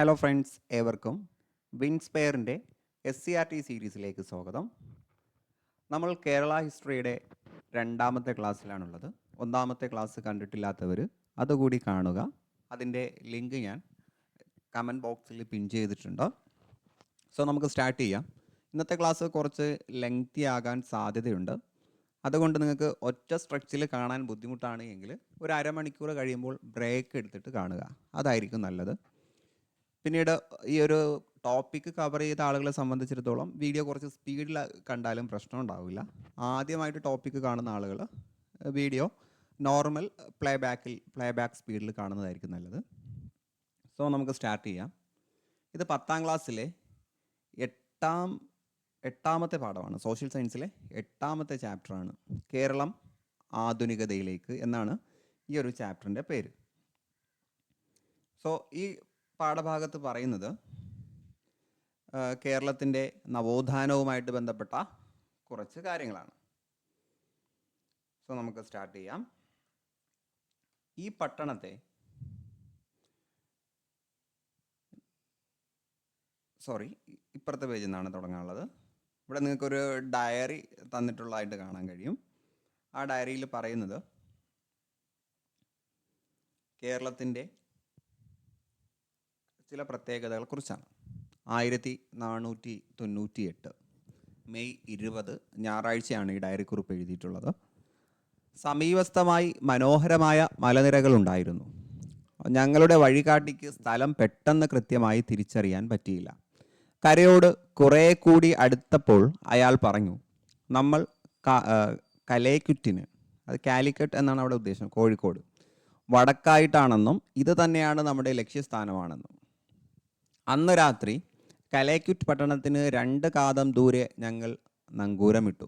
Hello friends, ഏവർക്കും വിൻസ്പെയറിൻ്റെ SCRT സീരീസിലേക്ക് സ്വാഗതം. നമ്മൾ കേരള ഹിസ്റ്ററിയുടെ രണ്ടാമത്തെ ക്ലാസ്സിലാണുള്ളത്. ഒന്നാമത്തെ ക്ലാസ് കണ്ടിട്ടില്ലാത്തവർ അതുകൂടി കാണുക. അതിൻ്റെ ലിങ്ക് ഞാൻ കമൻറ്റ് ബോക്സിൽ പിൻ ചെയ്തിട്ടുണ്ട്. സോ നമുക്ക് സ്റ്റാർട്ട് ചെയ്യാം. ഇന്നത്തെ ക്ലാസ് കുറച്ച് ലെങ്തി ആകാൻ സാധ്യതയുണ്ട്. അതുകൊണ്ട് നിങ്ങൾക്ക് ഒറ്റ സ്ട്രെച്ചിൽ കാണാൻ ബുദ്ധിമുട്ടാണ് എങ്കിൽ ഒരു അരമണിക്കൂർ കഴിയുമ്പോൾ ബ്രേക്ക് എടുത്തിട്ട് കാണുക. അതായിരിക്കും നല്ലത്. പിന്നീട് ഈ ഒരു ടോപ്പിക്ക് കവർ ചെയ്ത ആളുകളെ സംബന്ധിച്ചിടത്തോളം വീഡിയോ കുറച്ച് സ്പീഡിൽ കണ്ടാലും പ്രശ്നം ഉണ്ടാവില്ല. ആദ്യമായിട്ട് ടോപ്പിക്ക് കാണുന്ന ആളുകൾ വീഡിയോ നോർമൽ പ്ലേബാക്ക് സ്പീഡിൽ കാണുന്നതായിരിക്കും നല്ലത്. സോ നമുക്ക് സ്റ്റാർട്ട് ചെയ്യാം. ഇത് 10ാം ക്ലാസ്സിലെ എട്ടാമത്തെ പാഠമാണ്. സോഷ്യൽ സയൻസിലെ 8ാമത്തെ ചാപ്റ്ററാണ്. കേരളം ആധുനികതയിലേക്ക് എന്നാണ് ഈ ഒരു ചാപ്റ്ററിൻ്റെ പേര്. സോ ഈ പാഠഭാഗത്ത് പറയുന്നത് കേരളത്തിൻ്റെ നവോത്ഥാനവുമായിട്ട് ബന്ധപ്പെട്ട കുറച്ച് കാര്യങ്ങളാണ്. സോ നമുക്ക് സ്റ്റാർട്ട് ചെയ്യാം. ഈ പട്ടണത്തെ ഇപ്പുറത്തെ പേജിൽ നിന്നാണ് തുടങ്ങാനുള്ളത്. ഇവിടെ നിങ്ങൾക്കൊരു ഡയറി തന്നിട്ടുള്ളതായിട്ട് കാണാൻ കഴിയും. ആ ഡയറിയിൽ പറയുന്നത് കേരളത്തിൻ്റെ ചില പ്രത്യേകതകളെക്കുറിച്ചാണ്. 1498 മെയ് 20 ഞായറാഴ്ചയാണ് ഈ ഡയറി കുറിപ്പ് എഴുതിയിട്ടുള്ളത്. സമീപസ്ഥമായി മനോഹരമായ മലനിരകളുണ്ടായിരുന്നു. ഞങ്ങളുടെ വഴികാട്ടിക്ക് സ്ഥലം പെട്ടെന്ന് കൃത്യമായി തിരിച്ചറിയാൻ പറ്റിയില്ല. കരയോട് കുറേ കൂടി അടുത്തപ്പോൾ അയാൾ പറഞ്ഞു, നമ്മൾ കലേക്കുറ്റിന്, അത് കാലിക്കറ്റ് എന്നാണ് അവിടെ ഉദ്ദേശം, കോഴിക്കോട് വടക്കായിട്ടാണെന്നും ഇത് തന്നെയാണ് നമ്മുടെ ലക്ഷ്യസ്ഥാനമാണെന്നും. അന്ന് രാത്രി കലേക്കുറ്റ് പട്ടണത്തിന് 2 കാതം ദൂരെ ഞങ്ങൾ നങ്കൂരമിട്ടു.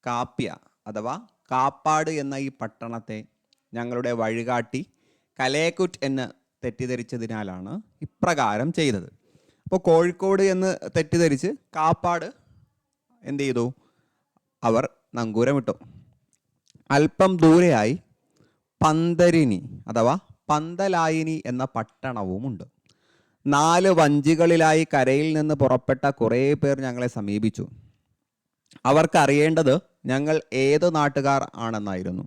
കാപ്യ അഥവാ കാപ്പാട് എന്ന ഈ പട്ടണത്തെ ഞങ്ങളുടെ വഴികാട്ടി കലേക്കുറ്റ് എന്ന് തെറ്റിദ്ധരിച്ചതിനാലാണ് ഇപ്രകാരം ചെയ്തത്. അപ്പോൾ കോഴിക്കോട് എന്ന് തെറ്റിദ്ധരിച്ച് കാപ്പാട് എന്ത് ചെയ്തു? അവർ നങ്കൂരമിട്ടു. അല്പം ദൂരെയായി പന്തരിനി അഥവാ പന്തലായിനി എന്ന പട്ടണവുമുണ്ട്. 4 വഞ്ചികളിലായി കരയിൽ നിന്ന് പുറപ്പെട്ട കുറേ പേർ ഞങ്ങളെ സമീപിച്ചു. അവർക്ക് അറിയേണ്ടത് ഞങ്ങൾ ഏത് നാട്ടുകാർ ആണെന്നായിരുന്നു.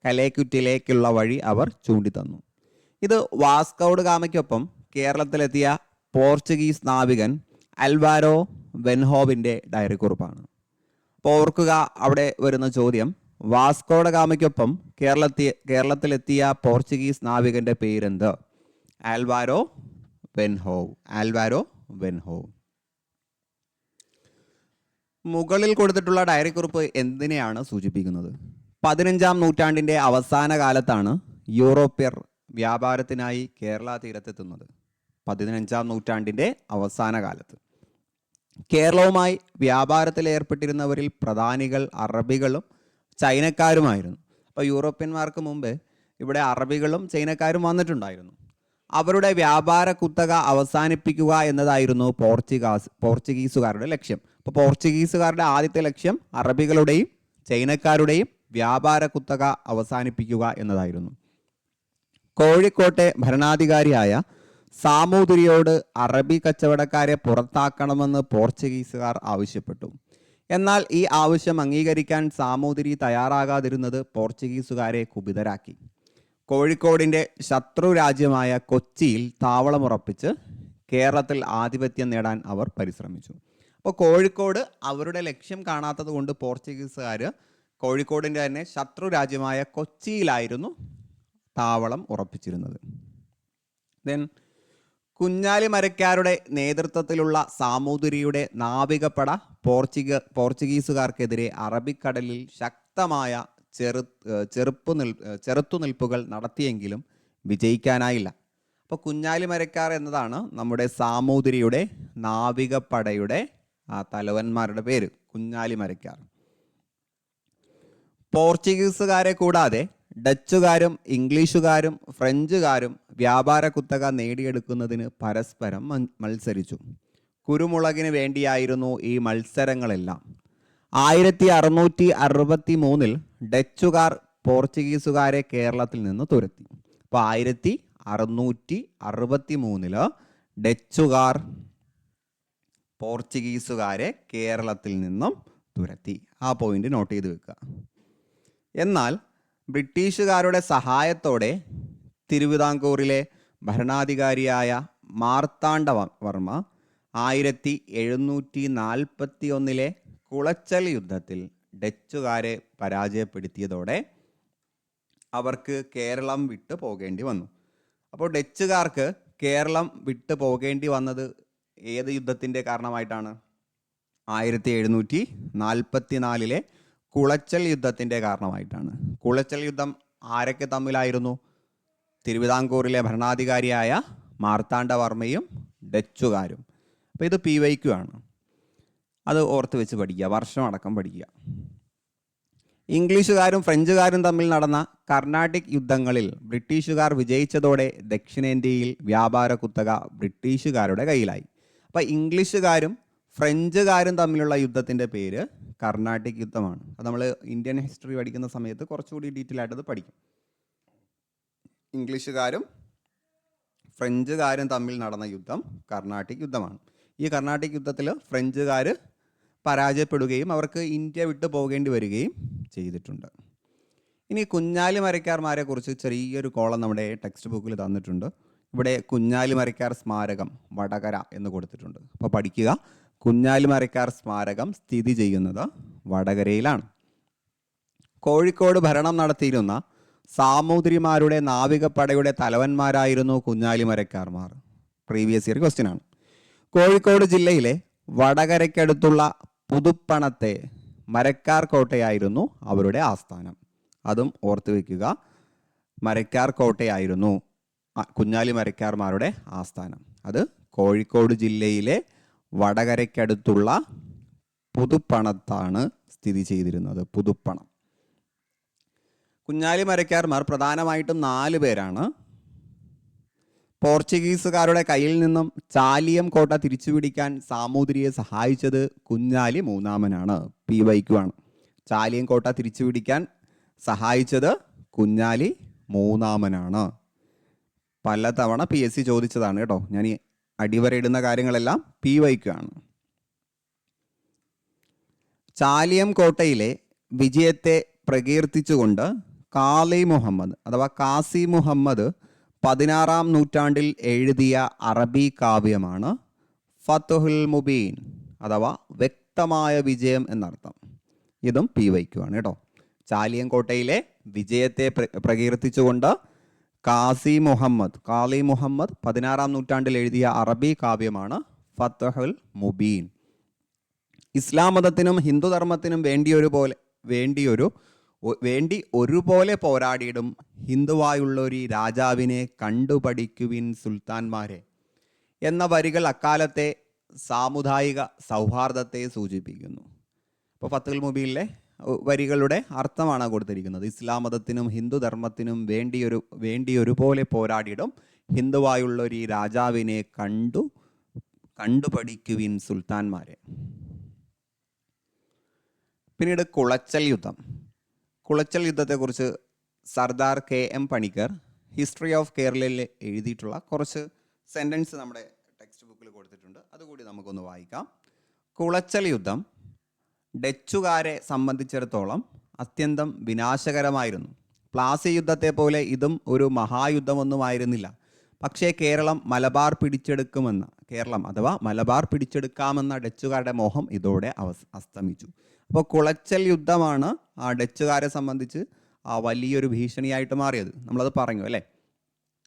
കലേക്കുറ്റിലേക്കുള്ള വഴി അവർ ചൂണ്ടിത്തന്നു. ഇത് വാസ്കോഡ് ഗാമയ്ക്കൊപ്പം കേരളത്തിലെത്തിയ പോർച്ചുഗീസ് നാവികൻ അൽവാരോ വെൻഹോവിൻ്റെ ഡയറി കുറിപ്പാണ്. അപ്പോൾ ഓർക്കുക, അവിടെ വരുന്ന ചോദ്യം, വാസ്കോഡ ഗാമയ്ക്കൊപ്പം കേരളത്തിലെത്തിയ പോർച്ചുഗീസ് നാവികൻ്റെ പേരെന്ത്? ആൽവാരോ വെൻഹോവ്. മുകളിൽ കൊടുത്തിട്ടുള്ള ഡയറി കുറിപ്പ് എന്തിനെയാണ് സൂചിപ്പിക്കുന്നത്? 15ാം നൂറ്റാണ്ടിൻ്റെ അവസാന കാലത്താണ് യൂറോപ്യർ വ്യാപാരത്തിനായി കേരള തീരത്തെത്തുന്നത്. 15ാം നൂറ്റാണ്ടിൻ്റെ അവസാന കാലത്ത് കേരളവുമായി വ്യാപാരത്തിൽ ഏർപ്പെട്ടിരുന്നവരിൽ പ്രധാനികൾ അറബികളും ചൈനക്കാരുമായിരുന്നു. അപ്പോൾ യൂറോപ്യന്മാർക്ക് മുമ്പ് ഇവിടെ അറബികളും ചൈനക്കാരും വന്നിട്ടുണ്ടായിരുന്നു. അവരുടെ വ്യാപാര കുത്തക അവസാനിപ്പിക്കുക എന്നതായിരുന്നു പോർച്ചുഗീസുകാരുടെ ലക്ഷ്യം. അപ്പോൾ പോർച്ചുഗീസുകാരുടെ ആദ്യത്തെ ലക്ഷ്യം അറബികളുടെയും ചൈനക്കാരുടെയും വ്യാപാര കുത്തക അവസാനിപ്പിക്കുക എന്നതായിരുന്നു. കോഴിക്കോട്ടെ ഭരണാധികാരിയായ സാമൂതിരിയോട് അറബി കച്ചവടക്കാരെ പുറത്താക്കണമെന്ന് പോർച്ചുഗീസുകാർ ആവശ്യപ്പെട്ടു. എന്നാൽ ഈ ആവശ്യം അംഗീകരിക്കാൻ സാമൂതിരി തയ്യാറാകാതിരുന്നത് പോർച്ചുഗീസുകാരെ കുപിതരാക്കി. കോഴിക്കോടിൻ്റെ ശത്രു രാജ്യമായ കൊച്ചിയിൽ താവളമുറപ്പിച്ച് കേരളത്തിൽ ആധിപത്യം നേടാൻ അവർ പരിശ്രമിച്ചു. അപ്പോൾ കോഴിക്കോട് അവരുടെ ലക്ഷ്യം കാണാത്തത് കൊണ്ട് പോർച്ചുഗീസുകാർ കോഴിക്കോടിൻ്റെ തന്നെ ശത്രു രാജ്യമായ കൊച്ചിയിലായിരുന്നു താവളം ഉറപ്പിച്ചിരുന്നത്. ദെൻ കുഞ്ഞാലിമരക്കാരുടെ നേതൃത്വത്തിലുള്ള സാമൂതിരിയുടെ നാവികപ്പട പോർച്ചുഗീസുകാർക്കെതിരെ അറബിക്കടലിൽ ശക്തമായ ചെറുത്തുനിൽപ്പുകൾ നടത്തിയെങ്കിലും വിജയിക്കാനായില്ല. അപ്പോൾ കുഞ്ഞാലിമരക്കാർ എന്നതാണ് നമ്മുടെ സാമൂതിരിയുടെ നാവികപ്പടയുടെ തലവന്മാരുടെ പേര്, കുഞ്ഞാലിമരക്കാർ. പോർച്ചുഗീസുകാരെ കൂടാതെ ഡച്ചുകാരും ഇംഗ്ലീഷുകാരും ഫ്രഞ്ചുകാരും വ്യാപാര കുത്തക നേടിയെടുക്കുന്നതിന് പരസ്പരം മത്സരിച്ചു. കുരുമുളകിന് വേണ്ടിയായിരുന്നു ഈ മത്സരങ്ങളെല്ലാം. 1663 ഡച്ചുകാർ പോർച്ചുഗീസുകാരെ കേരളത്തിൽ നിന്ന് തുരത്തി. അപ്പോൾ 1663 ഡച്ചുകാർ പോർച്ചുഗീസുകാരെ കേരളത്തിൽ നിന്നും തുരത്തി. ആ പോയിന്റ് നോട്ട് ചെയ്ത് വെക്കുക. എന്നാൽ ബ്രിട്ടീഷുകാരുടെ സഹായത്തോടെ തിരുവിതാംകൂറിലെ ഭരണാധികാരിയായ മാർത്താണ്ഡവർമ്മ 1741 കുളച്ചൽ യുദ്ധത്തിൽ ഡച്ചുകാരെ പരാജയപ്പെടുത്തിയതോടെ അവർക്ക് കേരളം വിട്ടു പോകേണ്ടി വന്നു. അപ്പോൾ ഡച്ചുകാർക്ക് കേരളം വിട്ടു പോകേണ്ടി വന്നത് ഏത് യുദ്ധത്തിൻ്റെ കാരണമായിട്ടാണ്? 1744 കുളച്ചൽ യുദ്ധത്തിൻ്റെ കാരണമായിട്ടാണ്. കുളച്ചൽ യുദ്ധം ആരൊക്കെ തമ്മിലായിരുന്നു? തിരുവിതാംകൂറിലെ ഭരണാധികാരിയായ മാർത്താണ്ഡവർമ്മയും ഡച്ചുകാരും. അപ്പോൾ ഇത് PYQ ആണ്. അത് ഓർത്ത് വെച്ച് പഠിക്കുക, വർഷം അടക്കം പഠിക്കുക. ഇംഗ്ലീഷുകാരും ഫ്രഞ്ചുകാരും തമ്മിൽ നടന്ന കർണാട്ടിക് യുദ്ധങ്ങളിൽ ബ്രിട്ടീഷുകാർ വിജയിച്ചതോടെ ദക്ഷിണേന്ത്യയിൽ വ്യാപാര കുത്തക ബ്രിട്ടീഷുകാരുടെ കയ്യിലായി. അപ്പോൾ ഇംഗ്ലീഷുകാരും ഫ്രഞ്ചുകാരും തമ്മിലുള്ള യുദ്ധത്തിൻ്റെ പേര് കർണാട്ടിക് യുദ്ധമാണ്. അത് നമ്മൾ ഇന്ത്യൻ ഹിസ്റ്ററി പഠിക്കുന്ന സമയത്ത് കുറച്ചുകൂടി ഡീറ്റെയിൽ ആയിട്ടത് പഠിക്കും. ഇംഗ്ലീഷുകാരും ഫ്രഞ്ചുകാരും തമ്മിൽ നടന്ന യുദ്ധം കർണാട്ടിക് യുദ്ധമാണ്. ഈ കർണാട്ടിക് യുദ്ധത്തിൽ ഫ്രഞ്ചുകാർ പരാജയപ്പെടുകയും അവർക്ക് ഇന്ത്യ വിട്ടു പോകേണ്ടി വരികയും ചെയ്തിട്ടുണ്ട്. ഇനി കുഞ്ഞാലി മരയ്ക്കാർമാരെ കുറിച്ച് ചെറിയൊരു കോളം നമ്മുടെ ടെക്സ്റ്റ് ബുക്കിൽ തന്നിട്ടുണ്ട്. ഇവിടെ കുഞ്ഞാലി മരയ്ക്കാർ സ്മാരകം വടകര എന്ന് കൊടുത്തിട്ടുണ്ട്. അപ്പോൾ പഠിക്കുക, കുഞ്ഞാലി മരയ്ക്കാർ സ്മാരകം സ്ഥിതി ചെയ്യുന്നത് വടകരയിലാണ്. കോഴിക്കോട് ഭരണം നടത്തിയിരുന്ന സാമൂതിരിമാരുടെ നാവികപ്പടയുടെ തലവന്മാരായിരുന്നു കുഞ്ഞാലി മരയ്ക്കാർമാർ. പ്രീവിയസ് ഇയർ ക്വസ്റ്റ്യൻ ആണ്. കോഴിക്കോട് ജില്ലയിലെ വടകരയ്ക്കടുത്തുള്ള പുതുപ്പണത്തെ മരക്കാർ കോട്ടയായിരുന്നു അവരുടെ ആസ്ഥാനം. അതും ഓർത്തു വയ്ക്കുക. മരക്കാർ കോട്ടയായിരുന്നു കുഞ്ഞാലി മരക്കാർമാരുടെ ആസ്ഥാനം. അത് കോഴിക്കോട് ജില്ലയിലെ വടകരയ്ക്കടുത്തുള്ള പുതുപ്പണത്താണ് സ്ഥിതി ചെയ്തിരുന്നത്. പുതുപ്പണം. കുഞ്ഞാലി മരക്കാർമാർ പ്രധാനമായിട്ടും 4 പേരാണ്. പോർച്ചുഗീസുകാരുടെ കയ്യിൽ നിന്നും ചാലിയം കോട്ട തിരിച്ചുപിടിക്കാൻ സാമൂതിരിയെ സഹായിച്ചത് കുഞ്ഞാലി മൂന്നാമനാണ്. PYQ ആണ്. ചാലിയം കോട്ട തിരിച്ചുപിടിക്കാൻ സഹായിച്ചത് കുഞ്ഞാലി മൂന്നാമനാണ്. പലതവണ PSC ചോദിച്ചതാണ് കേട്ടോ. ഞാൻ ഈ അടിവരയിടുന്ന കാര്യങ്ങളെല്ലാം PYQ ആണ്. ചാലിയം കോട്ടയിലെ വിജയത്തെ പ്രകീർത്തിച്ചുകൊണ്ട് കാസി മുഹമ്മദ് 16-ാം നൂറ്റാണ്ടിൽ എഴുതിയ അറബി കാവ്യമാണ് ഫത്ഹുൽ മുബീൻ, അഥവാ വ്യക്തമായ വിജയം എന്നർത്ഥം. ഇതും PYQ ആണ് കേട്ടോ. ചാലിയം കോട്ടയിലെ വിജയത്തെ പ്രകീർത്തിച്ചുകൊണ്ട് കാസി മുഹമ്മദ് 16-ാം നൂറ്റാണ്ടിൽ എഴുതിയ അറബി കാവ്യമാണ് ഫത്ഹുൽ മുബീൻ. ഇസ്ലാം മതത്തിനും ഹിന്ദുധർമ്മത്തിനും വേണ്ടി ഒരുപോലെ പോരാടിയിടും ഹിന്ദുവായുള്ളൊരു രാജാവിനെ കണ്ടുപഠിക്കുവിൻ സുൽത്താൻമാരെ എന്ന വരികൾ അക്കാലത്തെ സാമുദായിക സൗഹാർദ്ദത്തെ സൂചിപ്പിക്കുന്നു. അപ്പോൾ ഫത്ഹുൽ മുബീനിലെ വരികളുടെ അർത്ഥമാണ് കൊടുത്തിരിക്കുന്നത്. ഇസ്ലാം മതത്തിനും ഹിന്ദുധർമ്മത്തിനും വേണ്ടി ഒരുപോലെ പോരാടിയിടും ഹിന്ദുവായുള്ളൊരു രാജാവിനെ കണ്ടുപഠിക്കുവിൻ സുൽത്താൻമാരെ. പിന്നീട് കുളച്ചൽ യുദ്ധത്തെക്കുറിച്ച് Sardar KM Panikkar history of കേരളയിൽ എഴുതിയിട്ടുള്ള കുറച്ച് സെൻറ്റൻസ് നമ്മുടെ ടെക്സ്റ്റ് ബുക്കിൽ കൊടുത്തിട്ടുണ്ട്. അതുകൂടി നമുക്കൊന്ന് വായിക്കാം. കുളച്ചൽ യുദ്ധം ഡച്ചുകാരെ സംബന്ധിച്ചിടത്തോളം അത്യന്തം വിനാശകരമായിരുന്നു. പ്ലാസി യുദ്ധത്തെ പോലെ ഇതും ഒരു മഹായുദ്ധമൊന്നുമായിരുന്നില്ല. പക്ഷേ മലബാർ പിടിച്ചെടുക്കാമെന്ന ഡച്ചുകാരുടെ മോഹം ഇതോടെ അസ്തമിച്ചു. അപ്പോൾ കുളച്ചൽ യുദ്ധമാണ് ആ ഡച്ചുകാരെ സംബന്ധിച്ച് വലിയൊരു ഭീഷണിയായിട്ട് മാറിയത്. നമ്മളത് പറഞ്ഞു അല്ലേ.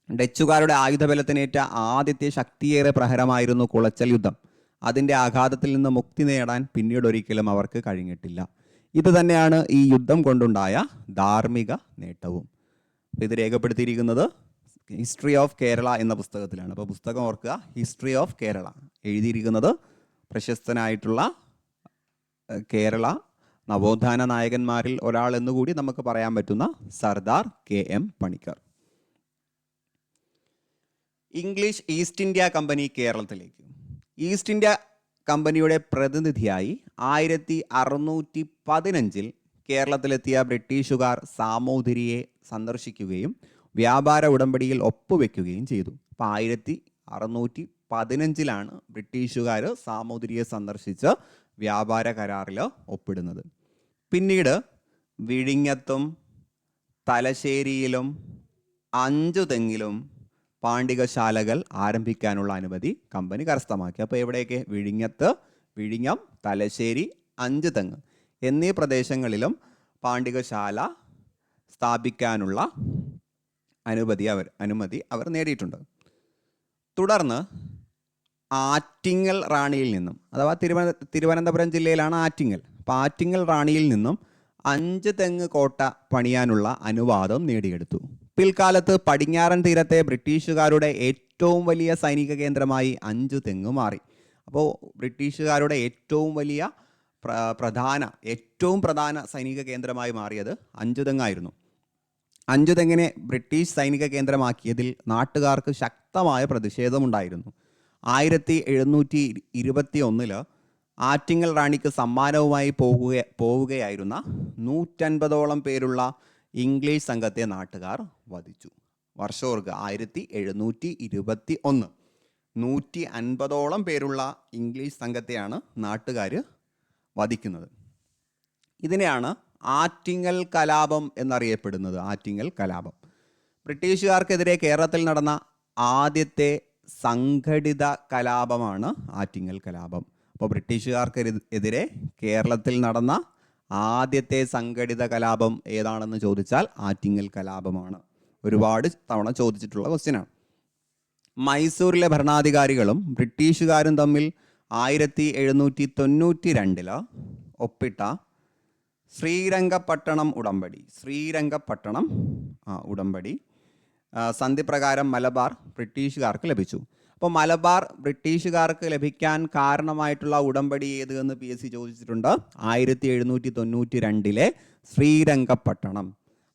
ഡച്ചുകാരുടെ ആയുധബലത്തിനേറ്റ ആദ്യത്തെ ശക്തിയേറെ പ്രഹരമായിരുന്നു കുളച്ചൽ യുദ്ധം. അതിൻ്റെ ആഘാതത്തിൽ നിന്ന് മുക്തി നേടാൻ പിന്നീട് ഒരിക്കലും അവർക്ക് കഴിഞ്ഞിട്ടില്ല. ഇത് തന്നെയാണ് ഈ യുദ്ധം കൊണ്ടുണ്ടായ ധാർമ്മിക നേട്ടവും. ഇത് രേഖപ്പെടുത്തിയിരിക്കുന്നത് ഹിസ്റ്ററി ഓഫ് കേരള എന്ന പുസ്തകത്തിലാണ്. അപ്പോൾ പുസ്തകം ഓർക്കുക, ഹിസ്റ്ററി ഓഫ് കേരള. എഴുതിയിരിക്കുന്നത് പ്രശസ്തനായിട്ടുള്ള കേരള നവോത്ഥാന നായകന്മാരിൽ ഒരാൾ എന്നുകൂടി നമുക്ക് പറയാൻ പറ്റുന്ന Sardar KM Panicker. English east India company കേരളത്തിലേക്ക്. ഈസ്റ്റ് ഇന്ത്യ കമ്പനിയുടെ പ്രതിനിധിയായി 1615 കേരളത്തിലെത്തിയ ബ്രിട്ടീഷുകാർ സാമൂതിരിയെ സന്ദർശിക്കുകയും വ്യാപാര ഉടമ്പടിയിൽ ഒപ്പുവെക്കുകയും ചെയ്തു. അപ്പോൾ 15-ലാണ് ബ്രിട്ടീഷുകാർ സാമൂതിരിയെ സന്ദർശിച്ച് വ്യാപാര കരാറിൽ ഒപ്പിടുന്നത്. പിന്നീട് വിഴിഞ്ഞത്തും തലശ്ശേരിയിലും 5 തെങ്ങിലും പാണ്ടികശാലകൾ ആരംഭിക്കാനുള്ള അനുമതി കമ്പനി കരസ്ഥമാക്കി. അപ്പോൾ എവിടെയൊക്കെ? വിഴിഞ്ഞം, തലശ്ശേരി, 5 തെങ്ങ് എന്നീ പ്രദേശങ്ങളിലും പാണ്ടികശാല സ്ഥാപിക്കാനുള്ള അനുമതി അവർ നേടിയിട്ടുണ്ട്. തുടർന്ന് ആറ്റിങ്ങൽ റാണിയിൽ നിന്നും, അഥവാ തിരുവനന്തപുരം ജില്ലയിലാണ് ആറ്റിങ്ങൽ. അപ്പോൾ ആറ്റിങ്ങൽ റാണിയിൽ നിന്നും 5 തെങ്ങ് കോട്ട പണിയാനുള്ള അനുവാദം നേടിയെടുത്തു. പിൽക്കാലത്ത് പടിഞ്ഞാറൻ തീരത്തെ ബ്രിട്ടീഷുകാരുടെ ഏറ്റവും വലിയ സൈനിക കേന്ദ്രമായി 5 തെങ്ങ് മാറി. അപ്പോൾ ബ്രിട്ടീഷുകാരുടെ ഏറ്റവും പ്രധാന സൈനിക കേന്ദ്രമായി മാറിയത് 5 തെങ്ങായിരുന്നു. 5 തെങ്ങിനെ ബ്രിട്ടീഷ് സൈനിക കേന്ദ്രമാക്കിയതിൽ നാട്ടുകാർക്ക് ശക്തമായ പ്രതിഷേധമുണ്ടായിരുന്നു. 1721 ആറ്റിങ്ങൽ റാണിക്ക് സമ്മാനവുമായി പോവുകയായിരുന്ന 150ഓളം പേരുള്ള ഇംഗ്ലീഷ് സംഘത്തെ നാട്ടുകാർ വധിച്ചു. വർഷോർക്ക് 1721 150ഓളം പേരുള്ള ഇംഗ്ലീഷ് സംഘത്തെയാണ് നാട്ടുകാർ വധിക്കുന്നത്. ഇതിനെയാണ് ആറ്റിങ്ങൽ കലാപം എന്നറിയപ്പെടുന്നത്. ആറ്റിങ്ങൽ കലാപം ബ്രിട്ടീഷുകാർക്കെതിരെ കേരളത്തിൽ നടന്ന ആദ്യത്തെ സംഘടിത കലാപമാണ് ആറ്റിങ്ങൽ കലാപം. അപ്പോൾ ബ്രിട്ടീഷുകാർക്കെതിരെ കേരളത്തിൽ നടന്ന ആദ്യത്തെ സംഘടിത കലാപം ഏതാണെന്ന് ചോദിച്ചാൽ ആറ്റിങ്ങൽ കലാപമാണ്. ഒരുപാട് തവണ ചോദിച്ചിട്ടുള്ള ക്വസ്റ്റ്യനാണ്. മൈസൂരിലെ ഭരണാധികാരികളും ബ്രിട്ടീഷുകാരും തമ്മിൽ 1792 ഒപ്പിട്ട ശ്രീരംഗപട്ടണം ഉടമ്പടി സന്ധിപ്രകാരം മലബാർ ബ്രിട്ടീഷുകാർക്ക് ലഭിച്ചു. അപ്പോൾ മലബാർ ബ്രിട്ടീഷുകാർക്ക് ലഭിക്കാൻ കാരണമായിട്ടുള്ള ഉടമ്പടി ഏത് എന്ന് PSC ചോദിച്ചിട്ടുണ്ട്. 1792 ശ്രീരംഗപട്ടണം.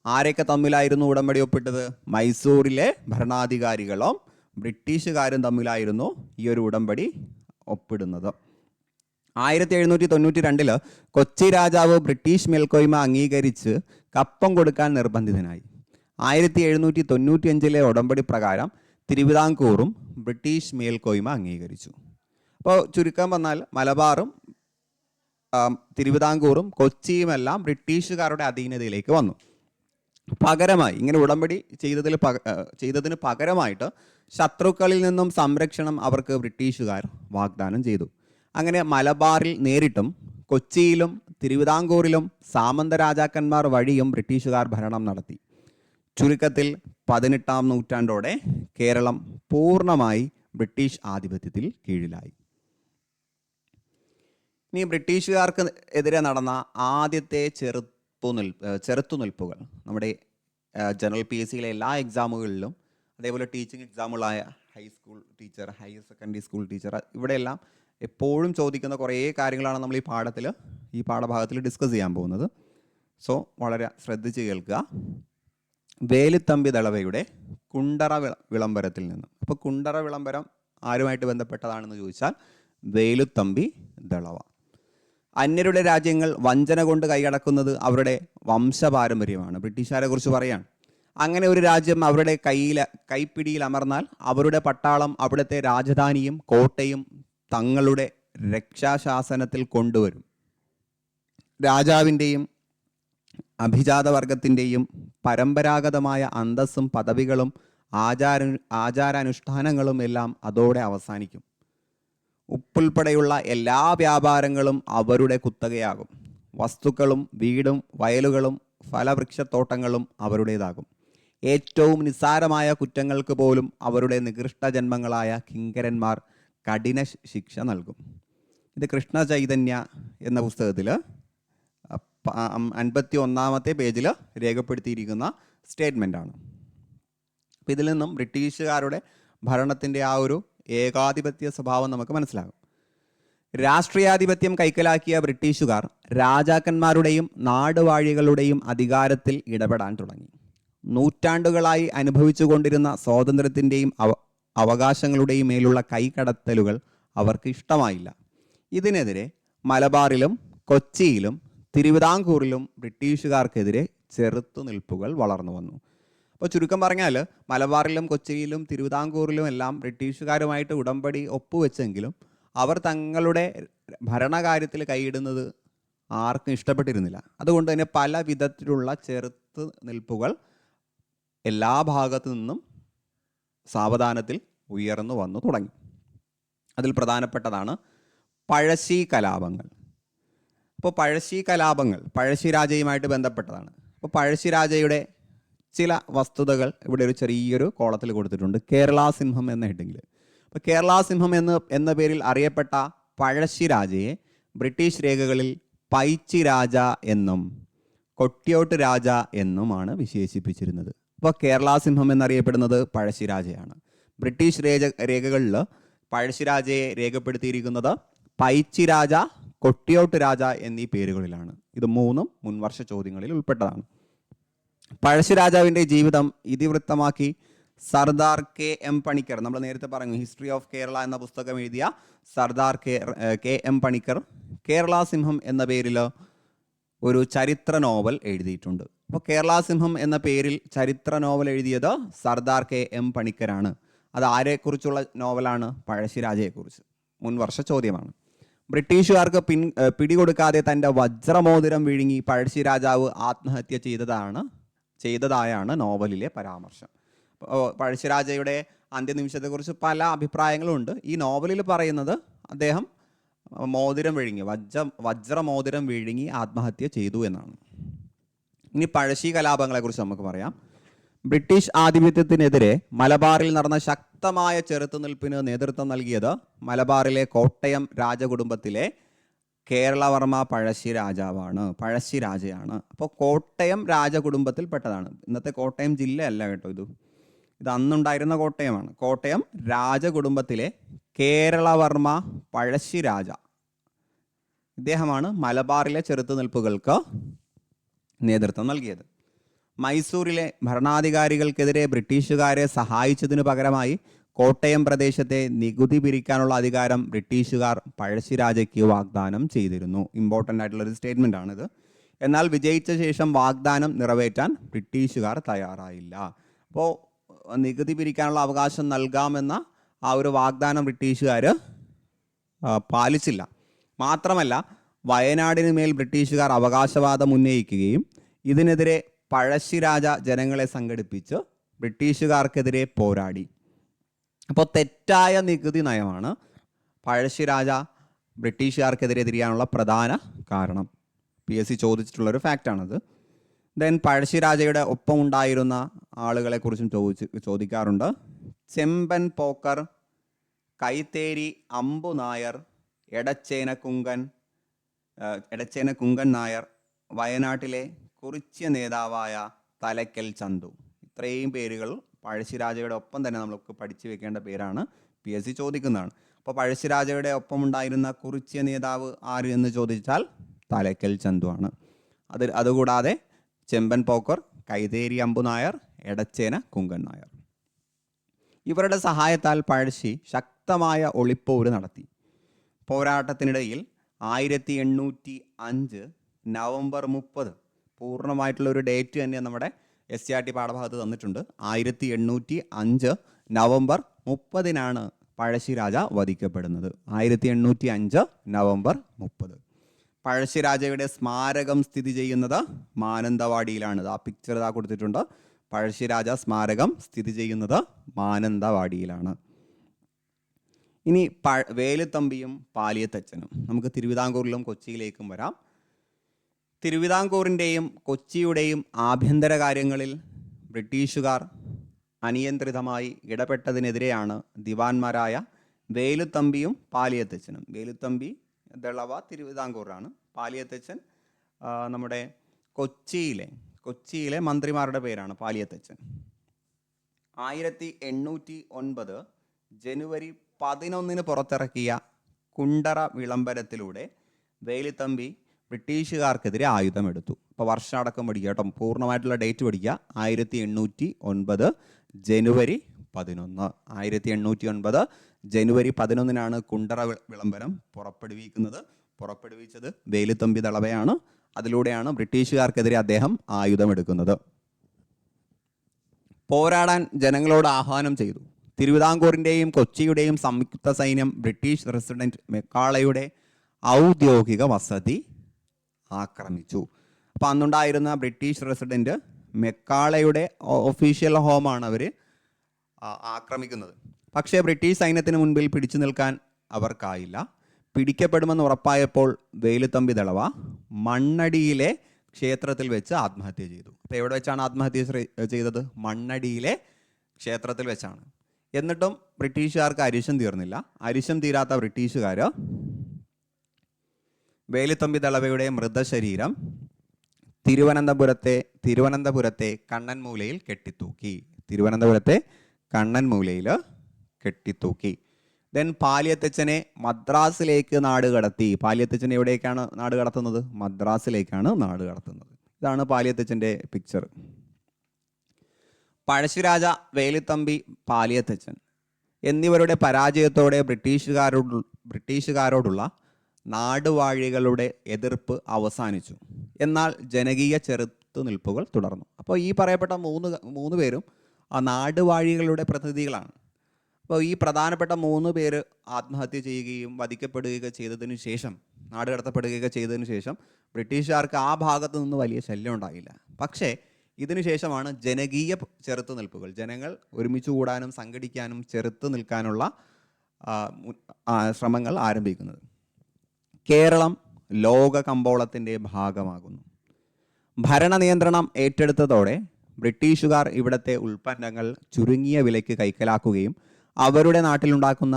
ആരൊക്കെ തമ്മിലായിരുന്നു ഉടമ്പടി ഒപ്പിട്ടത്? മൈസൂരിലെ ഭരണാധികാരികളും ബ്രിട്ടീഷുകാരും തമ്മിലായിരുന്നു ഈ ഒരു ഉടമ്പടി ഒപ്പിടുന്നത്. 1792 കൊച്ചി രാജാവ് ബ്രിട്ടീഷ് മേൽക്കോയ്മ അംഗീകരിച്ച് കപ്പം കൊടുക്കാൻ നിർബന്ധിതനായി. 1795 ഉടമ്പടി പ്രകാരം തിരുവിതാംകൂറും ബ്രിട്ടീഷ് മേൽക്കോയ്മ അംഗീകരിച്ചു. അപ്പോൾ ചുരുക്കം പറഞ്ഞാൽ മലബാറും തിരുവിതാംകൂറും കൊച്ചിയുമെല്ലാം ബ്രിട്ടീഷുകാരുടെ അധീനതയിലേക്ക് വന്നു. പകരമായി ഇങ്ങനെ ഉടമ്പടി ചെയ്തതിന് പകരമായിട്ട് ശത്രുക്കളിൽ നിന്നും സംരക്ഷണം അവർക്ക് ബ്രിട്ടീഷുകാർ വാഗ്ദാനം ചെയ്തു. അങ്ങനെ മലബാറിൽ നേരിട്ടും കൊച്ചിയിലും തിരുവിതാംകൂറിലും സാമന്ത രാജാക്കന്മാർ വഴിയും ബ്രിട്ടീഷുകാർ ഭരണം നടത്തി. ചുരുക്കത്തിൽ 18-ാം നൂറ്റാണ്ടോടെ കേരളം പൂർണ്ണമായി ബ്രിട്ടീഷ് ആധിപത്യത്തിൽ കീഴിലായി. ഇനി ബ്രിട്ടീഷുകാർക്ക് എതിരെ നടന്ന ആദ്യത്തെ ചെറുത്തുനിൽപ്പുകൾ നമ്മുടെ ജനറൽ PSCയിലെ എല്ലാ എക്സാമുകളിലും, അതേപോലെ ടീച്ചിങ് എക്സാമുകളായ high school teacher, higher secondary school teacher, ഇവിടെയെല്ലാം എപ്പോഴും ചോദിക്കുന്ന കുറേ കാര്യങ്ങളാണ് നമ്മൾ ഈ പാഠഭാഗത്തിൽ ഡിസ്കസ് ചെയ്യാൻ പോകുന്നത്. സോ വളരെ ശ്രദ്ധിച്ച് കേൾക്കുക. വേലുത്തമ്പി ദളവയുടെ കുണ്ടറ വിളംബരത്തിൽ നിന്ന്. അപ്പോൾ കുണ്ടറ വിളംബരം ആരുമായിട്ട് ബന്ധപ്പെട്ടതാണെന്ന് ചോദിച്ചാൽ വേലുത്തമ്പി ദളവ. അന്യരുടെ രാജ്യങ്ങൾ വഞ്ചന കൊണ്ട് കൈയടക്കുന്നത് അവരുടെ വംശപാരമ്പര്യമാണ്. ബ്രിട്ടീഷുകാരെ കുറിച്ച് പറയാണ്. അങ്ങനെ ഒരു രാജ്യം അവരുടെ കൈപ്പിടിയിൽ അമർന്നാൽ അവരുടെ പട്ടാളം അവിടുത്തെ രാജധാനിയും കോട്ടയും തങ്ങളുടെ രക്ഷാശാസനത്തിൽ കൊണ്ടുവരും. രാജാവിൻ്റെയും അഭിജാതവർഗത്തിൻ്റെയും പരമ്പരാഗതമായ അന്തസ്സും പദവികളും ആചാരാനുഷ്ഠാനങ്ങളും എല്ലാം അതോടെ അവസാനിക്കും. ഉപ്പുൾപ്പെടെയുള്ള എല്ലാ വ്യാപാരങ്ങളും അവരുടെ കുത്തകയാകും. വസ്തുക്കളും വീടും വയലുകളും ഫലവൃക്ഷത്തോട്ടങ്ങളും അവരുടേതാകും. ഏറ്റവും നിസ്സാരമായ കുറ്റങ്ങൾക്ക് പോലും അവരുടെ നികൃഷ്ട ജന്മങ്ങളായ കിങ്കരന്മാർ കഠിന ശിക്ഷ നൽകും. ഇത് കൃഷ്ണ ചൈതന്യ എന്ന പുസ്തകത്തിൽ 51-ാമത്തെ പേജിൽ രേഖപ്പെടുത്തിയിരിക്കുന്ന സ്റ്റേറ്റ്മെൻ്റാണ്. അപ്പോൾ ഇതിൽ നിന്നും ബ്രിട്ടീഷുകാരുടെ ഭരണത്തിൻ്റെ ആ ഒരു ഏകാധിപത്യ സ്വഭാവം നമുക്ക് മനസ്സിലാകും. രാഷ്ട്രീയാധിപത്യം കൈക്കലാക്കിയ ബ്രിട്ടീഷുകാർ രാജാക്കന്മാരുടെയും നാടുവാഴികളുടെയും അധികാരത്തിൽ ഇടപെടാൻ തുടങ്ങി. നൂറ്റാണ്ടുകളായി അനുഭവിച്ചു കൊണ്ടിരുന്ന സ്വാതന്ത്ര്യത്തിൻ്റെയും അവകാശങ്ങളുടെയും മേലുള്ള കൈകടത്തലുകൾ അവർക്ക് ഇഷ്ടമായില്ല. ഇതിനെതിരെ മലബാറിലും കൊച്ചിയിലും തിരുവിതാംകൂറിലും ബ്രിട്ടീഷുകാർക്കെതിരെ ചെറുത്തുനിൽപ്പുകൾ വളർന്നു വന്നു. അപ്പോൾ ചുരുക്കം പറഞ്ഞാൽ മലബാറിലും കൊച്ചിയിലും തിരുവിതാംകൂറിലും എല്ലാം ബ്രിട്ടീഷുകാരുമായിട്ട് ഉടമ്പടി ഒപ്പുവെച്ചെങ്കിലും അവർ തങ്ങളുടെ ഭരണകാര്യത്തിൽ കൈയിടുന്നത് ആർക്കും ഇഷ്ടപ്പെട്ടിരുന്നില്ല. അതുകൊണ്ട് തന്നെ പല വിധത്തിലുള്ള ചെറുത്ത് നിൽപ്പുകൾ എല്ലാ ഭാഗത്തു നിന്നും സാവധാനത്തിൽ ഉയർന്നു വന്നു തുടങ്ങി. അതിൽ പ്രധാനപ്പെട്ടതാണ് പഴശ്ശി കലാപങ്ങൾ. അപ്പോൾ പഴശ്ശി കലാപങ്ങൾ പഴശ്ശിരാജയുമായിട്ട് ബന്ധപ്പെട്ടതാണ്. അപ്പോൾ പഴശ്ശിരാജയുടെ ചില വസ്തുതകൾ ഇവിടെ ഒരു ചെറിയൊരു കോളത്തിൽ കൊടുത്തിട്ടുണ്ട്, കേരള സിംഹം എന്ന ഹെഡിങ്ങിൽ. അപ്പോൾ കേരള സിംഹം എന്ന പേരിൽ അറിയപ്പെട്ട പഴശ്ശിരാജയെ ബ്രിട്ടീഷ് രേഖകളിൽ പൈച്ചി രാജ എന്നും കൊട്ടിയോട്ട് രാജ എന്നുമാണ് വിശേഷിപ്പിച്ചിരുന്നത്. അപ്പോൾ കേരള സിംഹം എന്നറിയപ്പെടുന്നത് പഴശ്ശിരാജയാണ്. ബ്രിട്ടീഷ് രേഖകളിൽ പഴശ്ശിരാജയെ രേഖപ്പെടുത്തിയിരിക്കുന്നത് പൈച്ചി രാജ, കൊട്ടിയോട്ട് രാജ എന്നീ പേരുകളിലാണ്. ഇത് മൂന്നും മുൻവർഷ ചോദ്യങ്ങളിൽ ഉൾപ്പെട്ടതാണ്. പഴശ്ശിരാജാവിൻ്റെ ജീവിതം ഇതിവൃത്തമാക്കി സർദാർ KM പണിക്കർ, നമ്മൾ നേരത്തെ പറഞ്ഞു ഹിസ്റ്ററി ഓഫ് കേരള എന്ന പുസ്തകം എഴുതിയ സർദാർ KM പണിക്കർ കേരള സിംഹം എന്ന പേരിൽ ഒരു ചരിത്ര നോവൽ എഴുതിയിട്ടുണ്ട്. അപ്പോൾ കേരള സിംഹം എന്ന പേരിൽ ചരിത്ര നോവൽ എഴുതിയത് സർദാർ KM പണിക്കരാണ്. അത് ആരെക്കുറിച്ചുള്ള നോവലാണ്? പഴശ്ശിരാജയെക്കുറിച്ച്. മുൻവർഷ ചോദ്യമാണ്. ബ്രിട്ടീഷുകാർക്ക് പിടികൊടുക്കാതെ തൻ്റെ വജ്രമോതിരം വിഴുങ്ങി പഴശ്ശിരാജാവ് ആത്മഹത്യ ചെയ്തതായാണ് നോവലിലെ പരാമർശം. പഴശ്ശിരാജയുടെ അന്ത്യനിമിഷത്തെക്കുറിച്ച് പല അഭിപ്രായങ്ങളുണ്ട്. ഈ നോവലിൽ പറയുന്നത് അദ്ദേഹം മോതിരം വിഴുങ്ങി, വജ്രമോതിരം വിഴുങ്ങി ആത്മഹത്യ ചെയ്തു എന്നാണ്. ഇനി പഴശ്ശി കലാപങ്ങളെക്കുറിച്ച് നമുക്ക് പറയാം. ബ്രിട്ടീഷ് ആധിപത്യത്തിനെതിരെ മലബാറിൽ നടന്ന ശക്തമായ ചെറുത്തുനിൽപ്പിന് നേതൃത്വം നൽകിയത് മലബാറിലെ കോട്ടയം രാജകുടുംബത്തിലെ കേരളവർമ്മ പഴശ്ശിരാജയാണ്. അപ്പോൾ കോട്ടയം രാജകുടുംബത്തിൽപ്പെട്ടതാണ്. ഇന്നത്തെ കോട്ടയം ജില്ലയല്ല കേട്ടോ, ഇത് അന്നുണ്ടായിരുന്ന കോട്ടയമാണ്. കോട്ടയം രാജകുടുംബത്തിലെ കേരളവർമ്മ പഴശ്ശിരാജ, ഇദ്ദേഹമാണ് മലബാറിലെ ചെറുത്തുനിൽപ്പുകൾക്ക് നേതൃത്വം നൽകിയത്. മൈസൂരിലെ ഭരണാധികാരികൾക്കെതിരെ ബ്രിട്ടീഷുകാരെ സഹായിച്ചതിനു പകരമായി കോട്ടയം പ്രദേശത്തെ നികുതി പിരിക്കാനുള്ള അധികാരം ബ്രിട്ടീഷുകാർ പഴശ്ശിരാജയ്ക്ക് വാഗ്ദാനം ചെയ്തിരുന്നു. ഇമ്പോർട്ടൻ്റ് ആയിട്ടുള്ളൊരു സ്റ്റേറ്റ്മെൻ്റ് ആണിത്. എന്നാൽ വിജയിച്ച ശേഷം വാഗ്ദാനം നിറവേറ്റാൻ ബ്രിട്ടീഷുകാർ തയ്യാറായില്ല. അപ്പോൾ നികുതി പിരിക്കാനുള്ള അവകാശം നൽകാമെന്ന ആ ഒരു വാഗ്ദാനം ബ്രിട്ടീഷുകാർ പാലിച്ചില്ല. മാത്രമല്ല വയനാടിന് മേൽ ബ്രിട്ടീഷുകാർ അവകാശവാദം ഉന്നയിക്കുകയും ഇതിനെതിരെ പഴശ്ശിരാജ ജനങ്ങളെ സംഘടിപ്പിച്ച് ബ്രിട്ടീഷുകാർക്കെതിരെ പോരാടി. അപ്പോൾ തെറ്റായ നികുതി നയമാണ് പഴശ്ശിരാജ ബ്രിട്ടീഷുകാർക്കെതിരെ തിരിയാനുള്ള പ്രധാന കാരണം. PSC ചോദിച്ചിട്ടുള്ളൊരു ഫാക്റ്റാണത്. ദെൻ പഴശ്ശിരാജയുടെ ഒപ്പം ഉണ്ടായിരുന്ന ആളുകളെക്കുറിച്ചും ചോദിക്കാറുണ്ട്. ചെമ്പൻ പോക്കർ, കൈത്തേരി അമ്പു നായർ, എടച്ചേന കുങ്കൻ നായർ, വയനാട്ടിലെ കുറിച്യ നേതാവായ തലയ്ക്കൽ ചന്തു. ഇത്രയും പേരുകൾ പഴശ്ശിരാജയുടെ ഒപ്പം തന്നെ നമുക്ക് പഠിച്ചു വെക്കേണ്ട പേരാണ്. PSC ചോദിക്കുന്നതാണ്. അപ്പോൾ പഴശ്ശിരാജയുടെ ഒപ്പം ഉണ്ടായിരുന്ന കുറിച്യ നേതാവ് ആര് എന്ന് ചോദിച്ചാൽ തലയ്ക്കൽ ചന്തു ആണ്. അതുകൂടാതെ ചെമ്പൻ പോക്കർ, കൈതേരി അമ്പു നായർ, എടച്ചേന കുങ്കൻ നായർ. ഇവരുടെ സഹായത്താൽ പഴശ്ശി ശക്തമായ ഒളിപ്പോര് നടത്തി. പോരാട്ടത്തിനിടയിൽ 1805 നവംബർ 30, പൂർണ്ണമായിട്ടുള്ള ഒരു ഡേറ്റ് തന്നെ നമ്മുടെ SCRT പാഠഭാഗത്ത് തന്നിട്ടുണ്ട്. 1805 നവംബർ 30 പഴശ്ശിരാജ വധിക്കപ്പെടുന്നത്. 1805 നവംബർ 30. പഴശ്ശിരാജയുടെ സ്മാരകം സ്ഥിതി ചെയ്യുന്നത് മാനന്തവാടിയിലാണ്. ആ പിക്ചർ ഇതാ കൊടുത്തിട്ടുണ്ട്. പഴശ്ശിരാജ സ്മാരകം സ്ഥിതി ചെയ്യുന്നത് മാനന്തവാടിയിലാണ്. ഇനി വേലുത്തമ്പിയും പാലിയത്തച്ഛനും. നമുക്ക് തിരുവിതാംകൂറിലും കൊച്ചിയിലേക്കും വരാം. തിരുവിതാംകൂറിൻ്റെയും കൊച്ചിയുടെയും ആഭ്യന്തര കാര്യങ്ങളിൽ ബ്രിട്ടീഷുകാർ അനിയന്ത്രിതമായി ഇടപെട്ടതിനെതിരെയാണ് ദിവാൻമാരായ വേലുത്തമ്പിയും പാലിയത്തച്ഛനും. വേലുത്തമ്പി ദളവ തിരുവിതാംകൂറാണ്. പാലിയത്തച്ഛൻ നമ്മുടെ കൊച്ചിയിലെ മന്ത്രിമാരുടെ പേരാണ് പാലിയത്തച്ഛൻ. 1809 ജനുവരി 11 പുറത്തിറക്കിയ കുണ്ടറ വിളംബരത്തിലൂടെ വേലുത്തമ്പി ബ്രിട്ടീഷുകാർക്കെതിരെ ആയുധമെടുത്തു. അപ്പോൾ വർഷം അടക്കം പഠിക്കുക കേട്ടോ, പൂർണ്ണമായിട്ടുള്ള ഡേറ്റ് പഠിക്കുക. 1809 ജനുവരി 11. 1809 ജനുവരി 11 കുണ്ടറ വിളംബരം പുറപ്പെടുവിച്ചത് വേലുത്തമ്പി ദളവയാണ്. അതിലൂടെയാണ് ബ്രിട്ടീഷുകാർക്കെതിരെ അദ്ദേഹം ആയുധമെടുക്കുന്നത്. പോരാടാൻ ജനങ്ങളോട് ആഹ്വാനം ചെയ്തു. തിരുവിതാംകൂറിൻ്റെയും കൊച്ചിയുടെയും സംയുക്ത സൈന്യം ബ്രിട്ടീഷ് റെസിഡൻറ്റ് മെക്കാളയുടെ ഔദ്യോഗിക വസതി ആക്രമിച്ചു. അപ്പോൾ അന്നുണ്ടായിരുന്ന ബ്രിട്ടീഷ് റെസിഡൻറ്റ് മെക്കാളയുടെ ഒഫീഷ്യൽ ഹോമാണ് അവർ ആക്രമിക്കുന്നത്. പക്ഷേ ബ്രിട്ടീഷ് സൈന്യത്തിന് മുൻപിൽ പിടിച്ചു നിൽക്കാൻ അവർക്കായില്ല. പിടിക്കപ്പെടുമെന്ന് ഉറപ്പായപ്പോൾ വേലുത്തമ്പി ദളവ മണ്ണടിയിലെ ക്ഷേത്രത്തിൽ വെച്ച് ആത്മഹത്യ ചെയ്തു. അപ്പോൾ എവിടെ വെച്ചാണ് ആത്മഹത്യ ചെയ്തത്? മണ്ണടിയിലെ ക്ഷേത്രത്തിൽ വെച്ചാണ്. എന്നിട്ടും ബ്രിട്ടീഷുകാർക്ക് അരിശം തീർന്നില്ല. അരിശം തീരാത്ത ബ്രിട്ടീഷുകാർ വേലുത്തമ്പി ദളവയുടെ മൃതശരീരം തിരുവനന്തപുരത്തെ കണ്ണൻമൂലയിൽ കെട്ടിത്തൂക്കി. തിരുവനന്തപുരത്തെ കണ്ണൻമൂലയിൽ കെട്ടിത്തൂക്കി. ദെൻ പാലിയത്തച്ഛനെ മദ്രാസിലേക്ക് നാട് കടത്തി. പാലിയത്തച്ഛൻ എവിടേക്കാണ് നാട് കടത്തുന്നത്? മദ്രാസിലേക്കാണ് നാട് കടത്തുന്നത്. ഇതാണ് പാലിയത്തച്ഛൻ്റെ പിക്ചർ. പഴശ്ശിരാജ, വേലുത്തമ്പി, പാലിയത്തച്ഛൻ എന്നിവരുടെ പരാജയത്തോടെ ബ്രിട്ടീഷുകാരോടുള്ള നാടുവാഴികളുടെ എതിർപ്പ് അവസാനിച്ചു. എന്നാൽ ജനകീയ ചെറുത്തുനിൽപ്പുകൾ തുടർന്നു. അപ്പോൾ ഈ പറയപ്പെട്ട മൂന്ന് പേരും ആ നാടുവാഴികളുടെ പ്രതിനിധികളാണ്. അപ്പോൾ ഈ പ്രധാനപ്പെട്ട 3 പേര് ആത്മഹത്യ ചെയ്യുകയും വധിക്കപ്പെടുകയൊക്കെ ചെയ്തതിനു ശേഷം, നാട് കടത്തപ്പെടുകയൊക്കെ ചെയ്തതിനു ശേഷം ബ്രിട്ടീഷുകാർക്ക് ആ ഭാഗത്തു നിന്ന് വലിയ ശല്യം ഉണ്ടായില്ല. പക്ഷേ ഇതിനുശേഷമാണ് ജനകീയ ചെറുത്തുനിൽപ്പുകൾ, ജനങ്ങൾ ഒരുമിച്ച് കൂടാനും സംഘടിക്കാനും ചെറുത്ത് നിൽക്കാനുള്ള ശ്രമങ്ങൾ ആരംഭിക്കുന്നത്. കേരളം ലോക കമ്പോളത്തിൻ്റെ ഭാഗമാകുന്നു. ഭരണനിയന്ത്രണം ഏറ്റെടുത്തതോടെ ബ്രിട്ടീഷുകാർ ഇവിടുത്തെ ഉൽപ്പന്നങ്ങൾ ചുരുങ്ങിയ വിലയ്ക്ക് കൈക്കലാക്കുകയും അവരുടെ നാട്ടിലുണ്ടാക്കുന്ന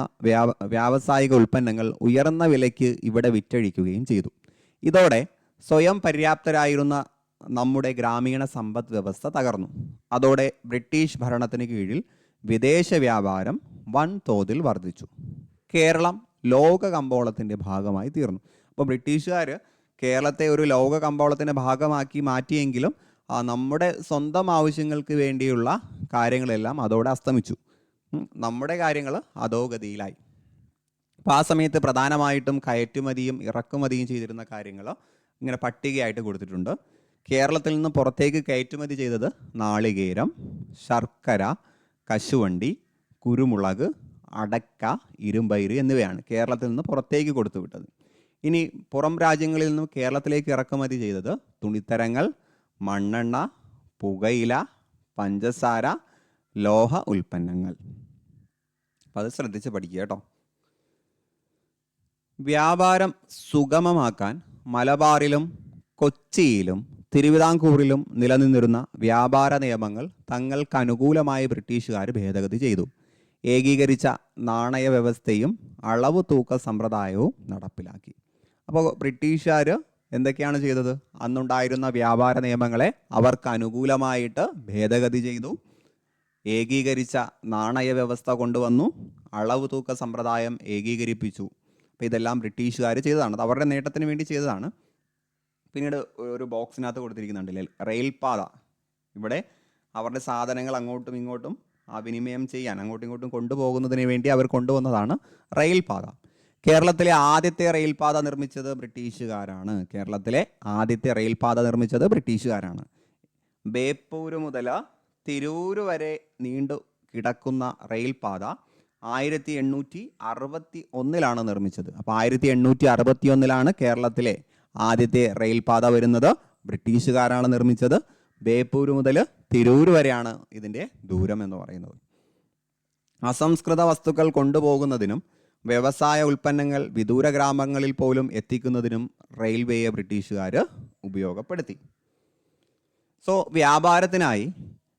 വ്യാവസായിക ഉൽപ്പന്നങ്ങൾ ഉയർന്ന വിലയ്ക്ക് ഇവിടെ വിറ്റഴിക്കുകയും ചെയ്തു. ഇതോടെ സ്വയം പര്യാപ്തരായിരുന്ന നമ്മുടെ ഗ്രാമീണ സമ്പദ് വ്യവസ്ഥ തകർന്നു. അതോടെ ബ്രിട്ടീഷ് ഭരണത്തിന് കീഴിൽ വിദേശ വ്യാപാരം വൻതോതിൽ വർദ്ധിച്ചു. കേരളം ലോക കമ്പോളത്തിൻ്റെ ഭാഗമായി തീർന്നു. അപ്പോൾ ബ്രിട്ടീഷുകാർ കേരളത്തെ ഒരു ലോക കമ്പോളത്തിൻ്റെ ഭാഗമാക്കി മാറ്റിയെങ്കിലും നമ്മുടെ സ്വന്തം ആവശ്യങ്ങൾക്ക് വേണ്ടിയുള്ള കാര്യങ്ങളെല്ലാം അതോടെ അസ്തമിച്ചു. നമ്മുടെ കാര്യങ്ങൾ അധോഗതിയിലായി. അപ്പോൾ ആ സമയത്ത് പ്രധാനമായിട്ടും കയറ്റുമതിയും ഇറക്കുമതിയും ചെയ്തിരുന്ന കാര്യങ്ങൾ ഇങ്ങനെ പട്ടികയായിട്ട് കൊടുത്തിട്ടുണ്ട്. കേരളത്തിൽ നിന്ന് പുറത്തേക്ക് കയറ്റുമതി ചെയ്തത് നാളികേരം, ശർക്കര, കശുവണ്ടി, കുരുമുളക്, അടക്ക, ഇരുമ്പയിര് എന്നിവയാണ് കേരളത്തിൽ നിന്ന് പുറത്തേക്ക് കൊടുത്തു വിട്ടത്. ഇനി പുറം രാജ്യങ്ങളിൽ നിന്നും കേരളത്തിലേക്ക് ഇറക്കുമതി ചെയ്തത് തുണിത്തരങ്ങൾ, മണ്ണെണ്ണ, പുകയില, പഞ്ചസാര, ലോഹ ഉൽപ്പന്നങ്ങൾ. അപ്പം അത് ശ്രദ്ധിച്ച് പഠിക്കുക കേട്ടോ. വ്യാപാരം സുഗമമാക്കാൻ മലബാറിലും കൊച്ചിയിലും തിരുവിതാംകൂറിലും നിലനിന്നിരുന്ന വ്യാപാര നിയമങ്ങൾ തങ്ങൾക്കനുകൂലമായി ബ്രിട്ടീഷുകാർ ഭേദഗതി ചെയ്തു. ഏകീകരിച്ച നാണയ വ്യവസ്ഥയും അളവ് തൂക്ക സമ്പ്രദായവും നടപ്പിലാക്കി. അപ്പോൾ ബ്രിട്ടീഷുകാർ എന്തൊക്കെയാണ് ചെയ്തത്? അന്നുണ്ടായിരുന്ന വ്യാപാര നിയമങ്ങളെ അവർക്ക് അനുകൂലമായിട്ട് ഭേദഗതി ചെയ്തു. ഏകീകരിച്ച നാണയ വ്യവസ്ഥ കൊണ്ടുവന്നു. അളവ് തൂക്ക സമ്പ്രദായം ഏകീകരിപ്പിച്ചു. അപ്പോൾ ഇതെല്ലാം ബ്രിട്ടീഷുകാർ ചെയ്തതാണ്, അത് അവരുടെ നേട്ടത്തിന് വേണ്ടി ചെയ്തതാണ്. പിന്നീട് ഒരു ബോക്സിനകത്ത് കൊടുത്തിരിക്കുന്നുണ്ടല്ലേ റെയിൽപാത. ഇവിടെ അവരുടെ സാധനങ്ങൾ അങ്ങോട്ടും ഇങ്ങോട്ടും വിനിമയം ചെയ്യാൻ, അങ്ങോട്ടും ഇങ്ങോട്ടും കൊണ്ടുപോകുന്നതിന് വേണ്ടി അവർ കൊണ്ടുവന്നതാണ് റെയിൽപാത. കേരളത്തിലെ ആദ്യത്തെ റെയിൽപാത നിർമ്മിച്ചത് ബ്രിട്ടീഷുകാരാണ്. കേരളത്തിലെ ആദ്യത്തെ റെയിൽപാത നിർമ്മിച്ചത് ബ്രിട്ടീഷുകാരാണ്. ബേപ്പൂര് മുതൽ തിരൂര് വരെ നീണ്ടു കിടക്കുന്ന റെയിൽപാത 1861 നിർമ്മിച്ചത്. അപ്പോൾ 1861 കേരളത്തിലെ ആദ്യത്തെ റെയിൽപാത വരുന്നത്. ബ്രിട്ടീഷുകാരാണ് നിർമ്മിച്ചത്. ബേപ്പൂര് മുതൽ തിരൂര് വരെയാണ് ഇതിൻ്റെ ദൂരം എന്ന് പറയുന്നത്. അസംസ്കൃത വസ്തുക്കൾ കൊണ്ടുപോകുന്നതിനും വ്യവസായ ഉൽപ്പന്നങ്ങൾ വിദൂര ഗ്രാമങ്ങളിൽ പോലും എത്തിക്കുന്നതിനും റെയിൽവേയെ ബ്രിട്ടീഷുകാർ ഉപയോഗപ്പെടുത്തി. സോ വ്യാപാരത്തിനായി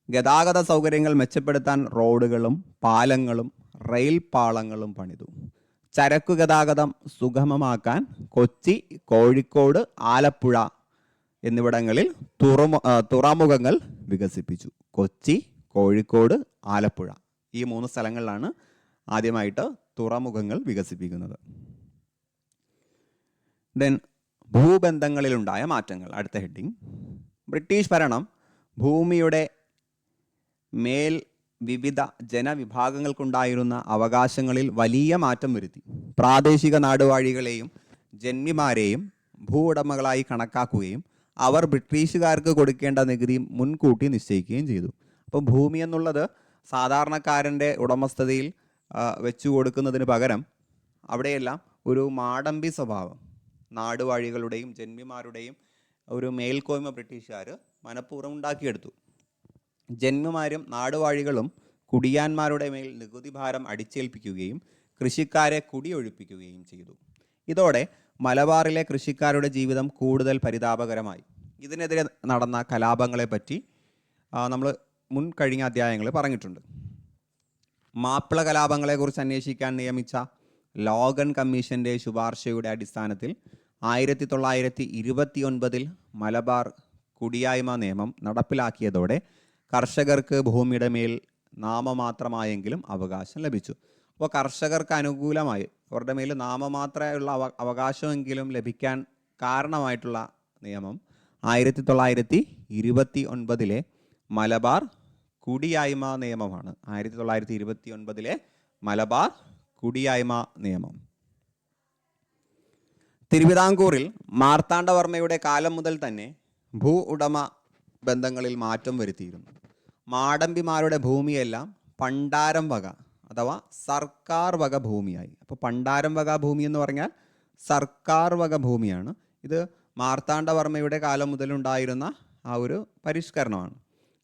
ഗതാഗത സൗകര്യങ്ങൾ മെച്ചപ്പെടുത്താൻ റോഡുകളും പാലങ്ങളും റെയിൽ പാളങ്ങളും പണിതു. ചരക്കു ഗതാഗതം സുഗമമാക്കാൻ കൊച്ചി, കോഴിക്കോട്, ആലപ്പുഴ എന്നിവിടങ്ങളിൽ തുറമുഖങ്ങൾ വികസിപ്പിച്ചു. കൊച്ചി, കോഴിക്കോട്, ആലപ്പുഴ ഈ 3 സ്ഥലങ്ങളിലാണ് ആദ്യമായിട്ട് തുറമുഖങ്ങൾ വികസിപ്പിക്കുന്നത്. ദെൻ ഭൂബന്ധങ്ങളിലുണ്ടായ മാറ്റങ്ങൾ. അടുത്ത ഹെഡിങ്. ബ്രിട്ടീഷ് ഭരണം ഭൂമിയുടെ മേൽ വിവിധ ജനവിഭാഗങ്ങൾക്കുണ്ടായിരുന്ന അവകാശങ്ങളിൽ വലിയ മാറ്റം വരുത്തി. പ്രാദേശിക നാടുവാഴികളെയും ജന്മിമാരെയും ഭൂവുടമകളായി കണക്കാക്കുകയും അവർ ബ്രിട്ടീഷുകാർക്ക് കൊടുക്കേണ്ട നികുതി മുൻകൂട്ടി നിശ്ചയിക്കുകയും ചെയ്തു. അപ്പോൾ ഭൂമി എന്നുള്ളത് സാധാരണക്കാരൻ്റെ ഉടമസ്ഥതയിൽ വെച്ചു കൊടുക്കുന്നതിന് പകരം അവിടെയെല്ലാം ഒരു മാടമ്പി സ്വഭാവം, നാടുവാഴികളുടെയും ജന്മിമാരുടെയും ഒരു മേൽക്കോയ്മ ബ്രിട്ടീഷുകാർ മനഃപൂർവ്വം ഉണ്ടാക്കിയെടുത്തു. ജന്മിമാരും നാടുവാഴികളും കുടിയാന്മാരുടെ മേൽ നികുതി ഭാരം അടിച്ചേൽപ്പിക്കുകയും കൃഷിക്കാരെ കുടിയൊഴിപ്പിക്കുകയും ചെയ്തു. ഇതോടെ മലബാറിലെ കൃഷിക്കാരുടെ ജീവിതം കൂടുതൽ പരിതാപകരമായി. ഇതിനെതിരെ നടന്ന കലാപങ്ങളെപ്പറ്റി നമ്മൾ മുൻ കഴിഞ്ഞ അധ്യായങ്ങളിൽ പറഞ്ഞിട്ടുണ്ട്. മാപ്പിള കലാപങ്ങളെക്കുറിച്ച് അന്വേഷിക്കാൻ നിയമിച്ച ലോഗൻ കമ്മീഷൻ്റെ ശുപാർശയുടെ അടിസ്ഥാനത്തിൽ 1929 മലബാർ കുടിയായ്മ നിയമം നടപ്പിലാക്കിയതോടെ കർഷകർക്ക് ഭൂമിയുടെ മേൽ നാമമാത്രമായെങ്കിലും അവകാശം ലഭിച്ചു. അപ്പോൾ കർഷകർക്ക് അനുകൂലമായി അവരുടെ മേൽ നാമമാത്രമുള്ള അവകാശമെങ്കിലും ലഭിക്കാൻ കാരണമായിട്ടുള്ള നിയമം 1929 മലബാർ കുടിയായ്മ നിയമമാണ്. 1929 മലബാർ കുടിയായ്മ നിയമം. തിരുവിതാംകൂറിൽ മാർത്താണ്ഡവർമ്മയുടെ കാലം മുതൽ തന്നെ ഭൂ ഉടമ ബന്ധങ്ങളിൽ മാറ്റം വരുത്തിയിരുന്നു. മാടമ്പിമാരുടെ ഭൂമിയെല്ലാം പണ്ടാരം വക അഥവാ സർക്കാർ വക ഭൂമിയായി. അപ്പോൾ പണ്ടാരം വക ഭൂമി എന്ന് പറഞ്ഞാൽ സർക്കാർ വക ഭൂമിയാണ്. ഇത് മാർത്താണ്ഡവർമ്മയുടെ കാലം മുതലുണ്ടായിരുന്ന ആ ഒരു പരിഷ്കരണമാണ്.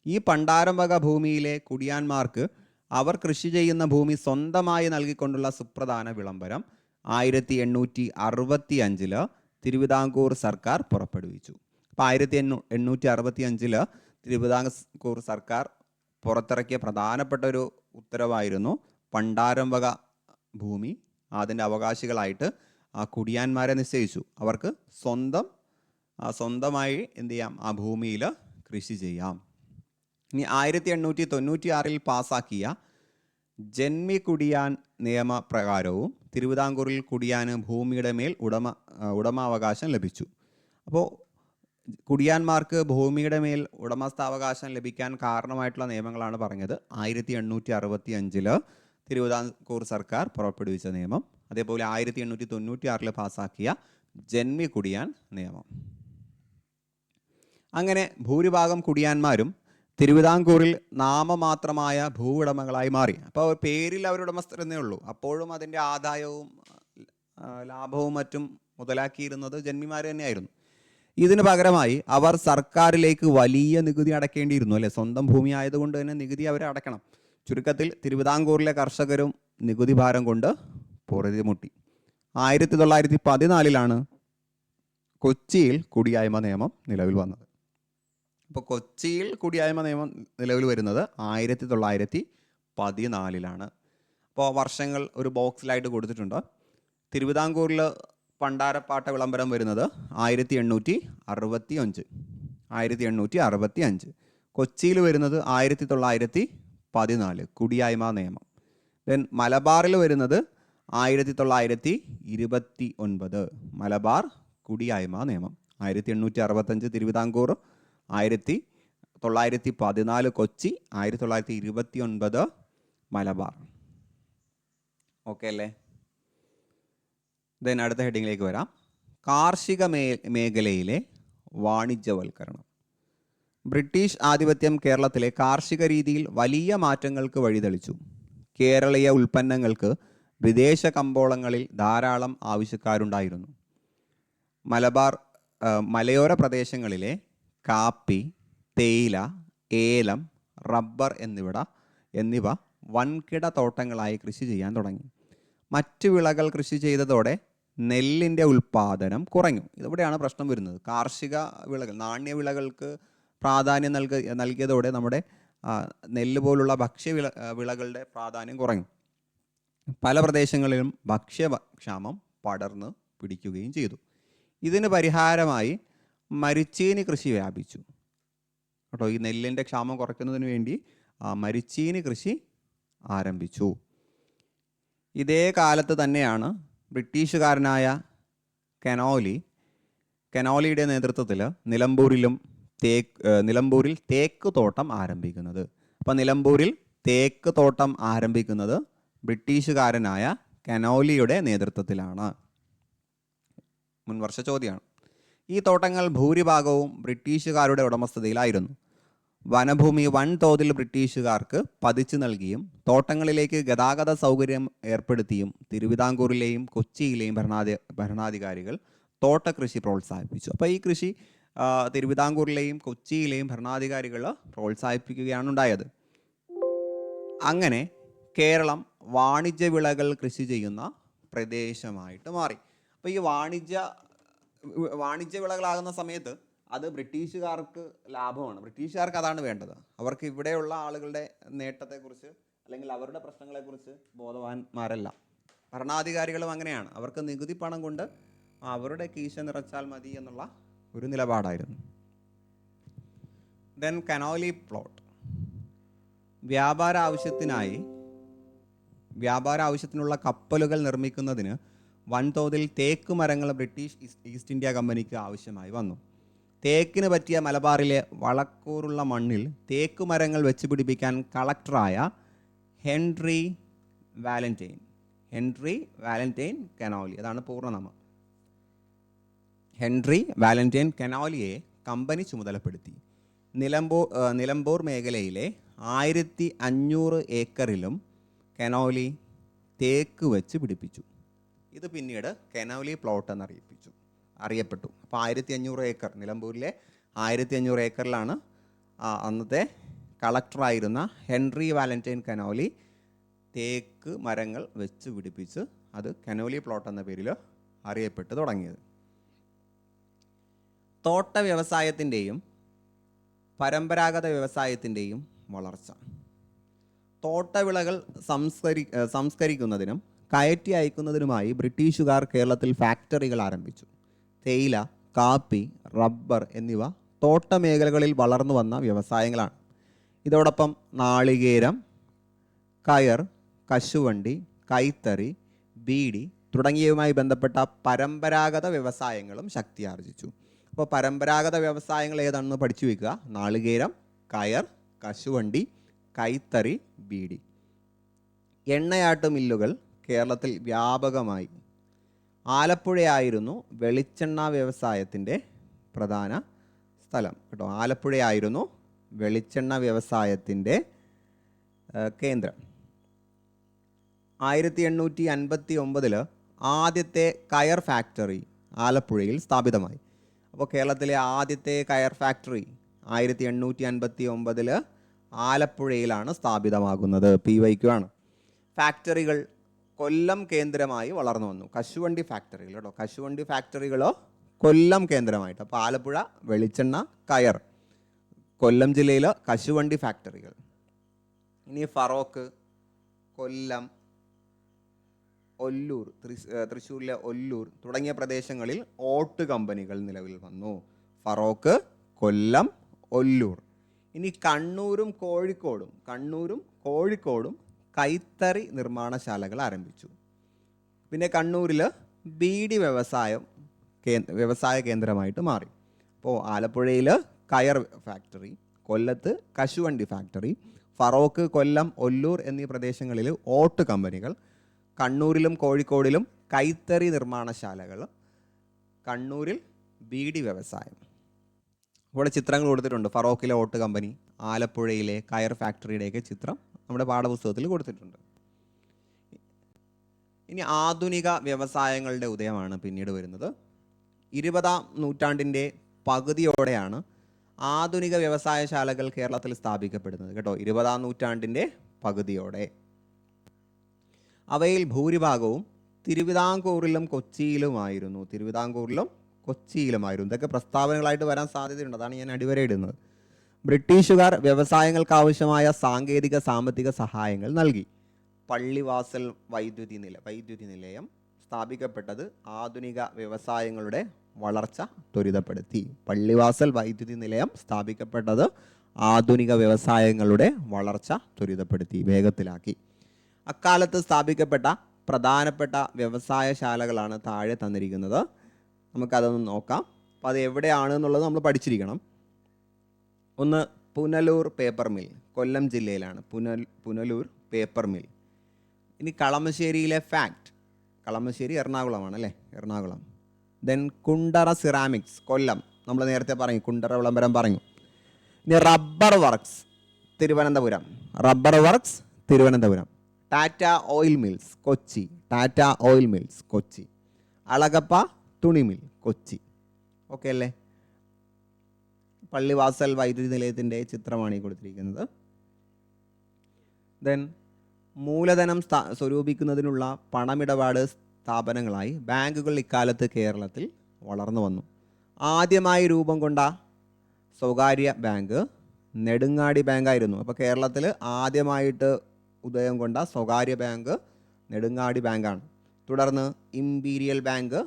ഈ പണ്ടാരം വക ഭൂമിയിലെ കുടിയാന്മാർക്ക് അവർ കൃഷി ചെയ്യുന്ന ഭൂമി സ്വന്തമായി നൽകിക്കൊണ്ടുള്ള സുപ്രധാന വിളംബരം 1865 തിരുവിതാംകൂർ സർക്കാർ പുറപ്പെടുവിച്ചു. അപ്പോൾ 1865 തിരുവിതാംകൂർ സർക്കാർ പുറത്തിറക്കിയ പ്രധാനപ്പെട്ട ഒരു ഉത്തരവായിരുന്നു പണ്ടാരം വക ഭൂമി അതിൻ്റെ അവകാശികളായിട്ട് ആ കുടിയാന്മാരെ നിശ്ചയിച്ചു. അവർക്ക് സ്വന്തമായി എന്ത് ചെയ്യാം, ആ ഭൂമിയിൽ കൃഷി ചെയ്യാം. ഇനി 1896 പാസാക്കിയ ജന്മി കുടിയാൻ നിയമപ്രകാരവും തിരുവിതാംകൂറിൽ കുടിയാന് ഭൂമിയുടെ മേൽ ഉടമാവകാശം ലഭിച്ചു. അപ്പോൾ കുടിയാന്മാർക്ക് ഭൂമിയുടെ മേൽ ഉടമസ്ഥാവകാശം ലഭിക്കാൻ കാരണമായിട്ടുള്ള നിയമങ്ങളാണ് പറഞ്ഞത്. 1865 തിരുവിതാംകൂർ സർക്കാർ പുറപ്പെടുവിച്ച നിയമം, അതേപോലെ 1896 പാസാക്കിയ ജന്മി കുടിയാൻ നിയമം. അങ്ങനെ ഭൂരിഭാഗം കുടിയാന്മാരും തിരുവിതാംകൂറിൽ നാമമാത്രമായ ഭൂ ഉടമകളായി മാറി. അപ്പോൾ പേരിൽ അവർ ഉടമസ്ഥരെന്നേ ഉള്ളൂ. അപ്പോഴും അതിൻ്റെ ആദായവും ലാഭവും മറ്റും മുതലാക്കിയിരുന്നത് ജന്മിമാർ തന്നെയായിരുന്നു. ഇതിന് പകരമായി അവർ സർക്കാരിലേക്ക് വലിയ നികുതി അടയ്ക്കേണ്ടിയിരുന്നു, അല്ലേ? സ്വന്തം ഭൂമി ആയതുകൊണ്ട് തന്നെ നികുതി അവർ അടയ്ക്കണം. ചുരുക്കത്തിൽ തിരുവിതാംകൂറിലെ കർഷകരും നികുതി ഭാരം കൊണ്ട് പൊറുതിമുട്ടി. 1914 കൊച്ചിയിൽ കുടിയായ്മ നിയമം നിലവിൽ വന്നത്. അപ്പോൾ കൊച്ചിയിൽ കുടിയായ്മ നിയമം നിലവിൽ വരുന്നത് 1914. അപ്പോൾ വർഷങ്ങൾ ഒരു ബോക്സിലായിട്ട് കൊടുത്തിട്ടുണ്ട്. തിരുവിതാംകൂറിൽ പണ്ടാരപ്പാട്ട വിളംബരം വരുന്നത് 1865. കൊച്ചിയിൽ വരുന്നത് 1914 കുടിയായ്മ നിയമം. ദെൻ മലബാറിൽ വരുന്നത് 1929 മലബാർ കുടിയായ്മ നിയമം. 1865 തിരുവിതാംകൂർ, 1914 കൊച്ചി, 1929 മലബാർ. ഓക്കെ അല്ലേ? ദെൻ അടുത്ത ഹെഡിങ്ങിലേക്ക് വരാം. കാർഷിക മേഖലയിലെ വാണിജ്യവൽക്കരണം. ബ്രിട്ടീഷ് ആധിപത്യം കേരളത്തിലെ കാർഷിക രീതിയിൽ വലിയ മാറ്റങ്ങൾക്ക് വഴിതെളിച്ചു. കേരളീയ ഉൽപ്പന്നങ്ങൾക്ക് വിദേശ കമ്പോളങ്ങളിൽ ധാരാളം ആവശ്യക്കാരുണ്ടായിരുന്നു. മലയോര പ്രദേശങ്ങളിലെ കാപ്പി, തേയില, ഏലം, റബ്ബർ എന്നിവ വൻകിട തോട്ടങ്ങളായി കൃഷി ചെയ്യാൻ തുടങ്ങി. മറ്റ് വിളകൾ കൃഷി ചെയ്തതോടെ നെല്ലിൻ്റെ ഉൽപ്പാദനം കുറഞ്ഞു. ഇവിടെയാണ് പ്രശ്നം വരുന്നത്. കാർഷിക വിളകൾ, നാണ്യവിളകൾക്ക് പ്രാധാന്യം നൽകിയതോടെ നമ്മുടെ നെല്ല് പോലുള്ള വിളകളുടെ പ്രാധാന്യം കുറഞ്ഞു. പല പ്രദേശങ്ങളിലും ഭക്ഷ്യക്ഷാമം പടർന്ന് പിടിക്കുകയും ചെയ്തു. ഇതിന് പരിഹാരമായി മരിച്ചീനി കൃഷി വ്യാപിച്ചു കേട്ടോ. ഈ നെല്ലിൻ്റെ ക്ഷാമം കുറയ്ക്കുന്നതിന് വേണ്ടി മരിച്ചീനി കൃഷി ആരംഭിച്ചു. ഇതേ കാലത്ത് തന്നെയാണ് ബ്രിട്ടീഷുകാരനായ കനോലിയുടെ നേതൃത്വത്തിൽ നിലമ്പൂരിൽ തേക്ക് തോട്ടം ആരംഭിക്കുന്നത്. അപ്പോൾ നിലമ്പൂരിൽ തേക്ക് തോട്ടം ആരംഭിക്കുന്നത് ബ്രിട്ടീഷുകാരനായ കനോലിയുടെ നേതൃത്വത്തിലാണ്. മുൻവർഷ ചോദ്യമാണ്. ഈ തോട്ടങ്ങൾ ഭൂരിഭാഗവും ബ്രിട്ടീഷുകാരുടെ ഉടമസ്ഥതയിലായിരുന്നു. വനഭൂമി വൻതോതിൽ ബ്രിട്ടീഷുകാർക്ക് പതിച്ചു നൽകിയും തോട്ടങ്ങളിലേക്ക് ഗതാഗത സൗകര്യം ഏർപ്പെടുത്തിയും തിരുവിതാംകൂറിലെയും കൊച്ചിയിലെയും ഭരണാധികാരികൾ തോട്ടകൃഷി പ്രോത്സാഹിപ്പിച്ചു. അപ്പോൾ ഈ കൃഷി തിരുവിതാംകൂറിലെയും കൊച്ചിയിലെയും ഭരണാധികാരികൾ പ്രോത്സാഹിപ്പിക്കുകയാണ് ഉണ്ടായത്. അങ്ങനെ കേരളം വാണിജ്യ വിളകൾ കൃഷി ചെയ്യുന്ന പ്രദേശമായിട്ട് മാറി. അപ്പോൾ ഈ വാണിജ്യ വിളകളാകുന്ന സമയത്ത് അത് ബ്രിട്ടീഷുകാർക്ക് ലാഭമാണ്. ബ്രിട്ടീഷുകാർക്ക് അതാണ് വേണ്ടത്. അവർക്ക് ഇവിടെയുള്ള ആളുകളുടെ നേട്ടത്തെക്കുറിച്ച് അല്ലെങ്കിൽ അവരുടെ പ്രശ്നങ്ങളെക്കുറിച്ച് ബോധവാന്മാരല്ല. ഭരണാധികാരികളും അങ്ങനെയാണ്. അവർക്ക് നികുതി പണം കൊണ്ട് അവരുടെ കീശ നിറച്ചാൽ മതി എന്നുള്ള ഒരു നിലപാടായിരുന്നു. Then Conolly plot. വ്യാപാര ആവശ്യത്തിനുള്ള കപ്പലുകൾ നിർമ്മിക്കുന്നതിന് വൻതോതിൽ തേക്ക് മരങ്ങൾ ബ്രിട്ടീഷ് ഈസ്റ്റ് ഇന്ത്യ കമ്പനിക്ക് ആവശ്യമായി വന്നു. തേക്കിന് പറ്റിയ മലബാറിലെ വളക്കൂറുള്ള മണ്ണിൽ തേക്ക് മരങ്ങൾ വെച്ച് പിടിപ്പിക്കാൻ കളക്ടറായ ഹെൻറി വാലന്റൈൻ കനോലി, അതാണ് പൂർണ്ണനാമം, ഹെൻറി വാലന്റൈൻ കനോലിയെ കമ്പനി ചുമതലപ്പെടുത്തി. നിലമ്പൂർ മേഖലയിലെ 1500 ഏക്കറിലും കനോലി തേക്ക് വെച്ച് പിടിപ്പിച്ചു. ഇത് പിന്നീട് കനോലി പ്ലോട്ട് എന്നറിയപ്പെട്ടു. അപ്പോൾ 1500 ഏക്കർ, നിലമ്പൂരിലെ 1500 ഏക്കറിലാണ് അന്നത്തെ കളക്ടറായിരുന്ന ഹെൻറി വാലന്റൈൻ കനോലി തേക്ക് മരങ്ങൾ വെച്ച് പിടിപ്പിച്ച് അത് കനോലി പ്ലോട്ട് എന്ന പേരിൽ അറിയപ്പെട്ടു തുടങ്ങിയത്. തോട്ട വ്യവസായത്തിൻ്റെയും പരമ്പരാഗത വ്യവസായത്തിൻ്റെയും വളർച്ച. തോട്ടവിളകൾ സംസ്കരിക്കുന്നതിനും കയറ്റി അയക്കുന്നതിനുമായി ബ്രിട്ടീഷുകാർ കേരളത്തിൽ ഫാക്ടറികൾ ആരംഭിച്ചു. തേയില, കാപ്പി, റബ്ബർ എന്നിവ തോട്ടമേഖലകളിൽ വളർന്നു വന്ന വ്യവസായങ്ങളാണ്. ഇതോടൊപ്പം നാളികേരം, കയർ, കശുവണ്ടി, കൈത്തറി, ബീഡി തുടങ്ങിയവയുമായി ബന്ധപ്പെട്ട പരമ്പരാഗത വ്യവസായങ്ങളും ശക്തിയാർജിച്ചു. അപ്പോൾ പരമ്പരാഗത വ്യവസായങ്ങൾ ഏതാണെന്ന് പഠിച്ചു വയ്ക്കുക. നാളികേരം, കയർ, കശുവണ്ടി, കൈത്തറി, ബീഡി. എണ്ണയാട്ട് മില്ലുകൾ കേരളത്തിൽ വ്യാപകമായി. ആലപ്പുഴയായിരുന്നു വെളിച്ചെണ്ണ വ്യവസായത്തിൻ്റെ പ്രധാന സ്ഥലം കേട്ടോ. ആലപ്പുഴയായിരുന്നു വെളിച്ചെണ്ണ വ്യവസായത്തിൻ്റെ കേന്ദ്രം. 1859 ആദ്യത്തെ കയർ ഫാക്ടറി ആലപ്പുഴയിൽ സ്ഥാപിതമായി. അപ്പോൾ കേരളത്തിലെ ആദ്യത്തെ കയർ ഫാക്ടറി 1859 ആലപ്പുഴയിലാണ് സ്ഥാപിതമാകുന്നത്. PYQ ആണ്. ഫാക്ടറികൾ കൊല്ലം കേന്ദ്രമായി വളർന്നു വന്നു. കശുവണ്ടി ഫാക്ടറികൾ കേട്ടോ, കശുവണ്ടി ഫാക്ടറികളോ കൊല്ലം കേന്ദ്രമായിട്ട്. അപ്പോൾ ആലപ്പുഴ വെളിച്ചെണ്ണ, കയർ, കൊല്ലം ജില്ലയിൽ കശുവണ്ടി ഫാക്ടറികൾ. ഇനി ഫറോക്ക്, കൊല്ലം, ഒല്ലൂർ, തൃശ്ശൂരിലെ ഒല്ലൂർ തുടങ്ങിയ പ്രദേശങ്ങളിൽ ഓട്ട് കമ്പനികൾ നിലവിൽ വന്നു. ഫറോക്ക്, കൊല്ലം, ഒല്ലൂർ. ഇനി കണ്ണൂരും കോഴിക്കോടും കൈത്തറി നിർമ്മാണശാലകൾ ആരംഭിച്ചു. പിന്നെ കണ്ണൂരിൽ ബീഡി വ്യവസായ കേന്ദ്രമായിട്ട് മാറി. അപ്പോൾ ആലപ്പുഴയിൽ കയർ ഫാക്ടറി, കൊല്ലത്ത് കശുവണ്ടി ഫാക്ടറി, ഫറോക്ക്, കൊല്ലം, ഒല്ലൂർ എന്നീ പ്രദേശങ്ങളിൽ ഓട്ട് കമ്പനികൾ, കണ്ണൂരിലും കോഴിക്കോടിലും കൈത്തറി നിർമ്മാണശാലകൾ, കണ്ണൂരിൽ ബീഡി വ്യവസായം. ഇവിടെ ചിത്രങ്ങൾ കൊടുത്തിട്ടുണ്ട്. ഫറോക്കിലെ ഓട്ട് കമ്പനി, ആലപ്പുഴയിലെ കയർ ഫാക്ടറിയുടെയൊക്കെ ചിത്രം നമ്മുടെ പാഠപുസ്തകത്തിൽ കൊടുത്തിട്ടുണ്ട്. ഇനി ആധുനിക വ്യവസായങ്ങളുടെ ഉദയമാണ് പിന്നീട് വരുന്നത്. 20-ാം നൂറ്റാണ്ടിൻ്റെ പകുതിയോടെയാണ് ആധുനിക വ്യവസായശാലകൾ കേരളത്തിൽ സ്ഥാപിക്കപ്പെടുന്നത് കേട്ടോ. 20-ാം നൂറ്റാണ്ടിൻ്റെ പകുതിയോടെ. അവയിൽ ഭൂരിഭാഗവും തിരുവിതാംകൂറിലും കൊച്ചിയിലുമായിരുന്നു. ഇതൊക്കെ പ്രസ്താവനകളായിട്ട് വരാൻ സാധ്യതയുണ്ട്. അതാണ് ഞാൻ അടിവരയിടുന്നത്. ബ്രിട്ടീഷുകാർ വ്യവസായങ്ങൾക്ക് ആവശ്യമായ സാങ്കേതിക സാമ്പത്തിക സഹായങ്ങൾ നൽകി. പള്ളിവാസൽ വൈദ്യുതി നിലയം സ്ഥാപിക്കപ്പെട്ടത് ആധുനിക വ്യവസായങ്ങളുടെ വളർച്ച ത്വരിതപ്പെടുത്തി. പള്ളിവാസൽ വൈദ്യുതി നിലയം സ്ഥാപിക്കപ്പെട്ടത് ആധുനിക വ്യവസായങ്ങളുടെ വളർച്ച ത്വരിതപ്പെടുത്തി, വേഗത്തിലാക്കി. അക്കാലത്ത് സ്ഥാപിക്കപ്പെട്ട പ്രധാനപ്പെട്ട വ്യവസായശാലകളാണ് താഴെ തന്നിരിക്കുന്നത്. നമുക്കതൊന്ന് നോക്കാം. അപ്പോൾ അത് എവിടെയാണ് എന്നുള്ളത് നമ്മൾ പഠിച്ചിരിക്കണം. ഒന്ന്, പുനലൂർ പേപ്പർ മിൽ, കൊല്ലം ജില്ലയിലാണ് പുനലൂർ പേപ്പർ മിൽ. ഇനി കളമശ്ശേരിയിലെ കളമശ്ശേരി എറണാകുളമാണ് അല്ലേ, എറണാകുളം. Then Kundara ceramics, Kollam. നമ്മൾ നേരത്തെ പറഞ്ഞു, കുണ്ടറ വിളംബരം പറഞ്ഞു. ഇനി rubber works Thiruvananthapuram, rubber works Thiruvananthapuram. Tata oil mills Kochi, Tata oil mills Kochi. Alagappa തുണി മിൽ കൊച്ചി. ഓക്കെ അല്ലേ? പള്ളിവാസൽ വൈദ്യുതി നിലയത്തിൻ്റെ ചിത്രമാണ് ഈ കൊടുത്തിരിക്കുന്നത്. ദെൻ മൂലധനം സ്വരൂപിക്കുന്നതിനുള്ള പണമിടപാട് സ്ഥാപനങ്ങളായി ബാങ്കുകൾ ഇക്കാലത്ത് കേരളത്തിൽ വളർന്നു വന്നു. ആദ്യമായി രൂപം കൊണ്ട സ്വകാര്യ ബാങ്ക് നെടുങ്ങാടി ബാങ്കായിരുന്നു. അപ്പോൾ കേരളത്തിൽ ആദ്യമായിട്ട് ഉദയം കൊണ്ട സ്വകാര്യ ബാങ്ക് നെടുങ്ങാടി ബാങ്കാണ്. തുടർന്ന് imperial bank,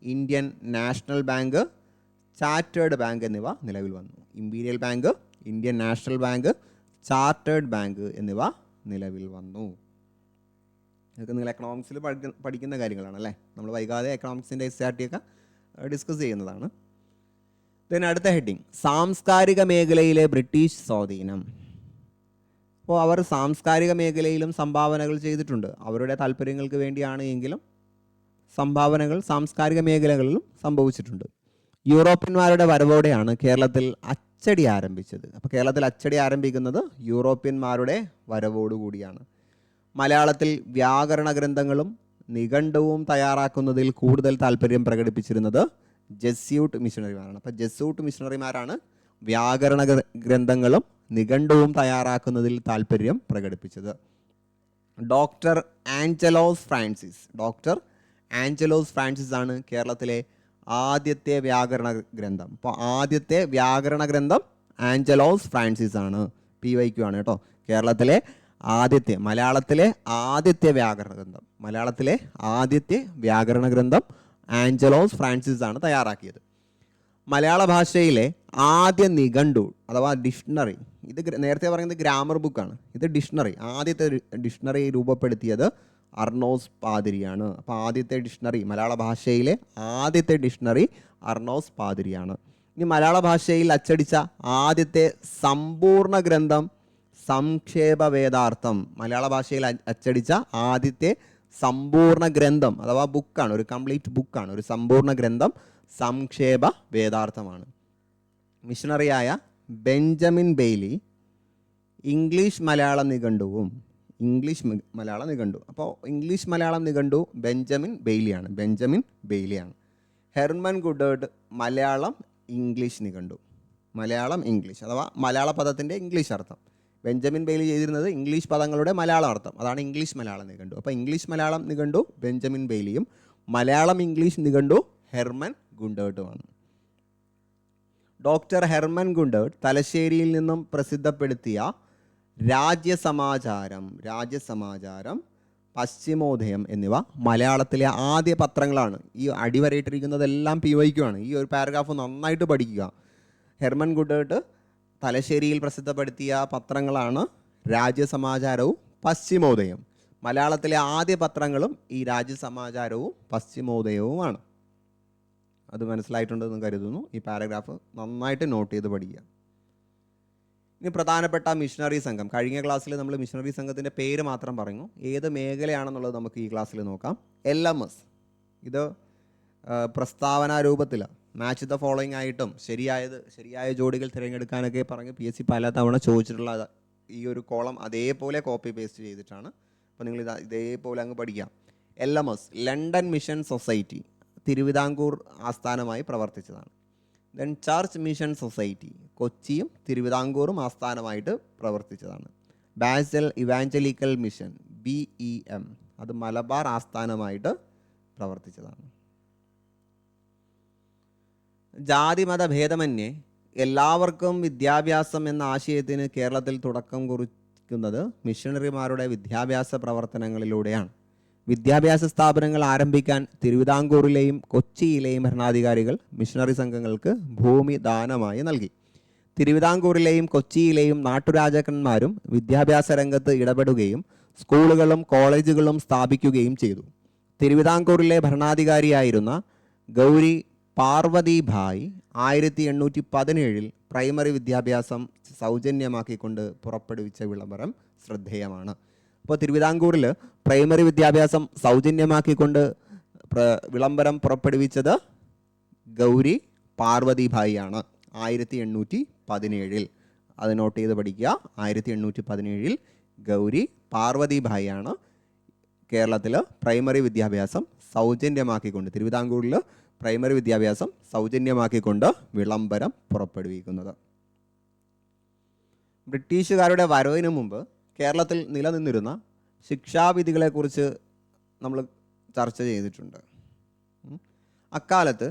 Indian national bank, chartered bank എന്നിവ നിലവിൽ വന്നു. Imperial bank, Indian national bank, chartered bank എന്നിവ നിലവിൽ വന്നു. ഇതൊക്കെ നിങ്ങൾ എക്കണോമിക്സിൽ പഠിക്കുന്ന കാര്യങ്ങളാണ് അല്ലേ? നമ്മൾ വൈകാതെ എക്കണോമിക്സിൻ്റെ SRT ഒക്കെ ഡിസ്കസ് ചെയ്യുന്നതാണ്. then അടുത്ത ഹെഡിങ് സാംസ്കാരിക മേഖലയിലെ ബ്രിട്ടീഷ് സ്വാധീനം. അപ്പോൾ അവർ സാംസ്കാരിക മേഖലയിലും സംഭാവനകൾ ചെയ്തിട്ടുണ്ട്. അവരുടെ താല്പര്യങ്ങൾക്ക് വേണ്ടിയാണ് എങ്കിലും സംഭാവനകൾ സാംസ്കാരിക മേഖലകളിലും സംഭവിച്ചിട്ടുണ്ട്. യൂറോപ്യന്മാരുടെ വരവോടെയാണ് കേരളത്തിൽ അച്ചടി ആരംഭിച്ചത്. അപ്പോൾ കേരളത്തിൽ അച്ചടി ആരംഭിക്കുന്നത് യൂറോപ്യന്മാരുടെ വരവോടുകൂടിയാണ്. മലയാളത്തിൽ വ്യാകരണ ഗ്രന്ഥങ്ങളും നിഘണ്ടുവും തയ്യാറാക്കുന്നതിൽ കൂടുതൽ താല്പര്യം പ്രകടിപ്പിച്ചിരുന്നത് ജെസ്യൂട്ട് മിഷണറിമാരാണ്. അപ്പോൾ ജെസ്യൂട്ട് മിഷണറിമാരാണ് വ്യാകരണ ഗ്രന്ഥങ്ങളും നിഘണ്ടുവും തയ്യാറാക്കുന്നതിൽ താല്പര്യം പ്രകടിപ്പിച്ചത്. ഡോക്ടർ ആഞ്ചലോസ് ഫ്രാൻസിസ് ആണ് കേരളത്തിലെ ആദ്യത്തെ വ്യാകരണ ഗ്രന്ഥം. അപ്പോൾ ആദ്യത്തെ വ്യാകരണ ഗ്രന്ഥം ആഞ്ചലോസ് ഫ്രാൻസിസ് ആണ്. PYQ ആണ് കേട്ടോ. കേരളത്തിലെ ആദ്യത്തെ, മലയാളത്തിലെ ആദ്യത്തെ വ്യാകരണ ഗ്രന്ഥം ആഞ്ചലോസ് ഫ്രാൻസിസ് ആണ് തയ്യാറാക്കിയത്. മലയാള ഭാഷയിലെ ആദ്യ നിഘണ്ടു അഥവാ ഡിക്ഷണറി, ഇത് നേരത്തെ പറയുന്നത് ഗ്രാമർ ബുക്കാണ്, ഇത് ഡിക്ഷണറി, ആദ്യത്തെ ഡിക്ഷണറി രൂപപ്പെടുത്തിയത് അർണോസ് പാതിരിയാണ്. അപ്പോൾ ആദ്യത്തെ ഡിക്ഷണറി, മലയാള ഭാഷയിലെ ആദ്യത്തെ ഡിക്ഷണറി അർണോസ് പാതിരിയാണ്. ഇനി മലയാള ഭാഷയിൽ അച്ചടിച്ച ആദ്യത്തെ സമ്പൂർണ്ണ ഗ്രന്ഥം സംക്ഷേപ വേദാർത്ഥം. മലയാള ഭാഷയിൽ അച്ചടിച്ച ആദ്യത്തെ സമ്പൂർണ്ണ ഗ്രന്ഥം അഥവാ ബുക്കാണ്, ഒരു കംപ്ലീറ്റ് ബുക്കാണ്, ഒരു സമ്പൂർണ്ണ ഗ്രന്ഥം സംക്ഷേപ വേദാർത്ഥമാണ്. മിഷണറിയായ ബെഞ്ചമിൻ ബെയ്ലി ഇംഗ്ലീഷ് മലയാളം നിഘണ്ടുവും അപ്പോൾ ഇംഗ്ലീഷ് മലയാളം നിഘണ്ടു ബെഞ്ചമിൻ ബെയ്ലിയാണ്. ഹെർമൻ ഗുഡേർഡ് മലയാളം ഇംഗ്ലീഷ് നിഘണ്ടു, അഥവാ മലയാള പദത്തിൻ്റെ ഇംഗ്ലീഷ് അർത്ഥം. ബെഞ്ചമിൻ ബെയ്ലി ചെയ്തിരുന്നത് ഇംഗ്ലീഷ് പദങ്ങളുടെ മലയാളം അർത്ഥം, അതാണ് ഇംഗ്ലീഷ് മലയാളം നിഘണ്ടു. അപ്പോൾ ഇംഗ്ലീഷ് മലയാളം നിഘണ്ടു ബെഞ്ചമിൻ ബെയ്ലിയും മലയാളം ഇംഗ്ലീഷ് നിഘണ്ടു ഹെർമൻ ഗുണ്ടേർട്ടുമാണ്. ഡോക്ടർ ഹെർമൻ ഗുണ്ടേർട്ട് തലശ്ശേരിയിൽ നിന്നും പ്രസിദ്ധപ്പെടുത്തിയ രാജ്യസമാചാരം, പശ്ചിമോദയം എന്നിവ മലയാളത്തിലെ ആദ്യ പത്രങ്ങളാണ്. ഈ അടിവരയിട്ടിരിക്കുന്നതെല്ലാം PYQ ആണ്. ഈ ഒരു പാരഗ്രാഫ് നന്നായിട്ട് പഠിക്കുക. ഹെർമൻ ഗുണ്ടേർട്ട് തലശ്ശേരിയിൽ പ്രസിദ്ധപ്പെടുത്തിയ പത്രങ്ങളാണ് രാജ്യസമാചാരവും പശ്ചിമോദയം. മലയാളത്തിലെ ആദ്യ പത്രങ്ങളും ഈ രാജ്യസമാചാരവും പശ്ചിമോദയവുമാണ്. അത് മനസ്സിലായിട്ടുണ്ടെന്ന് കരുതുന്നു. ഈ പാരഗ്രാഫ് നന്നായിട്ട് നോട്ട് ചെയ്ത് പഠിക്കുക. ഇനി പ്രധാനപ്പെട്ട മിഷണറി സംഘം. കഴിഞ്ഞ ക്ലാസ്സിൽ നമ്മൾ മിഷണറി സംഘത്തിൻ്റെ പേര് മാത്രം പറഞ്ഞു. ഏത് മേഖലയാണെന്നുള്ളത് നമുക്ക് ഈ ക്ലാസ്സിൽ നോക്കാം. LMS, ഇത് പ്രസ്താവന രൂപത്തിലാണ്. മാച്ച് ദ ഫോളോയിങ് ആയിട്ടും ശരിയായ ജോഡികൾ തിരഞ്ഞെടുക്കാനൊക്കെ പറഞ്ഞ് PSC പല തവണ ചോദിച്ചിട്ടുള്ള ഈ ഒരു കോളം അതേപോലെ കോപ്പി പേസ്റ്റ് ചെയ്തിട്ടാണ്. അപ്പോൾ നിങ്ങൾ ഇതേപോലെ അങ്ങ് പഠിക്കാം. LMS London mission society Thiruvithamkoor ആസ്ഥാനമായി പ്രവർത്തിച്ചതാണ്. ദെൻ ചർച്ച് മിഷൻ സൊസൈറ്റി കൊച്ചിയും തിരുവിതാംകൂറും ആസ്ഥാനമായിട്ട് പ്രവർത്തിച്ചതാണ്. ബാസൽ ഇവാഞ്ചലിക്കൽ മിഷൻ BEM അത് മലബാർ ആസ്ഥാനമായിട്ട് പ്രവർത്തിച്ചതാണ്. ജാതിമത ഭേദമന്യേ എല്ലാവർക്കും വിദ്യാഭ്യാസം എന്ന ആശയത്തിന് കേരളത്തിൽ തുടക്കം കുറിക്കുന്നത് മിഷണറിമാരുടെ വിദ്യാഭ്യാസ പ്രവർത്തനങ്ങളിലൂടെയാണ്. വിദ്യാഭ്യാസ സ്ഥാപനങ്ങൾ ആരംഭിക്കാൻ തിരുവിതാംകൂറിലെയും കൊച്ചിയിലെയും ഭരണാധികാരികൾ മിഷണറി സംഘങ്ങൾക്ക് ഭൂമി ദാനമായി നൽകി. തിരുവിതാംകൂറിലെയും കൊച്ചിയിലെയും നാട്ടുരാജാക്കന്മാരും വിദ്യാഭ്യാസ രംഗത്ത് ഇടപെടുകയും സ്കൂളുകളും കോളേജുകളും സ്ഥാപിക്കുകയും ചെയ്തു. തിരുവിതാംകൂറിലെ ഭരണാധികാരിയായിരുന്ന ഗൗരി പാർവതിഭായ് 1817 പ്രൈമറി വിദ്യാഭ്യാസം സൗജന്യമാക്കിക്കൊണ്ട് പുറപ്പെടുവിച്ച വിളംബരം ശ്രദ്ധേയമാണ്. അപ്പോൾ തിരുവിതാംകൂറിൽ പ്രൈമറി വിദ്യാഭ്യാസം സൗജന്യമാക്കിക്കൊണ്ട് വിളംബരം പുറപ്പെടുവിച്ചത് ഗൗരി പാർവതിഭായ് ആണ് 1817. അത് നോട്ട് ചെയ്ത് പഠിക്കുക. 1817 ഗൗരി പാർവതിഭായിയാണ് കേരളത്തിൽ പ്രൈമറി വിദ്യാഭ്യാസം സൗജന്യമാക്കിക്കൊണ്ട്, തിരുവിതാംകൂറിൽ പ്രൈമറി വിദ്യാഭ്യാസം സൗജന്യമാക്കിക്കൊണ്ട് വിളംബരം പുറപ്പെടുവിക്കുന്നത്. ബ്രിട്ടീഷുകാരുടെ വരവിന് മുമ്പ് കേരളത്തിൽ നിലനിന്നിരുന്ന ശിക്ഷാവിധികളെക്കുറിച്ച് നമ്മൾ ചർച്ച ചെയ്തിട്ടുണ്ട്. അക്കാലത്ത്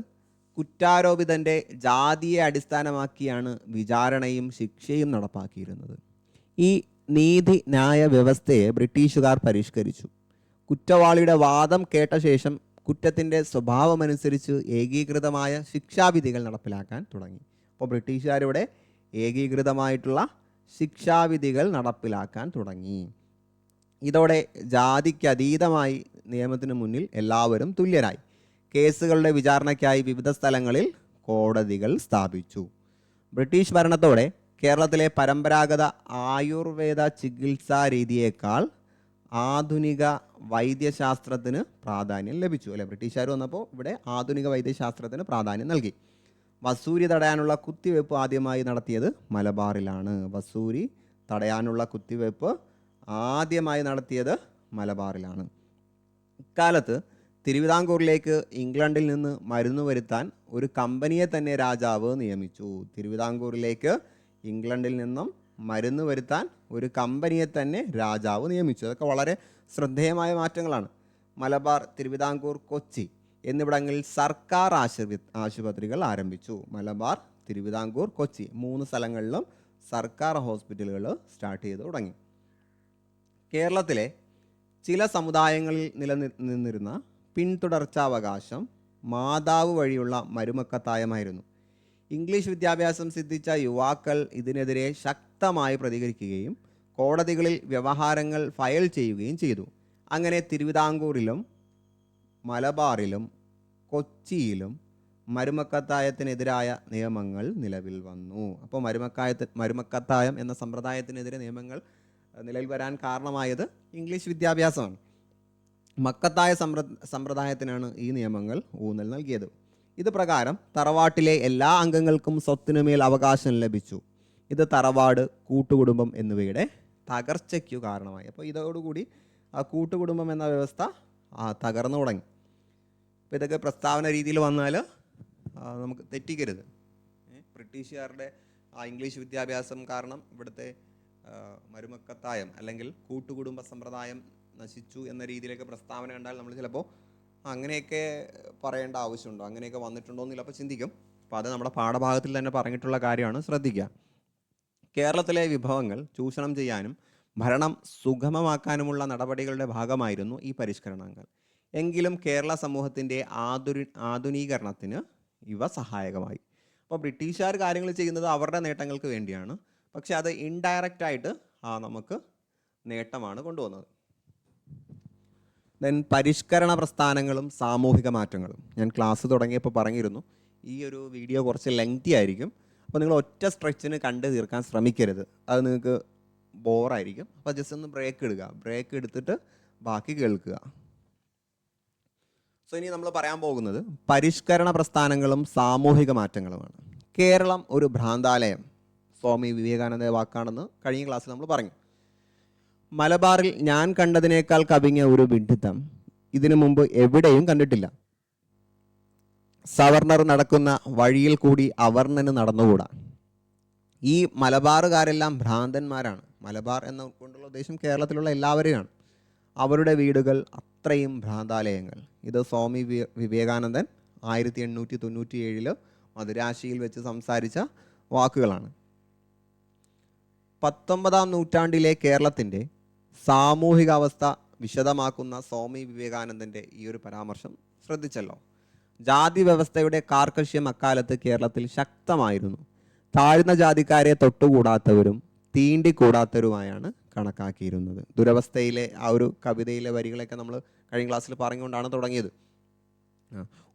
കുറ്റാരോപിതൻ്റെ ജാതിയെ അടിസ്ഥാനമാക്കിയാണ് വിചാരണയും ശിക്ഷയും നടപ്പാക്കിയിരുന്നത്. ഈ നീതി ന്യായ വ്യവസ്ഥയെ ബ്രിട്ടീഷുകാർ പരിഷ്കരിച്ചു. കുറ്റവാളിയുടെ വാദം കേട്ട ശേഷം കുറ്റത്തിൻ്റെ സ്വഭാവമനുസരിച്ച് ഏകീകൃതമായ ശിക്ഷാവിധികൾ നടപ്പിലാക്കാൻ തുടങ്ങി. അപ്പോൾ ബ്രിട്ടീഷുകാരിവിടെ ഏകീകൃതമായിട്ടുള്ള ശിക്ഷാവിധികൾ നടപ്പിലാക്കാൻ തുടങ്ങി. ഇതോടെ ജാതിക്ക് അതീതമായി നിയമത്തിന് മുന്നിൽ എല്ലാവരും തുല്യരായി. കേസുകളുടെ വിചാരണയ്ക്കായി വിവിധ സ്ഥലങ്ങളിൽ കോടതികൾ സ്ഥാപിച്ചു. ബ്രിട്ടീഷ് ഭരണത്തോടെ കേരളത്തിലെ പരമ്പരാഗത ആയുർവേദ ചികിത്സാ രീതിയേക്കാൾ ആധുനിക വൈദ്യശാസ്ത്രത്തിന് പ്രാധാന്യം ലഭിച്ചു. അല്ലെ, ബ്രിട്ടീഷുകാർ വന്നപ്പോൾ ഇവിടെ ആധുനിക വൈദ്യശാസ്ത്രത്തിന് പ്രാധാന്യം നൽകി. വസൂരി തടയാനുള്ള കുത്തിവയ്പ്പ് ആദ്യമായി നടത്തിയത് മലബാറിലാണ്. വസൂരി തടയാനുള്ള കുത്തിവയ്പ്പ് ആദ്യമായി നടത്തിയത് മലബാറിലാണ്. ഇക്കാലത്ത് തിരുവിതാംകൂറിലേക്ക് ഇംഗ്ലണ്ടിൽ നിന്ന് മരുന്ന് വരുത്താൻ ഒരു കമ്പനിയെ തന്നെ രാജാവ് നിയമിച്ചു. തിരുവിതാംകൂറിലേക്ക് ഇംഗ്ലണ്ടിൽ നിന്നും മരുന്ന് വരുത്താൻ ഒരു കമ്പനിയെ തന്നെ രാജാവ് നിയമിച്ചു. അതൊക്കെ വളരെ ശ്രദ്ധേയമായ മാറ്റങ്ങളാണ്. മലബാർ, തിരുവിതാംകൂർ, കൊച്ചി എന്നിവിടങ്ങളിൽ സർക്കാർ ആശുപത്രികൾ ആരംഭിച്ചു. മലബാർ, തിരുവിതാംകൂർ, കൊച്ചി 3 സ്ഥലങ്ങളിലും സർക്കാർ ഹോസ്പിറ്റലുകൾ സ്റ്റാർട്ട് ചെയ്ത് തുടങ്ങി. കേരളത്തിലെ ചില സമുദായങ്ങളിൽ നിലനിന്നിരുന്ന പിന്തുടർച്ചാവകാശം മാതാവ് വഴിയുള്ള മരുമക്കത്തായമായിരുന്നു. ഇംഗ്ലീഷ് വിദ്യാഭ്യാസം സിദ്ധിച്ച യുവാക്കൾ ഇതിനെതിരെ ശക്തമായി പ്രതികരിക്കുകയും കോടതികളിൽ വ്യവഹാരങ്ങൾ ഫയൽ ചെയ്യുകയും ചെയ്തു. അങ്ങനെ തിരുവിതാംകൂറിലും മലബാറിലും കൊച്ചിയിലും മരുമക്കത്തായത്തിനെതിരായ നിയമങ്ങൾ നിലവിൽ വന്നു. അപ്പോൾ മരുമക്കത്തായം എന്ന സമ്പ്രദായത്തിനെതിരെ നിയമങ്ങൾ നിലവിൽ വരാൻ കാരണമായത് ഇംഗ്ലീഷ് വിദ്യാഭ്യാസമാണ്. മക്കത്തായ സമ്പ്രദായത്തിനാണ് ഈ നിയമങ്ങൾ ഊന്നൽ നൽകിയത്. ഇത് പ്രകാരം തറവാട്ടിലെ എല്ലാ അംഗങ്ങൾക്കും സ്വത്തിനുമേൽ അവകാശം ലഭിച്ചു. ഇത് തറവാട്, കൂട്ടുകുടുംബം എന്നിവയുടെ തകർച്ചയ്ക്കു കാരണമായി. അപ്പോൾ ഇതോടുകൂടി ആ കൂട്ടുകുടുംബം എന്ന വ്യവസ്ഥ തകർന്നു തുടങ്ങി. അപ്പോൾ ഇതൊക്കെ പ്രസ്താവന രീതിയിൽ വന്നാൽ നമുക്ക് തെറ്റിക്കരുത്. ബ്രിട്ടീഷുകാരുടെ ഇംഗ്ലീഷ് വിദ്യാഭ്യാസം കാരണം ഇവിടുത്തെ മരുമക്കത്തായം അല്ലെങ്കിൽ കൂട്ടുകുടുംബ സമ്പ്രദായം നശിച്ചു എന്ന രീതിയിലൊക്കെ പ്രസ്താവന കണ്ടാൽ നമ്മൾ ചിലപ്പോൾ അങ്ങനെയൊക്കെ പറയേണ്ട ആവശ്യമുണ്ടോ, അങ്ങനെയൊക്കെ വന്നിട്ടുണ്ടോ എന്ന് ചിലപ്പോൾ ചിന്തിക്കും. അപ്പോൾ അത് നമ്മുടെ പാഠഭാഗത്തിൽ തന്നെ പറഞ്ഞിട്ടുള്ള കാര്യമാണ്, ശ്രദ്ധിക്കുക. കേരളത്തിലെ വിഭവങ്ങൾ ചൂഷണം ചെയ്യാനും ഭരണം സുഗമമാക്കാനുമുള്ള നടപടികളുടെ ഭാഗമായിരുന്നു ഈ പരിഷ്കരണങ്ങൾ. എങ്കിലും കേരള സമൂഹത്തിൻ്റെ ആധുനീകരണത്തിന് ഇവ സഹായകമായി. അപ്പോൾ ബ്രിട്ടീഷുകാർ കാര്യങ്ങൾ ചെയ്യുന്നത് അവരുടെ നേട്ടങ്ങൾക്ക് വേണ്ടിയാണ്, പക്ഷെ അത് ഇൻഡയറക്റ്റായിട്ട് നമുക്ക് നേട്ടമാണ് കൊണ്ടുവന്നത്. ദെൻ പരിഷ്കരണ പ്രസ്ഥാനങ്ങളും സാമൂഹിക മാറ്റങ്ങളും. ഞാൻ ക്ലാസ് തുടങ്ങിയപ്പോൾ പറഞ്ഞിരുന്നു ഈ ഒരു വീഡിയോ കുറച്ച് ലെങ്തി ആയിരിക്കും. അപ്പോൾ നിങ്ങൾ ഒറ്റ സ്ട്രെച്ചിന് കണ്ട് തീർക്കാൻ ശ്രമിക്കരുത്, അത് നിങ്ങൾക്ക് ബോറായിരിക്കും. അപ്പോൾ ജസ്റ്റ് ഒന്ന് ബ്രേക്ക് എടുക്കുക, ബ്രേക്ക് എടുത്തിട്ട് ബാക്കി കേൾക്കുക. സോ ഇനി നമ്മൾ പറയാൻ പോകുന്നത് പരിഷ്കരണ പ്രസ്ഥാനങ്ങളും സാമൂഹിക മാറ്റങ്ങളുമാണ്. കേരളം ഒരു ഭ്രാന്താലയം, സ്വാമി വിവേകാനന്ദ വാക്കാണെന്ന് കഴിഞ്ഞ ക്ലാസ്സിൽ നമ്മൾ പറഞ്ഞു. മലബാറിൽ ഞാൻ കണ്ടതിനേക്കാൾ കവിഞ്ഞ ഒരു വിഡ്ഢിത്തം ഇതിനു മുമ്പ് എവിടെയും കണ്ടിട്ടില്ല. സവർണർ നടക്കുന്ന വഴിയിൽ കൂടി അവർണന് നടന്നുകൂടാ. ഈ മലബാറുകാരെല്ലാം ഭ്രാന്തന്മാരാണ്. മലബാർ എന്ന കൊണ്ടുള്ള ഉദ്ദേശം കേരളത്തിലുള്ള എല്ലാവരെയാണ്. അവരുടെ വീടുകൾ അത്രയും ഭ്രാന്താലയങ്ങൾ. ഇത് സ്വാമി വിവേകാനന്ദൻ 1897 മദുരാശിയിൽ വെച്ച് സംസാരിച്ച വാക്കുകളാണ്. 19-ാം നൂറ്റാണ്ടിലെ കേരളത്തിൻ്റെ സാമൂഹികാവസ്ഥ വിശദമാക്കുന്ന സ്വാമി വിവേകാനന്ദൻ്റെ ഈ ഒരു പരാമർശം ശ്രദ്ധിച്ചല്ലോ. ജാതി വ്യവസ്ഥയുടെ കാർക്കശ്യം അക്കാലത്ത് കേരളത്തിൽ ശക്തമായിരുന്നു. താഴ്ന്ന ജാതിക്കാരെ തൊട്ടുകൂടാത്തവരും തീണ്ടിക്കൂടാത്തവരുമായാണ് കണക്കാക്കിയിരുന്നത്. ദുരവസ്ഥയിലെ ആ ഒരു കവിതയിലെ വരികളൊക്കെ നമ്മൾ കഴിഞ്ഞ ക്ലാസ്സിൽ പറഞ്ഞുകൊണ്ടാണ് തുടങ്ങിയത്.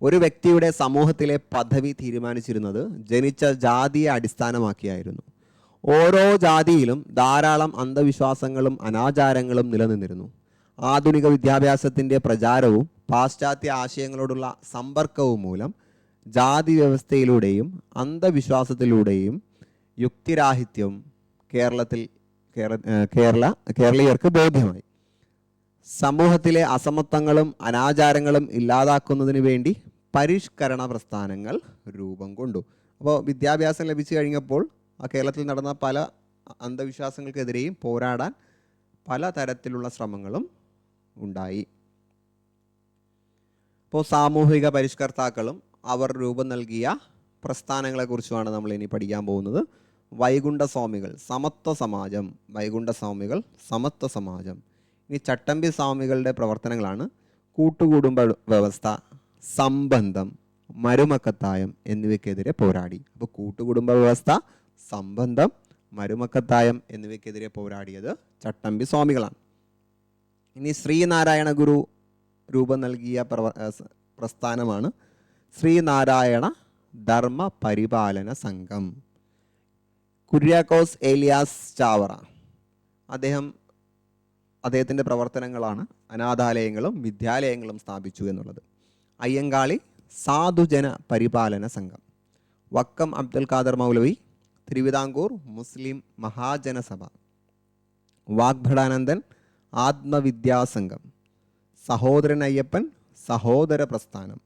ഒരു വ്യക്തിയുടെ സമൂഹത്തിലെ പദവി തീരുമാനിച്ചിരുന്നത് ജനിച്ച ജാതിയെ അടിസ്ഥാനമാക്കിയായിരുന്നു. ഓരോ ജാതിയിലും ധാരാളം അന്ധവിശ്വാസങ്ങളും അനാചാരങ്ങളും നിലനിന്നിരുന്നു. ആധുനിക വിദ്യാഭ്യാസത്തിൻ്റെ പ്രചാരവും പാശ്ചാത്യ ആശയങ്ങളോടുള്ള സമ്പർക്കവും മൂലം ജാതി വ്യവസ്ഥയിലൂടെയും അന്ധവിശ്വാസത്തിലൂടെയും യുക്തിരാഹിത്യം, കേരളീയർക്ക് ബോധ്യമായി. സമൂഹത്തിലെ അസമത്വങ്ങളും അനാചാരങ്ങളും ഇല്ലാതാക്കുന്നതിന് വേണ്ടി പരിഷ്കരണ പ്രസ്ഥാനങ്ങൾ രൂപം കൊണ്ടു. അപ്പോൾ വിദ്യാഭ്യാസം ലഭിച്ചു കഴിഞ്ഞപ്പോൾ കേരളത്തിൽ നടന്ന പല അന്ധവിശ്വാസങ്ങൾക്കെതിരെയും പോരാടാൻ പല തരത്തിലുള്ള ശ്രമങ്ങളും ഉണ്ടായി. അപ്പോൾ സാമൂഹിക പരിഷ്കർത്താക്കളും അവർ രൂപം നൽകിയ പ്രസ്ഥാനങ്ങളെക്കുറിച്ചുമാണ് നമ്മൾ ഇനി പഠിക്കാൻ പോകുന്നത്. വൈകുണ്ഠസ്വാമികൾ സമത്വ സമാജം, വൈകുണ്ഠസ്വാമികൾ സമത്വ സമാജം. ഇനി ചട്ടമ്പി സ്വാമികളുടെ പ്രവർത്തനങ്ങളാണ് കൂട്ടുകുടുംബ വ്യവസ്ഥ, സംബന്ധം, മരുമക്കത്തായം എന്നിവയ്ക്കെതിരെ പോരാടി. അപ്പോൾ കൂട്ടുകുടുംബ വ്യവസ്ഥ, സംബന്ധം, മരുമക്കത്തായം എന്നിവയ്ക്കെതിരെ പോരാടിയത് ചട്ടമ്പി സ്വാമികളാണ്. ഇനി ശ്രീനാരായണ ഗുരു രൂപം നൽകിയ പ്രസ്ഥാനമാണ് ശ്രീനാരായണ ധർമ്മ പരിപാലന സംഘം. കുര്യാക്കോസ് ഏലിയാസ് ചാവറ, അദ്ദേഹത്തിൻ്റെ പ്രവർത്തനങ്ങളാണ് അനാഥാലയങ്ങളും വിദ്യാലയങ്ങളും സ്ഥാപിച്ചു എന്നുള്ളത്. അയ്യങ്കാളി സാധുജന പരിപാലന സംഘം. വക്കം അബ്ദുൽ ഖാദർ മൗലവി തിരുവിതാംകൂർ മുസ്ലിം മഹാജനസഭ. വാഗ്ഭടാനന്ദൻ ആത്മവിദ്യാസംഘം. സഹോദരൻ Ayyappan Sahodara Prasthanam.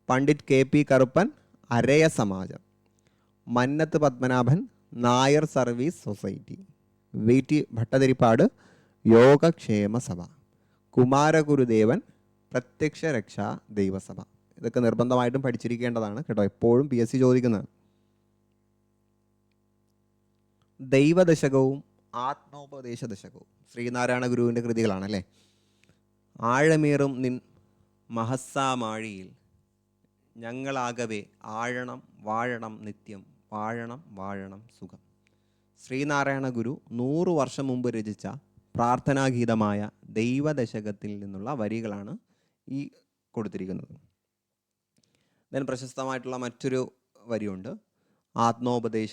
Pandit KP Karuppan Araya Samajam. Mannathu Padmanabhan Nair service society. VT Bhattathiripad Yogakshema Sabha. Kumaragurudevan പ്രത്യക്ഷ രക്ഷാ ദൈവസഭ. ഇതൊക്കെ നിർബന്ധമായിട്ടും പഠിച്ചിരിക്കേണ്ടതാണ് കേട്ടോ, എപ്പോഴും PSC ചോദിക്കുന്നതാണ്. ദൈവദശകവും ആത്മോപദേശ ദശകവും ശ്രീനാരായണ ഗുരുവിൻ്റെ കൃതികളാണല്ലേ. ആഴമേറും നിൻ മഹസ്സാമാഴിയിൽ ഞങ്ങളാകവേ ആഴണം വാഴണം നിത്യം വാഴണം വാഴണം സുഖം. ശ്രീനാരായണ ഗുരു 100 വർഷം മുമ്പ് രചിച്ച പ്രാർത്ഥനാഗീതമായ ദൈവദശകത്തിൽ നിന്നുള്ള വരികളാണ് ഈ കൊടുത്തിരിക്കുന്നത്. then പ്രശസ്തമായിട്ടുള്ള മറ്റൊരു വരിയുണ്ട്, ആത്മോപദേശ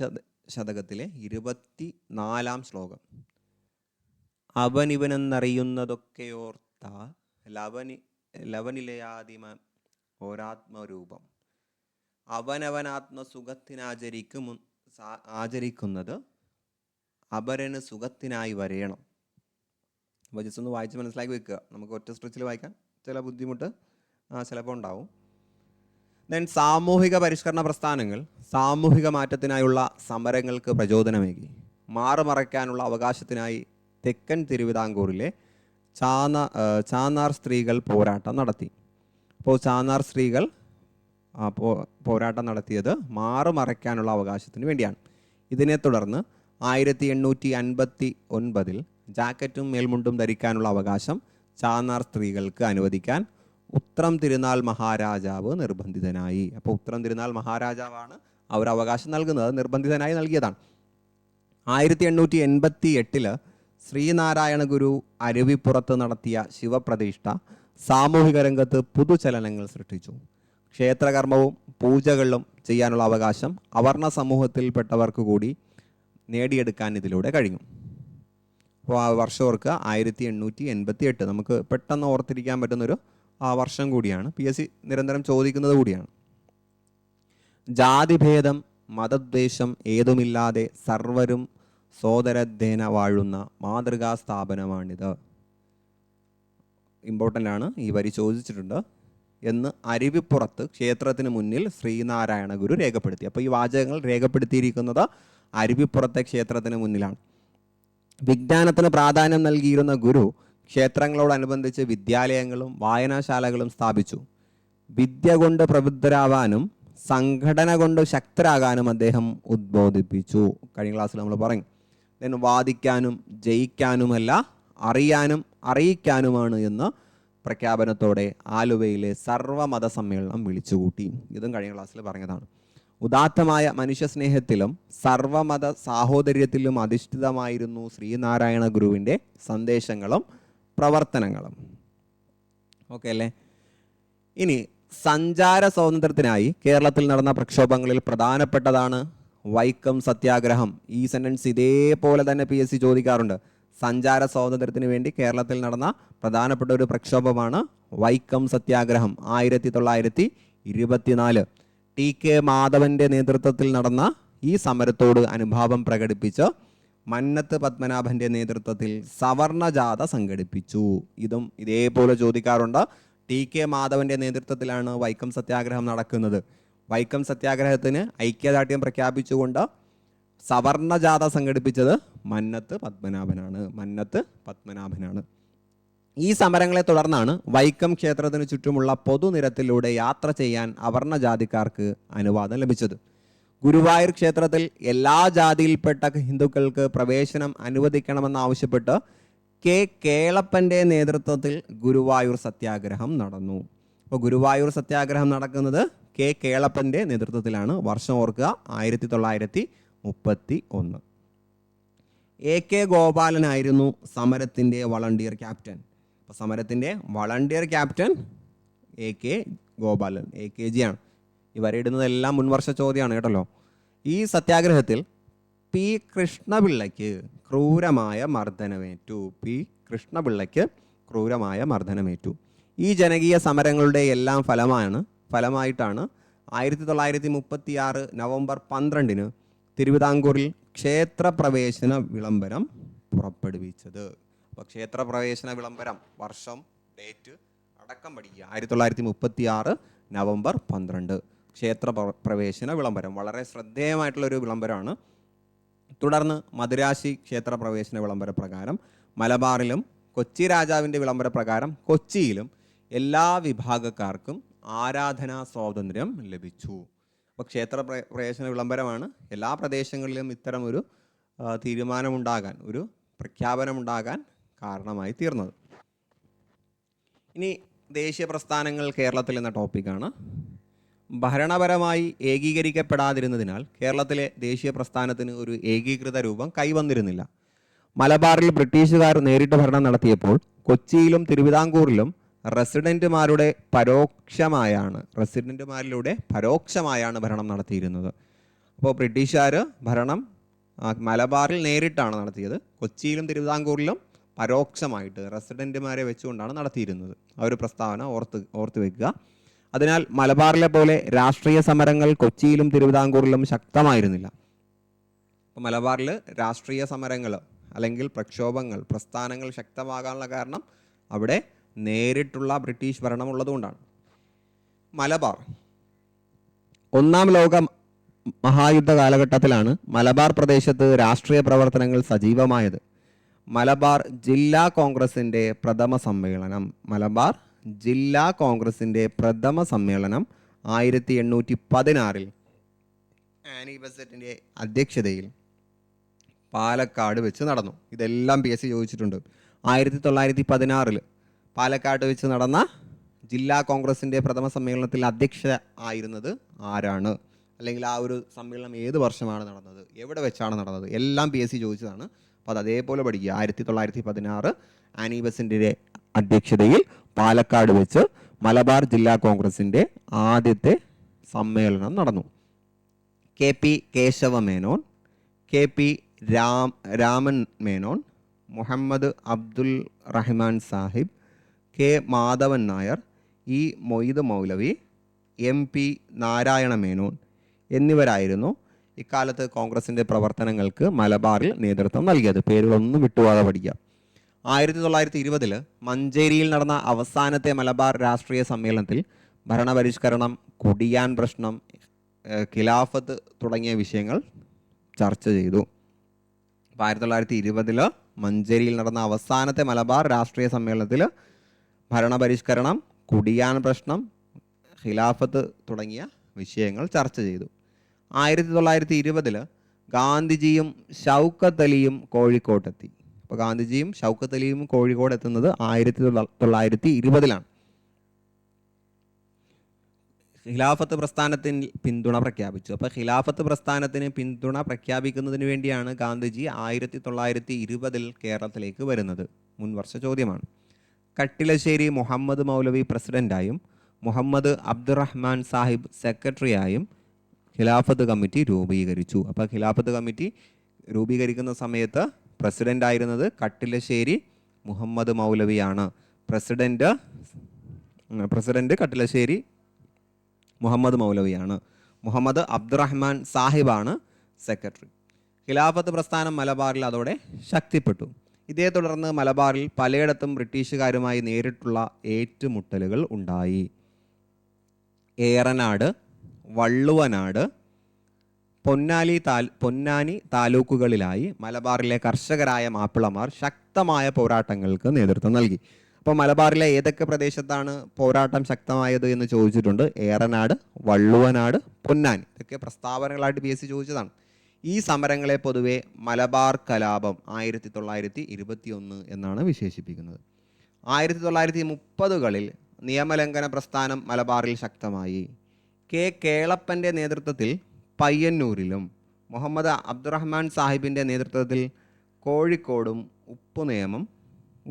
ശതകത്തിലെ 24-ാം ശ്ലോകം. അവനിവനെന്നറിയുന്നതൊക്കെയോർത്ത ലവനിലയാദിമ ഓരാത്മരൂപം അവനവനാത്മസുഖത്തിനാചരിക്കുന്നത് അപരന് സുഖത്തിനായി വരയണം. അപ്പോൾ ജസ്റ്റ് ഒന്ന് വായിച്ച് മനസ്സിലാക്കി വെക്കുക. നമുക്ക് ഒറ്റ സ്ട്രെച്ചിൽ വായിക്കാൻ ചില ബുദ്ധിമുട്ട് ചിലപ്പോൾ ഉണ്ടാവും. ദെൻ സാമൂഹിക പരിഷ്കരണ പ്രസ്ഥാനങ്ങൾ സാമൂഹിക മാറ്റത്തിനായുള്ള സമരങ്ങൾക്ക് പ്രചോദനമേകി. മാറുമറയ്ക്കാനുള്ള അവകാശത്തിനായി തെക്കൻ തിരുവിതാംകൂറിലെ ചാന്നാർ സ്ത്രീകൾ പോരാട്ടം നടത്തി. അപ്പോൾ ചാന്നാർ സ്ത്രീകൾ പോരാട്ടം നടത്തിയത് മാറുമറയ്ക്കാനുള്ള അവകാശത്തിന് വേണ്ടിയാണ്. ഇതിനെ തുടർന്ന് 1859 ജാക്കറ്റും മേൽമുണ്ടും ധരിക്കാനുള്ള അവകാശം ചാന്നാർ സ്ത്രീകൾക്ക് അനുവദിക്കാൻ ഉത്രം തിരുനാൾ മഹാരാജാവ് നിർബന്ധിതനായി. അപ്പോൾ ഉത്രം തിരുനാൾ മഹാരാജാവാണ് അവർ അവകാശം നൽകുന്നത്, നിർബന്ധിതനായി നൽകിയതാണ്. 1888 ശ്രീനാരായണ ഗുരു അരുവിപ്പുറത്ത് നടത്തിയ ശിവപ്രതിഷ്ഠ സാമൂഹിക രംഗത്ത് പുതുചലനങ്ങൾ സൃഷ്ടിച്ചു. ക്ഷേത്രകർമ്മവും പൂജകളും ചെയ്യാനുള്ള അവകാശം അവർണ സമൂഹത്തിൽപ്പെട്ടവർക്ക് കൂടി നേടിയെടുക്കാൻ ഇതിലൂടെ കഴിഞ്ഞു. അപ്പോൾ ആ വർഷം ഓർക്കുക 1888. നമുക്ക് പെട്ടെന്ന് ഓർത്തിരിക്കാൻ പറ്റുന്നൊരു വർഷം കൂടിയാണ്, PSC നിരന്തരം ചോദിക്കുന്നത് കൂടിയാണ്. ജാതിഭേദം മതദ്വേഷം ഏതുമില്ലാതെ സർവരും സോദരധ്യേന വാഴുന്ന മാതൃകാ സ്ഥാപനമാണിത്. ഇമ്പോർട്ടൻ്റ് ആണ്, ഈ വരി ചോദിച്ചിട്ടുണ്ട് എന്ന് അരുവിപ്പുറത്ത് ക്ഷേത്രത്തിന് മുന്നിൽ ശ്രീനാരായണ ഗുരു രേഖപ്പെടുത്തി. അപ്പോൾ ഈ വാചകങ്ങൾ രേഖപ്പെടുത്തിയിരിക്കുന്നത് അരുവിപ്പുറത്തെ ക്ഷേത്രത്തിന് മുന്നിലാണ്. വിജ്ഞാനത്തിന് പ്രാധാന്യം നൽകിയിരുന്ന ഗുരു ക്ഷേത്രങ്ങളോടനുബന്ധിച്ച് വിദ്യാലയങ്ങളും വായനാശാലകളും സ്ഥാപിച്ചു. വിദ്യ കൊണ്ട് പ്രബുദ്ധരാവാനും സംഘടന കൊണ്ട് ശക്തരാകാനും അദ്ദേഹം ഉദ്ബോധിപ്പിച്ചു. കഴിഞ്ഞ ക്ലാസ്സിൽ നമ്മൾ പറഞ്ഞു. വാദിക്കാനും ജയിക്കാനുമല്ല അറിയാനും അറിയിക്കാനുമാണ് എന്ന് പ്രഖ്യാപനത്തോടെ ആലുവയിലെ സർവ്വമത സമ്മേളനം വിളിച്ചുകൂട്ടി. ഇതും കഴിഞ്ഞ ക്ലാസ്സിൽ പറഞ്ഞതാണ്. ഉദാത്തമായ മനുഷ്യസ്നേഹത്തിലും സർവമത സാഹോദര്യത്തിലും അധിഷ്ഠിതമായിരുന്നു ശ്രീനാരായണ ഗുരുവിൻ്റെ സന്ദേശങ്ങളും പ്രവർത്തനങ്ങളും. ഓക്കെ അല്ലേ? ഇനി സഞ്ചാര സ്വാതന്ത്ര്യത്തിനായി കേരളത്തിൽ നടന്ന പ്രക്ഷോഭങ്ങളിൽ പ്രധാനപ്പെട്ടതാണ് വൈക്കം സത്യാഗ്രഹം. ഈ സെൻറ്റൻസ് ഇതേപോലെ തന്നെ PSC ചോദിക്കാറുണ്ട്. സഞ്ചാര സ്വാതന്ത്ര്യത്തിന് വേണ്ടി കേരളത്തിൽ നടന്ന പ്രധാനപ്പെട്ട ഒരു പ്രക്ഷോഭമാണ് വൈക്കം സത്യാഗ്രഹം. 1924 TK മാധവൻ്റെ നേതൃത്വത്തിൽ നടന്ന ഈ സമരത്തോട് അനുഭാവം പ്രകടിപ്പിച്ച് മന്നത്ത് പത്മനാഭൻ്റെ നേതൃത്വത്തിൽ സവർണജാഥ സംഘടിപ്പിച്ചു. ഇതേപോലെ ചോദിക്കാറുണ്ട്. ടി.കെ. മാധവൻ്റെ നേതൃത്വത്തിലാണ് വൈക്കം സത്യാഗ്രഹം നടക്കുന്നത്. വൈക്കം സത്യാഗ്രഹത്തിന് ഐക്യദാർഢ്യം പ്രഖ്യാപിച്ചുകൊണ്ട് സവർണജാഥ സംഘടിപ്പിച്ചത് മന്നത്ത് പത്മനാഭനാണ്. ഈ സമരങ്ങളെ തുടർന്നാണ് വൈക്കം ക്ഷേത്രത്തിന് ചുറ്റുമുള്ള പൊതുനിരത്തിലൂടെ യാത്ര ചെയ്യാൻ അവർണജാതിക്കാർക്ക് അനുവാദം ലഭിച്ചത്. ഗുരുവായൂർ ക്ഷേത്രത്തിൽ എല്ലാ ജാതിയിൽപ്പെട്ട ഹിന്ദുക്കൾക്ക് പ്രവേശനം അനുവദിക്കണമെന്നാവശ്യപ്പെട്ട് കെ. കേളപ്പൻ്റെ നേതൃത്വത്തിൽ ഗുരുവായൂർ സത്യാഗ്രഹം നടന്നു. അപ്പോൾ ഗുരുവായൂർ സത്യാഗ്രഹം നടക്കുന്നത് കെ. കേളപ്പൻ്റെ നേതൃത്വത്തിലാണ്. വർഷം ഓർക്കുക, 1931. എ. കെ. ഗോപാലനായിരുന്നു സമരത്തിൻ്റെ വളണ്ടിയർ ക്യാപ്റ്റൻ. അപ്പോൾ സമരത്തിൻ്റെ volunteer captain A. K. Gopalan, AKG ആണ്. ഈ വരയിടുന്നതെല്ലാം മുൻവർഷ ചോദ്യമാണ് കേട്ടല്ലോ. ഈ സത്യാഗ്രഹത്തിൽ പി. കൃഷ്ണപിള്ളയ്ക്ക് ക്രൂരമായ മർദ്ദനമേറ്റു. ഈ ജനകീയ സമരങ്ങളുടെ എല്ലാം ഫലമായിട്ടാണ് 1936 നവംബർ 12 തിരുവിതാംകൂറിൽ ക്ഷേത്രപ്രവേശന വിളംബരം പുറപ്പെടുവിച്ചത്. അപ്പോൾ ക്ഷേത്രപ്രവേശന വിളംബരം, വർഷം, ഡേറ്റ് അടക്കം പഠിക്കുക. 1936 നവംബർ 12 ക്ഷേത്രപ്രവേശന വിളംബരം. വളരെ ശ്രദ്ധേയമായിട്ടുള്ളൊരു വിളംബരമാണ്. തുടർന്ന് മദുരാശി ക്ഷേത്രപ്രവേശന വിളംബര പ്രകാരം മലബാറിലും കൊച്ചി രാജാവിൻ്റെ വിളംബര പ്രകാരം കൊച്ചിയിലും എല്ലാ വിഭാഗക്കാർക്കും ആരാധനാ സ്വാതന്ത്ര്യം ലഭിച്ചു. അപ്പോൾ ക്ഷേത്രപ്രവേശന വിളംബരമാണ് എല്ലാ പ്രദേശങ്ങളിലും ഇത്തരമൊരു തീരുമാനമുണ്ടാകാൻ, ഒരു പ്രഖ്യാപനമുണ്ടാകാൻ കാരണമായി തീർന്നത്. ഇനി ദേശീയ പ്രസ്ഥാനങ്ങൾ കേരളത്തിൽ എന്ന ടോപ്പിക്കാണ്. ഭരണപരമായി ഏകീകരിക്കപ്പെടാതിരുന്നതിനാൽ കേരളത്തിലെ ദേശീയ പ്രസ്ഥാനത്തിന് ഒരു ഏകീകൃത രൂപം കൈവന്നിരുന്നില്ല. മലബാറിൽ ബ്രിട്ടീഷുകാർ നേരിട്ട് ഭരണം നടത്തിയപ്പോൾ കൊച്ചിയിലും തിരുവിതാംകൂറിലും റെസിഡൻറ്റുമാരിലൂടെ പരോക്ഷമായാണ് ഭരണം നടത്തിയിരുന്നത്. അപ്പോൾ ബ്രിട്ടീഷുകാർ ഭരണം മലബാറിൽ നേരിട്ടാണ് നടത്തിയത്. കൊച്ചിയിലും തിരുവിതാംകൂറിലും പരോക്ഷമായിട്ട് റെസിഡൻറ്റുമാരെ വെച്ചുകൊണ്ടാണ് നടത്തിയിരുന്നത്. ആ ഒരു പ്രസ്താവന ഓർത്ത് വെക്കുക. അതിനാൽ മലബാറിലെ പോലെ രാഷ്ട്രീയ സമരങ്ങൾ കൊച്ചിയിലും തിരുവിതാംകൂറിലും ശക്തമായിരുന്നില്ല. അപ്പോൾ മലബാറിൽ രാഷ്ട്രീയ സമരങ്ങൾ അല്ലെങ്കിൽ പ്രക്ഷോഭങ്ങൾ, പ്രസ്ഥാനങ്ങൾ ശക്തമാകാനുള്ള കാരണം അവിടെ നേരിട്ടുള്ള ബ്രിട്ടീഷ് ഭരണം ഉള്ളതുകൊണ്ടാണ്. മലബാർ ഒന്നാം ലോക മഹായുദ്ധ കാലഘട്ടത്തിലാണ് മലബാർ പ്രദേശത്ത് രാഷ്ട്രീയ പ്രവർത്തനങ്ങൾ സജീവമായത്. മലബാർ ജില്ലാ കോൺഗ്രസിൻ്റെ പ്രഥമ സമ്മേളനം 1816 ആനി ബെസന്റിൻ്റെ അധ്യക്ഷതയിൽ പാലക്കാട് വെച്ച് നടന്നു. ഇതെല്ലാം PSC ചോദിച്ചിട്ടുണ്ട്. 1916 പാലക്കാട് വെച്ച് നടന്ന ജില്ലാ കോൺഗ്രസിൻ്റെ പ്രഥമ സമ്മേളനത്തിൽ അധ്യക്ഷ ആയിരുന്നത് ആരാണ്? അല്ലെങ്കിൽ ആ ഒരു സമ്മേളനം ഏത് വർഷമാണ് നടന്നത്, എവിടെ വെച്ചാണ് നടന്നത്, എല്ലാം PSC ചോദിച്ചതാണ്. അപ്പോൾ അത് അതേപോലെ പഠിക്കുക. 1916 ആനി ബെസന്റിൻ്റെ അധ്യക്ഷതയിൽ പാലക്കാട് വെച്ച് മലബാർ ജില്ലാ കോൺഗ്രസിൻ്റെ ആദ്യത്തെ സമ്മേളനം നടന്നു. KP Keshava Menon, KP Raman Menon, Muhammad Abdul Rahman Sahib, K Madhavan Nair, E Moidu മൗലവി, MP നാരായണ മേനോൻ എന്നിവരായിരുന്നു ഇക്കാലത്ത് കോൺഗ്രസിൻ്റെ പ്രവർത്തനങ്ങൾക്ക് മലബാറിൽ നേതൃത്വം നൽകിയത്. പേരുകളൊന്നും വിട്ടുപോകാതെ പഠിക്കുക. 1920 മഞ്ചേരിയിൽ നടന്ന അവസാനത്തെ മലബാർ രാഷ്ട്രീയ സമ്മേളനത്തിൽ ഭരണപരിഷ്കരണം, കുടിയാൻ പ്രശ്നം, ഖിലാഫത്ത് തുടങ്ങിയ വിഷയങ്ങൾ ചർച്ച ചെയ്തു. 1920 മഞ്ചേരിയിൽ നടന്ന അവസാനത്തെ മലബാർ രാഷ്ട്രീയ സമ്മേളനത്തിൽ ഭരണപരിഷ്കരണം, കുടിയാൻ പ്രശ്നം, ഖിലാഫത്ത് തുടങ്ങിയ വിഷയങ്ങൾ ചർച്ച ചെയ്തു. 1920 ഗാന്ധിജിയും ഷൗക്കത്ത് അലിയും കോഴിക്കോട്ടെത്തി. അപ്പോൾ ഗാന്ധിജിയും ഷൗക്കത്ത് അലിയും കോഴിക്കോട് എത്തുന്നത് 1920 ഖിലാഫത്ത് പ്രസ്ഥാനത്തിന് പിന്തുണ പ്രഖ്യാപിച്ചു. അപ്പോൾ ഖിലാഫത്ത് പ്രസ്ഥാനത്തിന് പിന്തുണ പ്രഖ്യാപിക്കുന്നതിന് വേണ്ടിയാണ് ഗാന്ധിജി 1920 കേരളത്തിലേക്ക് വരുന്നത്. മുൻവർഷ ചോദ്യമാണ്. കട്ടിലശ്ശേരി മുഹമ്മദ് മൗലവി പ്രസിഡൻ്റായും മുഹമ്മദ് അബ്ദുറഹ്മാൻ സാഹിബ് സെക്രട്ടറിയായും ഖിലാഫത്ത് കമ്മിറ്റി രൂപീകരിച്ചു. അപ്പോൾ ഖിലാഫത്ത് കമ്മിറ്റി രൂപീകരിക്കുന്ന സമയത്ത് പ്രസിഡൻ്റ് ആയിരുന്നത് കട്ടിലശ്ശേരി മുഹമ്മദ് മൗലവിയാണ്. പ്രസിഡന്റ് കട്ടിലശ്ശേരി മുഹമ്മദ് മൗലവിയാണ്. മുഹമ്മദ് അബ്ദുറഹ്മാൻ സാഹിബാണ് സെക്രട്ടറി. ഖിലാഫത്ത് പ്രസ്ഥാനം മലബാറിൽ അതോടെ ശക്തിപ്പെട്ടു. ഇതേ തുടർന്ന് മലബാറിൽ പലയിടത്തും ബ്രിട്ടീഷുകാരുമായി നേരിട്ടുള്ള ഏറ്റുമുട്ടലുകൾ ഉണ്ടായി. ഏറനാട്, വള്ളുവനാട്, പൊന്നാനി താലൂക്കുകളിലായി മലബാറിലെ കർഷകരായ മാപ്പിളമാർ ശക്തമായ പോരാട്ടങ്ങൾക്ക് നേതൃത്വം നൽകി. അപ്പോൾ മലബാറിലെ ഏതൊക്കെ പ്രദേശത്താണ് പോരാട്ടം ശക്തമായത് എന്ന് ചോദിച്ചിട്ടുണ്ട്. ഏറനാട്, വള്ളുവനാട്, പൊന്നാനി, ഇതൊക്കെ പ്രസ്താവനകളായിട്ട് PSC ചോദിച്ചതാണ്. ഈ സമരങ്ങളെ പൊതുവെ മലബാർ കലാപം 1921 എന്നാണ് വിശേഷിപ്പിക്കുന്നത്. 1930കളിൽ നിയമലംഘന പ്രസ്ഥാനം മലബാറിൽ ശക്തമായി. കേളപ്പൻ്റെ നേതൃത്വത്തിൽ പയ്യന്നൂരിലും മുഹമ്മദ് അബ്ദുറഹ്മാൻ സാഹിബിൻ്റെ നേതൃത്വത്തിൽ കോഴിക്കോടും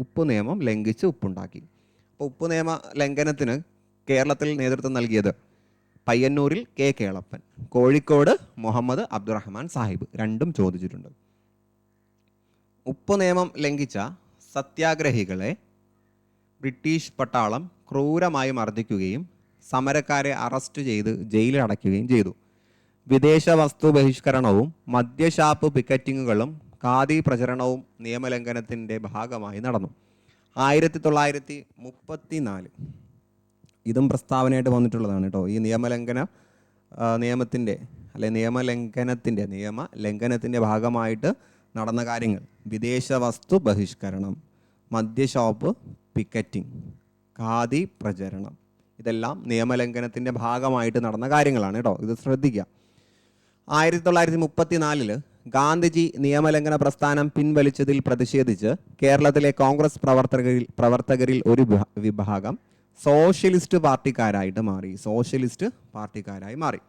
ഉപ്പുനിയമം ലംഘിച്ച് ഉപ്പുണ്ടാക്കി. അപ്പോൾ ഉപ്പുനിയമ ലംഘനത്തിന് കേരളത്തിൽ നേതൃത്വം നൽകിയത് പയ്യന്നൂരിൽ കേളപ്പൻ, കോഴിക്കോട് മുഹമ്മദ് അബ്ദുറഹ്മാൻ സാഹിബ്, രണ്ടും ചോദിച്ചിട്ടുണ്ട്. ഉപ്പുനിയമം ലംഘിച്ച സത്യാഗ്രഹികളെ ബ്രിട്ടീഷ് പട്ടാളം ക്രൂരമായി മർദ്ദിക്കുകയും സമരക്കാരെ അറസ്റ്റ് ചെയ്ത് ജയിലിൽ അടയ്ക്കുകയും ചെയ്തു. വിദേശ വസ്തു ബഹിഷ്കരണവും മദ്യഷാപ്പ് പിക്കറ്റിങ്ങുകളും ഖാദി പ്രചരണവും നിയമലംഘനത്തിൻ്റെ ഭാഗമായി നടന്നു. 1934 ഇതും പ്രസ്താവനയായിട്ട് വന്നിട്ടുള്ളതാണ് കേട്ടോ. ഈ നിയമലംഘനത്തിൻ്റെ ഭാഗമായിട്ട് നടന്ന കാര്യങ്ങൾ: വിദേശ വസ്തു ബഹിഷ്കരണം, മദ്യഷാപ്പ് പിക്കറ്റിംഗ്, ഖാദി പ്രചരണം, ഇതെല്ലാം നിയമലംഘനത്തിൻ്റെ ഭാഗമായിട്ട് നടന്ന കാര്യങ്ങളാണ് കേട്ടോ. ഇത് ശ്രദ്ധിക്കുക. 1934 ഗാന്ധിജി നിയമലംഘന പ്രസ്ഥാനം പിൻവലിച്ചതിൽ പ്രതിഷേധിച്ച് കേരളത്തിലെ കോൺഗ്രസ് പ്രവർത്തകരിൽ ഒരു വിഭാഗം സോഷ്യലിസ്റ്റ് പാർട്ടിക്കാരായി മാറി.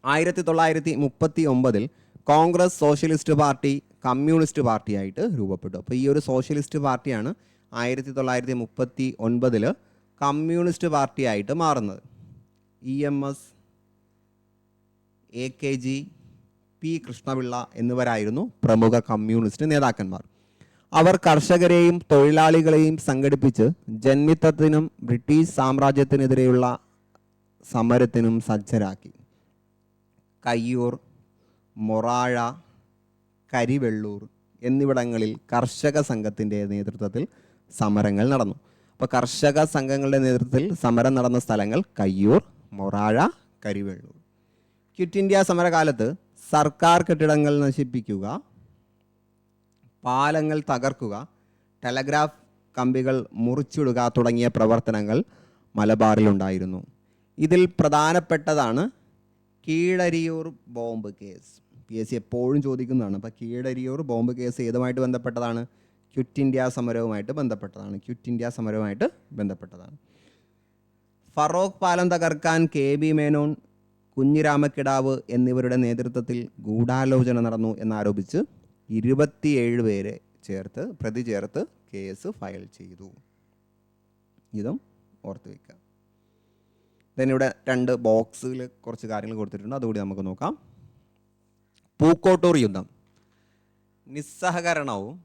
1939 കോൺഗ്രസ് സോഷ്യലിസ്റ്റ് പാർട്ടി കമ്മ്യൂണിസ്റ്റ് പാർട്ടിയായിട്ട് രൂപപ്പെട്ടു. അപ്പോൾ ഈ ഒരു സോഷ്യലിസ്റ്റ് പാർട്ടിയാണ് 1939 കമ്മ്യൂണിസ്റ്റ് പാർട്ടിയായിട്ട് മാറുന്നത്. EMS, AKG, P. കൃഷ്ണപിള്ള എന്നിവരായിരുന്നു പ്രമുഖ കമ്മ്യൂണിസ്റ്റ് നേതാക്കന്മാർ. അവർ കർഷകരെയും തൊഴിലാളികളെയും സംഘടിപ്പിച്ച് ജന്മിത്തത്തിനും ബ്രിട്ടീഷ് സാമ്രാജ്യത്തിനെതിരെയുള്ള സമരത്തിനും സജ്ജരാക്കി. കയ്യൂർ, മൊറാഴ, കരിവെള്ളൂർ എന്നിവിടങ്ങളിൽ കർഷക സംഘത്തിൻ്റെ നേതൃത്വത്തിൽ സമരങ്ങൾ നടന്നു. അപ്പോൾ കർഷക സംഘങ്ങളുടെ നേതൃത്വത്തിൽ സമരം നടന്ന സ്ഥലങ്ങൾ കയ്യൂർ, മൊറാഴ, കരിവെള്ളൂർ. ക്വിറ്റ് ഇന്ത്യ സമരകാലത്ത് സർക്കാർ കെട്ടിടങ്ങൾ നശിപ്പിക്കുക, പാലങ്ങൾ തകർക്കുക, ടെലഗ്രാഫ് കമ്പികൾ മുറിച്ചിടുക തുടങ്ങിയ പ്രവർത്തനങ്ങൾ മലബാറിലുണ്ടായിരുന്നു. ഇതിൽ പ്രധാനപ്പെട്ടതാണ് കീഴരിയൂർ ബോംബ് കേസ്. PSC എപ്പോഴും ചോദിക്കുന്നതാണ്. അപ്പോൾ കീഴരിയൂർ ബോംബ് കേസ് ഏതുമായിട്ട് ബന്ധപ്പെട്ടതാണ്? ക്വിറ്റ് ഇന്ത്യ സമരവുമായിട്ട് ബന്ധപ്പെട്ടതാണ്. ഫറോക്ക് പാലം തകർക്കാൻ KB മേനോൻ, കുഞ്ഞിരാമക്കിടാവ് എന്നിവരുടെ നേതൃത്വത്തിൽ ഗൂഢാലോചന നടന്നു എന്നാരോപിച്ച് 27 പേരെ പ്രതി ചേർത്ത് കേസ് ഫയൽ ചെയ്തു. ഇതും ഓർത്ത് വയ്ക്കുക. ഇവിടെ 2 ബോക്സിൽ കുറച്ച് കാര്യങ്ങൾ കൊടുത്തിട്ടുണ്ട്, അതുകൂടി നമുക്ക് നോക്കാം. പൂക്കോട്ടൂർ യുദ്ധം. നിസ്സഹകരണവും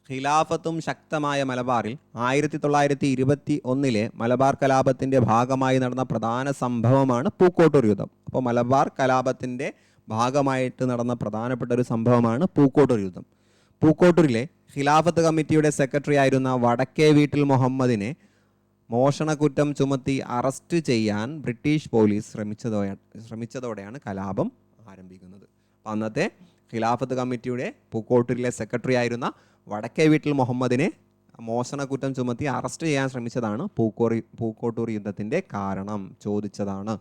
ഖിലാഫത്തും ശക്തമായ മലബാറിൽ 1921 മലബാർ കലാപത്തിൻ്റെ ഭാഗമായി നടന്ന പ്രധാന സംഭവമാണ് പൂക്കോട്ടൂർ യുദ്ധം. അപ്പോൾ മലബാർ കലാപത്തിൻ്റെ ഭാഗമായിട്ട് നടന്ന പ്രധാനപ്പെട്ട ഒരു സംഭവമാണ് പൂക്കോട്ടൂർ യുദ്ധം. പൂക്കോട്ടൂരിലെ ഖിലാഫത്ത് കമ്മിറ്റിയുടെ സെക്രട്ടറി ആയിരുന്ന വടക്കേ വീട്ടിൽ മുഹമ്മദിനെ മോഷണക്കുറ്റം ചുമത്തി അറസ്റ്റ് ചെയ്യാൻ ബ്രിട്ടീഷ് പോലീസ് ശ്രമിച്ചതോടെയാണ് കലാപം ആരംഭിക്കുന്നത്. അപ്പം അന്നത്തെ ഖിലാഫത്ത് കമ്മിറ്റിയുടെ പൂക്കോട്ടൂരിലെ സെക്രട്ടറി ആയിരുന്ന വടക്കേ വീട്ടിൽ മുഹമ്മദിനെ മോഷണക്കുറ്റം ചുമത്തി അറസ്റ്റ് ചെയ്യാൻ ശ്രമിച്ചതാണ് പൂക്കോട്ടൂർ യുദ്ധത്തിൻ്റെ കാരണം ചോദിച്ചതാണ്.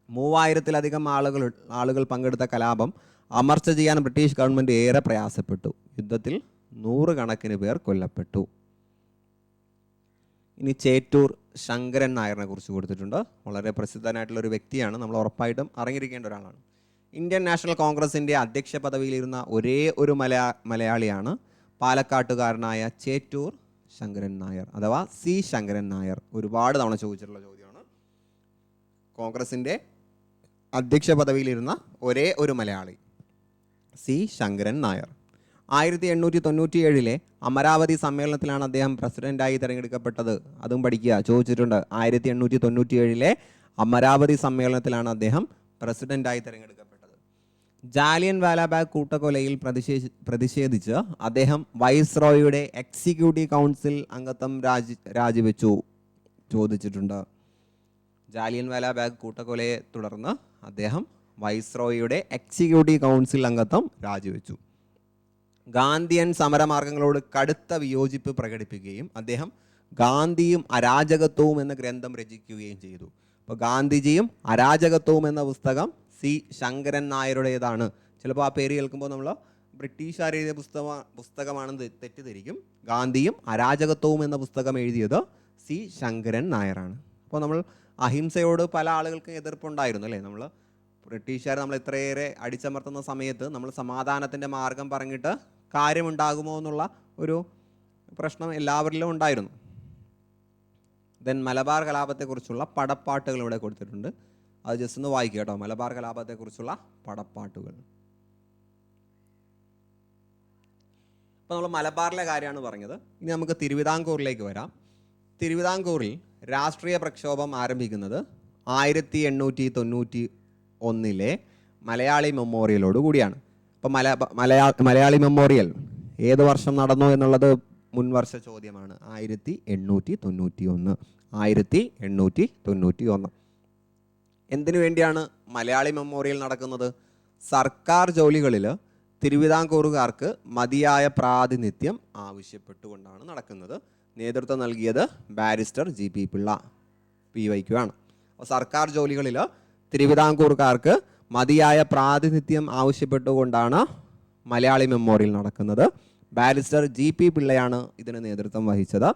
3000-ലധികം ആളുകൾ പങ്കെടുത്ത കലാപം അമർച്ച ചെയ്യാൻ ബ്രിട്ടീഷ് ഗവൺമെൻറ് ഏറെ പ്രയാസപ്പെട്ടു. യുദ്ധത്തിൽ 100 കണക്കിന് പേർ കൊല്ലപ്പെട്ടു. ഇനി ചേറ്റൂർ ശങ്കരൻ നായരിനെ കുറിച്ച് കൊടുത്തിട്ടുണ്ട്. വളരെ പ്രസിദ്ധനായിട്ടുള്ളൊരു വ്യക്തിയാണ്, നമ്മൾ ഉറപ്പായിട്ടും അറിഞ്ഞിരിക്കേണ്ട ഒരാളാണ്. ഇന്ത്യൻ നാഷണൽ കോൺഗ്രസിൻ്റെ അധ്യക്ഷ പദവിയിലിരുന്ന ഒരേ ഒരു മലയാളിയാണ് പാലക്കാട്ടുകാരനായ ചേറ്റൂർ ശങ്കരൻ നായർ അഥവാ C. ശങ്കരൻ നായർ. ഒരുപാട് തവണ ചോദിച്ചിട്ടുള്ള ചോദ്യമാണ്. കോൺഗ്രസിൻ്റെ അധ്യക്ഷ പദവിയിലിരുന്ന ഒരേ ഒരു മലയാളി C. ശങ്കരൻ നായർ. 1897 അമരാവതി സമ്മേളനത്തിലാണ് അദ്ദേഹം പ്രസിഡന്റായി തിരഞ്ഞെടുക്കപ്പെട്ടത്. അതും പഠിക്കുക, ചോദിച്ചിട്ടുണ്ട്. 1897 അമരാവതി സമ്മേളനത്തിലാണ് അദ്ദേഹം പ്രസിഡന്റായി തിരഞ്ഞെടുക്കപ്പെട്ടത്. ജാലിയൻ വാലാബാഗ് കൂട്ടക്കൊലയിൽ പ്രതിഷേധിച്ച് അദ്ദേഹം വൈസ്രോയുടെ എക്സിക്യൂട്ടീവ് കൗൺസിൽ അംഗത്വം രാജിവെച്ചു ചോദിച്ചിട്ടുണ്ട്. ജാലിയൻ വാലാബാഗ് കൂട്ടക്കൊലയെ തുടർന്ന് അദ്ദേഹം വൈസ്രോയുടെ എക്സിക്യൂട്ടീവ് കൗൺസിൽ അംഗത്വം രാജിവെച്ചു. ഗാന്ധിയൻ സമരമാർഗങ്ങളോട് കടുത്ത വിയോജിപ്പ് പ്രകടിപ്പിക്കുകയും അദ്ദേഹം ഗാന്ധിയും അരാജകത്വവും എന്ന ഗ്രന്ഥം രചിക്കുകയും ചെയ്തു. അപ്പോൾ ഗാന്ധിജിയും അരാജകത്വവും എന്ന പുസ്തകം സി ശങ്കരൻ നായരുടേതാണ്. ചിലപ്പോൾ ആ പേര് കേൾക്കുമ്പോൾ നമ്മൾ ബ്രിട്ടീഷുകാർ എഴുതിയ പുസ്തകമാണെന്ന് തെറ്റിദ്ധരിക്കും. ഗാന്ധിയും അരാജകത്വവും എന്ന പുസ്തകം എഴുതിയത് സി ശങ്കരൻ നായരാണ്. അപ്പോൾ നമ്മൾ അഹിംസയോട് പല ആളുകൾക്കും എതിർപ്പുണ്ടായിരുന്നു അല്ലേ. നമ്മൾ ബ്രിട്ടീഷുകാർ നമ്മൾ ഇത്രയേറെ അടിച്ചമർത്തുന്ന സമയത്ത് നമ്മൾ സമാധാനത്തിൻ്റെ മാർഗം പറഞ്ഞിട്ട് കാര്യമുണ്ടാകുമോ എന്നുള്ള ഒരു പ്രശ്നം എല്ലാവരിലും ഉണ്ടായിരുന്നു. ദെൻ മലബാർ കലാപത്തെക്കുറിച്ചുള്ള പടപ്പാട്ടുകൾ ഇവിടെ കൊടുത്തിട്ടുണ്ട്. അത് ജസ്റ്റ് ഒന്ന് വായിക്കുക കേട്ടോ. മലബാർ കലാപത്തെക്കുറിച്ചുള്ള പടപ്പാട്ടുകൾ. അപ്പോൾ നമ്മൾ മലബാറിലെ കാര്യമാണ് പറഞ്ഞത്. ഇനി നമുക്ക് തിരുവിതാംകൂറിലേക്ക് വരാം. തിരുവിതാംകൂറിൽ രാഷ്ട്രീയ പ്രക്ഷോഭം ആരംഭിക്കുന്നത് 1891 മലയാളി മെമ്മോറിയലോട് കൂടിയാണ്. അപ്പം മലയാളി മെമ്മോറിയൽ ഏത് വർഷം നടന്നു എന്നുള്ളത് മുൻവർഷ ചോദ്യമാണ്. 1891. എന്തിനു വേണ്ടിയാണ് മലയാളി മെമ്മോറിയൽ നടക്കുന്നത്? സർക്കാർ ജോലികളിൽ തിരുവിതാംകൂറുകാർക്ക് മതിയായ പ്രാതിനിധ്യം ആവശ്യപ്പെട്ടുകൊണ്ടാണ് നടക്കുന്നത്. നേതൃത്വം നൽകിയത് ബാരിസ്റ്റർ GP പിള്ള PYQ ആണ്. അപ്പോൾ സർക്കാർ ജോലികളിൽ തിരുവിതാംകൂറുകാർക്ക് മതിയായ പ്രാതിനിധ്യം ആവശ്യപ്പെട്ടുകൊണ്ടാണ് മലയാളി മെമ്മോറിയൽ നടക്കുന്നത്. ബാരിസ്റ്റർ GP പിള്ളയാണ് ഇതിന് നേതൃത്വം വഹിച്ചത്.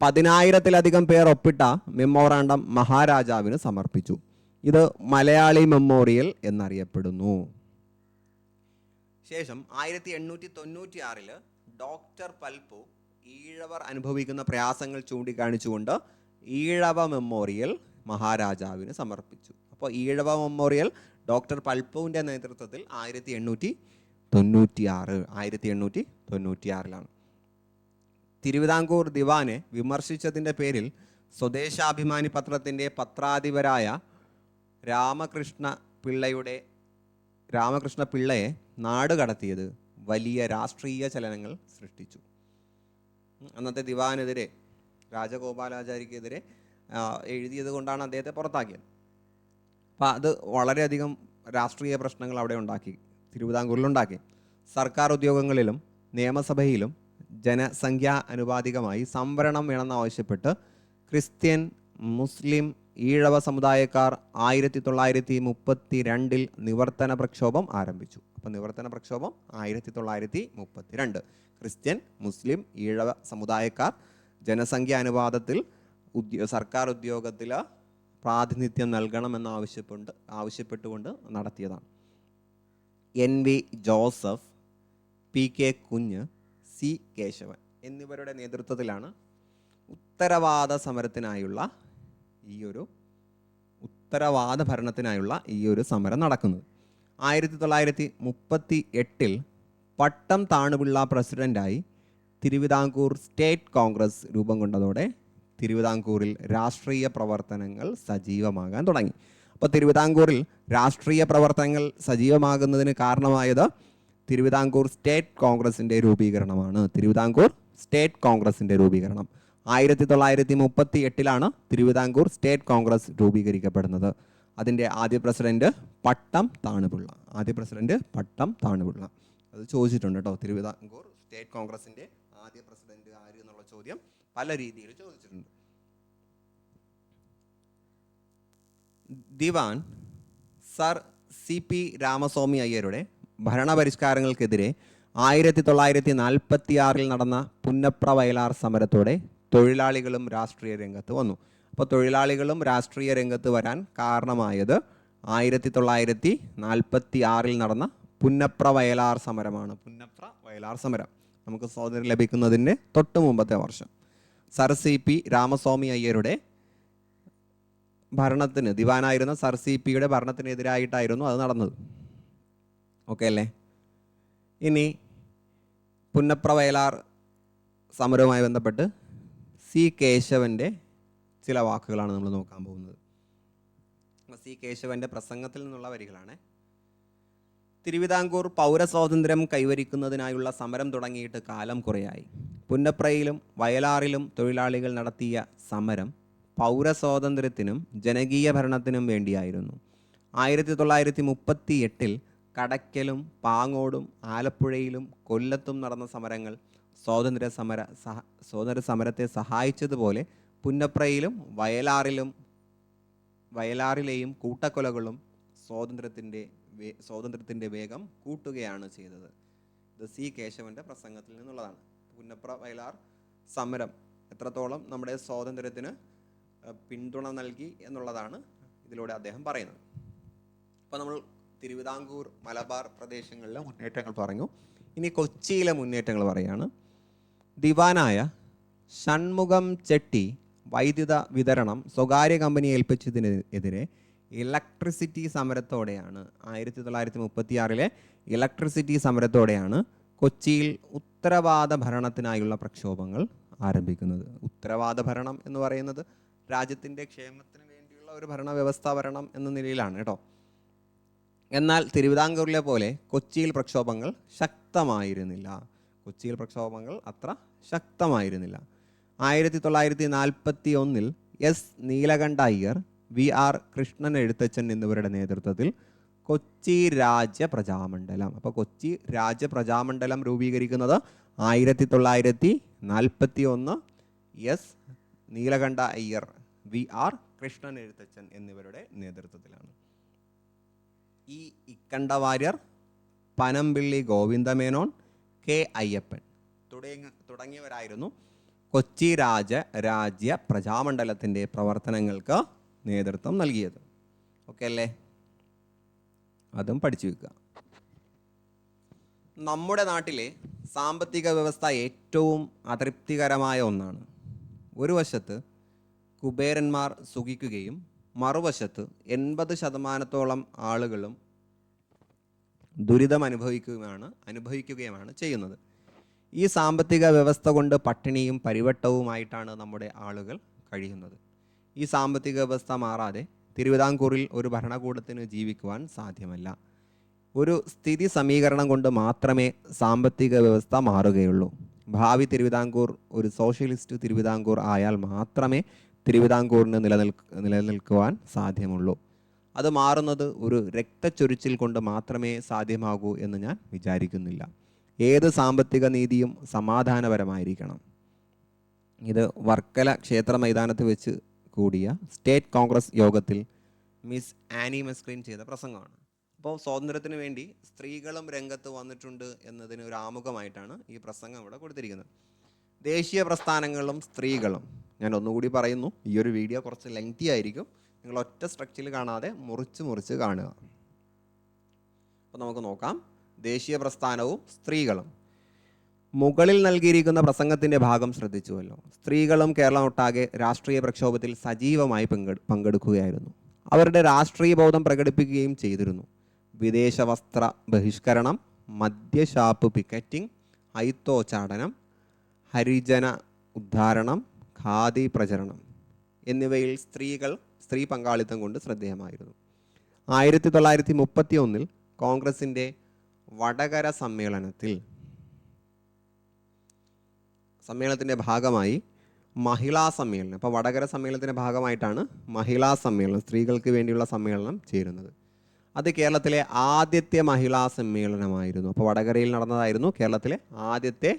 10,000-ലധികം പേർ ഒപ്പിട്ട മെമ്മോറാണ്ടം മഹാരാജാവിന് സമർപ്പിച്ചു. ഇത് മലയാളി മെമ്മോറിയൽ എന്നറിയപ്പെടുന്നു. ശേഷം 1896 ഡോക്ടർ പൽപ്പു ഈഴവർ അനുഭവിക്കുന്ന പ്രയാസങ്ങൾ ചൂണ്ടിക്കാണിച്ചുകൊണ്ട് ഈഴവ മെമ്മോറിയൽ മഹാരാജാവിന് സമർപ്പിച്ചു. അപ്പോൾ ഈഴവ മെമ്മോറിയൽ ഡോക്ടർ പൽപ്പുവിൻ്റെ നേതൃത്വത്തിൽ 1896 തിരുവിതാംകൂർ ദിവാനെ വിമർശിച്ചതിൻ്റെ പേരിൽ സ്വദേശാഭിമാനി പത്രത്തിൻ്റെ പത്രാധിപരായ രാമകൃഷ്ണ പിള്ളയെ നാട് കടത്തിയത് വലിയ രാഷ്ട്രീയ ചലനങ്ങൾ സൃഷ്ടിച്ചു. അന്നത്തെ ദിവാനെതിരെ, രാജഗോപാലാചാരിക്കെതിരെ എഴുതിയത് കൊണ്ടാണ് അദ്ദേഹത്തെ പുറത്താക്കിയത്. അപ്പോൾ അത് വളരെയധികം രാഷ്ട്രീയ പ്രശ്നങ്ങൾ അവിടെ തിരുവിതാംകൂറിലുണ്ടാക്കി. സർക്കാർ ഉദ്യോഗങ്ങളിലും നിയമസഭയിലും ജനസംഖ്യാ അനുപാതികമായി സംവരണം വേണമെന്ന് ആവശ്യപ്പെട്ട് ക്രിസ്ത്യൻ, മുസ്ലിം, ഈഴവ സമുദായക്കാർ 1932 നിവർത്തന പ്രക്ഷോഭം ആരംഭിച്ചു. അപ്പോൾ നിവർത്തന പ്രക്ഷോഭം 1932. ക്രിസ്ത്യൻ, മുസ്ലിം, ഈഴവ സമുദായക്കാർ ജനസംഖ്യാ അനുപാതത്തിൽ സർക്കാർ ഉദ്യോഗത്തിൽ പ്രാതിനിധ്യം നൽകണമെന്ന് ആവശ്യപ്പെട്ടുകൊണ്ട് നടത്തിയതാണ്. NV ജോസഫ്, PK കുഞ്ഞ്, C കേശവൻ എന്നിവരുടെ നേതൃത്വത്തിലാണ് ഉത്തരവാദ ഭരണത്തിനായുള്ള ഈ ഒരു സമരം നടക്കുന്നത്. 1938 പട്ടം താണുപിള്ള പ്രസിഡൻ്റായി തിരുവിതാംകൂർ സ്റ്റേറ്റ് കോൺഗ്രസ് രൂപം കൊണ്ടതോടെ തിരുവിതാംകൂറിൽ രാഷ്ട്രീയ പ്രവർത്തനങ്ങൾ സജീവമാകാൻ തുടങ്ങി. അപ്പോൾ തിരുവിതാംകൂറിൽ രാഷ്ട്രീയ പ്രവർത്തനങ്ങൾ സജീവമാകുന്നതിന് കാരണമായത് തിരുവിതാംകൂർ സ്റ്റേറ്റ് കോൺഗ്രസിൻ്റെ രൂപീകരണമാണ്. 1938 തിരുവിതാംകൂർ സ്റ്റേറ്റ് കോൺഗ്രസ് രൂപീകരിക്കപ്പെടുന്നത്. അതിൻ്റെ ആദ്യ പ്രസിഡന്റ് പട്ടം താണുപിള്ള. അത് ചോദിച്ചിട്ടുണ്ട് കേട്ടോ. തിരുവിതാംകൂർ സ്റ്റേറ്റ് കോൺഗ്രസിൻ്റെ ആദ്യ പ്രസിഡന്റ് ആര് എന്നുള്ള ചോദ്യം പല രീതിയിൽ ചോദിച്ചിട്ടുണ്ട്. ദിവാൻ സർ CP രാമസ്വാമി അയ്യരുടെ ഭരണപരിഷ്കാരങ്ങൾക്കെതിരെ 1946 നടന്ന പുന്നപ്ര വയലാർ സമരത്തോടെ തൊഴിലാളികളും രാഷ്ട്രീയ രംഗത്ത് വന്നു. അപ്പോൾ തൊഴിലാളികളും രാഷ്ട്രീയ രംഗത്ത് വരാൻ കാരണമായത് 1946 നടന്ന പുന്നപ്ര വയലാർ സമരമാണ്. നമുക്ക് സ്വാതന്ത്ര്യം ലഭിക്കുന്നതിൻ്റെ തൊട്ട് മുമ്പത്തെ വർഷം. സർ CP രാമസ്വാമി അയ്യരുടെ ഭരണത്തിന്, ദിവാനായിരുന്ന സർ CPയുടെ ഭരണത്തിനെതിരായിട്ടായിരുന്നു അത് നടന്നത്. ഓക്കെ അല്ലേ? ഇനി പുന്നപ്ര വയലാർ സമരവുമായി ബന്ധപ്പെട്ട് C കേശവൻ്റെ ചില വാക്കുകളാണ് നമ്മൾ നോക്കാൻ പോകുന്നത്. C കേശവൻ്റെ പ്രസംഗത്തിൽ നിന്നുള്ള വരികളാണ്. തിരുവിതാംകൂർ പൗരസ്വാതന്ത്ര്യം കൈവരിക്കുന്നതിനായുള്ള സമരം തുടങ്ങിയിട്ട് കാലം കുറയായി. പുന്നപ്രയിലും വയലാറിലും തൊഴിലാളികൾ നടത്തിയ സമരം പൗരസ്വാതന്ത്ര്യത്തിനും ജനകീയ ഭരണത്തിനും വേണ്ടിയായിരുന്നു. 1938 കടയ്ക്കലും പാങ്ങോടും ആലപ്പുഴയിലും കൊല്ലത്തും നടന്ന സമരങ്ങൾ സ്വാതന്ത്ര്യ സമരത്തെ സഹായിച്ചതുപോലെ പുന്നപ്രയിലും വയലാറിലെയും കൂട്ടക്കൊലകളും സ്വാതന്ത്ര്യത്തിൻ്റെ വേഗം കൂട്ടുകയാണ് ചെയ്തത്. ഇത് സി കേശവൻ്റെ പ്രസംഗത്തിൽ നിന്നുള്ളതാണ്. പുന്നപ്ര വയലാർ സമരം എത്രത്തോളം നമ്മുടെ സ്വാതന്ത്ര്യത്തിന് പിന്തുണ നൽകി എന്നുള്ളതാണ് ഇതിലൂടെ അദ്ദേഹം പറയുന്നത്. അപ്പോൾ നമ്മൾ തിരുവിതാംകൂർ മലബാർ പ്രദേശങ്ങളിലെ മുന്നേറ്റങ്ങൾ പറഞ്ഞു. ഇനി കൊച്ചിയിലെ മുന്നേറ്റങ്ങൾ പറയാണ്. ദിവാനായ ഷൺമുഖം ചെട്ടി വൈദ്യുത വിതരണം സ്വകാര്യ കമ്പനി ഏൽപ്പിച്ചതിനെതിരെ ഇലക്ട്രിസിറ്റി സമരത്തോടെയാണ് 1936 ഇലക്ട്രിസിറ്റി സമരത്തോടെയാണ് കൊച്ചിയിൽ ഉത്തരവാദ ഭരണത്തിനായുള്ള പ്രക്ഷോഭങ്ങൾ ആരംഭിക്കുന്നത്. ഉത്തരവാദ ഭരണം എന്ന് പറയുന്നത് രാജ്യത്തിൻ്റെ ക്ഷേമത്തിന് വേണ്ടിയുള്ള ഒരു ഭരണവ്യവസ്ഥ ഭരണം എന്ന നിലയിലാണ് കേട്ടോ. എന്നാൽ തിരുവിതാംകൂറിലെ പോലെ കൊച്ചിയിൽ പ്രക്ഷോഭങ്ങൾ അത്ര ശക്തമായിരുന്നില്ല. 1941 എസ് നീലകണ്ഠ അയ്യർ, വി.ആർ. കൃഷ്ണൻ എഴുത്തച്ഛൻ എന്നിവരുടെ നേതൃത്വത്തിൽ കൊച്ചി രാജ്യപ്രജാമണ്ഡലം, അപ്പോൾ കൊച്ചി രാജ്യപ്രജാമണ്ഡലം രൂപീകരിക്കുന്നത് 1941 എസ് നീലകണ്ഠ അയ്യർ, വി.ആർ. കൃഷ്ണൻ എഴുത്തച്ഛൻ എന്നിവരുടെ നേതൃത്വത്തിലാണ്. ഈ ഇക്കണ്ട വാര്യർ, പനമ്പിള്ളി ഗോവിന്ദമേനോൻ, കെ അയ്യപ്പൻ തുടങ്ങിയവരായിരുന്നു കൊച്ചി രാജ്യ പ്രജാമണ്ഡലത്തിൻ്റെ പ്രവർത്തനങ്ങൾക്ക് നേതൃത്വം നൽകിയത്. ഓക്കെ അല്ലേ? അതും പഠിച്ചു വെക്കുക. നമ്മുടെ നാട്ടിലെ സാമ്പത്തിക വ്യവസ്ഥ ഏറ്റവും അതൃപ്തികരമായ ഒന്നാണ്. ഒരു വശത്ത് കുബേരന്മാർ സുഖിക്കുകയും മറുവശത്ത് 80% ആളുകളും ദുരിതം അനുഭവിക്കുകയുമാണ് ചെയ്യുന്നത്. ഈ സാമ്പത്തിക വ്യവസ്ഥ കൊണ്ട് പട്ടിണിയും പരിവട്ടവുമായിട്ടാണ് നമ്മുടെ ആളുകൾ കഴിയുന്നത്. ഈ സാമ്പത്തിക വ്യവസ്ഥ മാറാതെ തിരുവിതാംകൂറിൽ ഒരു ഭരണകൂടത്തിന് ജീവിക്കുവാൻ സാധ്യമല്ല. ഒരു സ്ഥിതി സമീകരണം കൊണ്ട് മാത്രമേ സാമ്പത്തിക വ്യവസ്ഥ മാറുകയുള്ളൂ. ഭാവി തിരുവിതാംകൂർ ഒരു സോഷ്യലിസ്റ്റ് തിരുവിതാംകൂർ ആയാൽ മാത്രമേ തിരുവിതാംകൂറിന് നിലനിൽക്കുവാൻ സാധ്യമുള്ളൂ. അത് മാറുന്നത് ഒരു രക്തച്ചൊരിച്ചിൽ കൊണ്ട് മാത്രമേ സാധ്യമാകൂ എന്ന് ഞാൻ വിചാരിക്കുന്നില്ല. ഏത് സാമ്പത്തിക നീതിയും സമാധാനപരമായിരിക്കണം. ഇത് വർക്കല ക്ഷേത്ര മൈതാനത്ത് വെച്ച് കൂടിയ സ്റ്റേറ്റ് കോൺഗ്രസ് യോഗത്തിൽ മിസ് ആനി മസ്ക്രീൻ ചെയ്ത പ്രസംഗമാണ്. അപ്പോൾ സ്വാതന്ത്ര്യത്തിന് വേണ്ടി സ്ത്രീകളും രംഗത്ത് വന്നിട്ടുണ്ട് എന്നതിന് ഒരു ആമുഖമായിട്ടാണ് ഈ പ്രസംഗം ഇവിടെ കൊടുത്തിരിക്കുന്നത്. ദേശീയ പ്രസ്ഥാനങ്ങളും സ്ത്രീകളും, ഞാൻ ഒന്നുകൂടി പറയുന്നു, ഈ ഒരു വീഡിയോ കുറച്ച് ലെങ്തി ആയിരിക്കും, നിങ്ങൾ ഒറ്റ സ്ട്രക്ചറിൽ കാണാതെ മുറിച്ച് കാണുക. അപ്പോൾ നമുക്ക് നോക്കാം. ദേശീയ പ്രസ്ഥാനവും സ്ത്രീകളും. മുകളിൽ നൽകിയിരിക്കുന്ന പ്രസംഗത്തിൻ്റെ ഭാഗം ശ്രദ്ധിച്ചുവല്ലോ. സ്ത്രീകളും കേരളമൊട്ടാകെ രാഷ്ട്രീയ പ്രക്ഷോഭത്തിൽ സജീവമായി പങ്കെടുക്കുകയായിരുന്നു. അവരുടെ രാഷ്ട്രീയ ബോധം പ്രകടിപ്പിക്കുകയും ചെയ്തിരുന്നു. വിദേശ വസ്ത്ര ബഹിഷ്കരണം, മദ്യഷാപ്പ് പിക്കറ്റിംഗ്, ഹൈത്തോച്ചാടനം, ഹരിജന ഉദ്ധാരണം, ഖാദി പ്രചരണം എന്നിവയിൽ സ്ത്രീ പങ്കാളിത്തം കൊണ്ട് ശ്രദ്ധേയമായിരുന്നു. 1931 കോൺഗ്രസിൻ്റെ വടകര സമ്മേളനത്തിൻ്റെ ഭാഗമായി മഹിളാ സമ്മേളനം, അപ്പോൾ വടകര സമ്മേളനത്തിൻ്റെ ഭാഗമായിട്ടാണ് മഹിളാ സമ്മേളനം, സ്ത്രീകൾക്ക് വേണ്ടിയുള്ള സമ്മേളനം ചേരുന്നത്. അത് കേരളത്തിലെ ആദ്യത്തെ മഹിളാ സമ്മേളനമായിരുന്നു. അപ്പോൾ വടകരയിൽ നടന്നതായിരുന്നു കേരളത്തിലെ ആദ്യത്തെ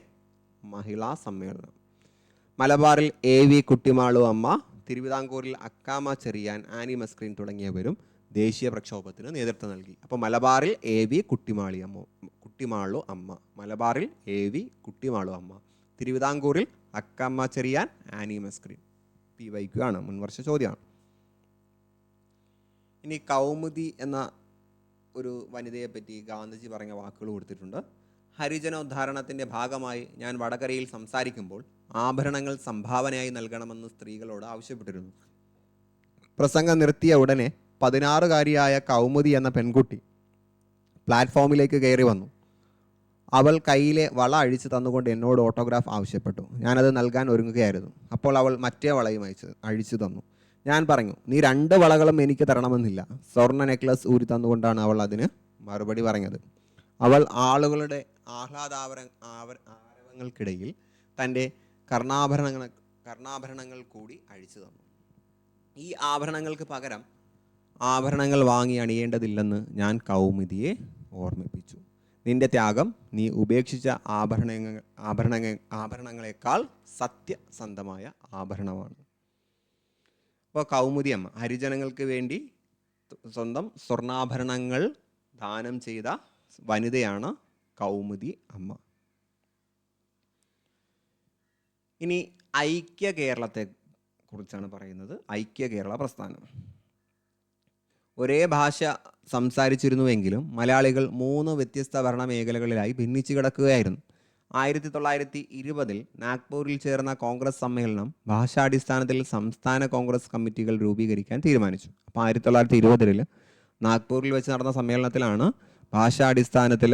മഹിളാ സമ്മേളനം. മലബാറിൽ എ.വി. കുട്ടിമാളു അമ്മ, തിരുവിതാംകൂറിൽ അക്കാമ ചെറിയാൻ, ആനി മസ്ക്രീൻ തുടങ്ങിയവരും ദേശീയ പ്രക്ഷോഭത്തിന് നേതൃത്വം നൽകി. അപ്പോൾ മലബാറിൽ എ.വി. കുട്ടിമാളു അമ്മ, മലബാറിൽ എ.വി. കുട്ടിമാളു അമ്മ, തിരുവിതാംകൂറിൽ അക്കാമ ചെറിയാൻ, ആനി മസ്ക്രീൻ. PYQ ആണ്, മുൻവർഷ ചോദ്യമാണ്. ഇനി കൗമുദി എന്ന ഒരു വനിതയെ പറ്റി ഗാന്ധിജി പറഞ്ഞ വാക്കുകൾ കൊടുത്തിട്ടുണ്ട്. ഹരിജനോദ്ധാരണത്തിൻ്റെ ഭാഗമായി ഞാൻ വടകരയിൽ സംസാരിക്കുമ്പോൾ ആഭരണങ്ങൾ സംഭാവനയായി നൽകണമെന്ന് സ്ത്രീകളോട് ആവശ്യപ്പെട്ടിരുന്നു. പ്രസംഗം നിർത്തിയ ഉടനെ 16-കാരിയായ കൗമുദി എന്ന പെൺകുട്ടി പ്ലാറ്റ്ഫോമിലേക്ക് കയറി വന്നു. അവൾ കയ്യിലെ വള അഴിച്ചു തന്നുകൊണ്ട് എന്നോട് ഓട്ടോഗ്രാഫ് ആവശ്യപ്പെട്ടു. ഞാനത് നൽകാൻ ഒരുങ്ങുകയായിരുന്നു. അപ്പോൾ അവൾ മറ്റേ വളയും അഴിച്ചു തന്നു. ഞാൻ പറഞ്ഞു, നീ 2 വളകളും എനിക്ക് തരണമെന്നില്ല. സ്വർണ്ണ നെക്ലസ് ഊരി തന്നുകൊണ്ടാണ് അവൾ അതിന് മറുപടി പറഞ്ഞത്. അവൾ ആളുകളുടെ ആരവങ്ങൾക്കിടയിൽ തൻ്റെ കർണാഭരണങ്ങൾ കൂടി അഴിച്ചു തന്നു. ഈ ആഭരണങ്ങൾക്ക് പകരം ആഭരണങ്ങൾ വാങ്ങി അണിയേണ്ടതില്ലെന്ന് ഞാൻ കൗമുദിയെ ഓർമ്മിപ്പിച്ചു. നിന്റെ ത്യാഗം നീ ഉപേക്ഷിച്ച ആഭരണങ്ങളെക്കാൾ സത്യസന്ധമായ ആഭരണമാണ്. അപ്പോൾ കൗമുദി അമ്മ ഹരിജനങ്ങൾക്ക് വേണ്ടി സ്വന്തം സ്വർണ്ണാഭരണങ്ങൾ ദാനം ചെയ്ത വനിതയാണ് കൗമുദി അമ്മ. ഇനി ഐക്യ കേരളത്തെ കുറിച്ചാണ് പറയുന്നത്. ഐക്യ കേരള പ്രസ്ഥാനം. ഒരേ ഭാഷ സംസാരിച്ചിരുന്നുവെങ്കിലും മലയാളികൾ 3 വ്യത്യസ്ത ഭരണ മേഖലകളിലായി ഭിന്നിച്ചു കിടക്കുകയായിരുന്നു. 1920 നാഗ്പൂരിൽ ചേർന്ന കോൺഗ്രസ് സമ്മേളനം ഭാഷാടിസ്ഥാനത്തിൽ സംസ്ഥാന കോൺഗ്രസ് കമ്മിറ്റികൾ രൂപീകരിക്കാൻ തീരുമാനിച്ചു. അപ്പോൾ 1920 നാഗ്പൂരിൽ വെച്ച് നടന്ന സമ്മേളനത്തിലാണ് ഭാഷാടിസ്ഥാനത്തിൽ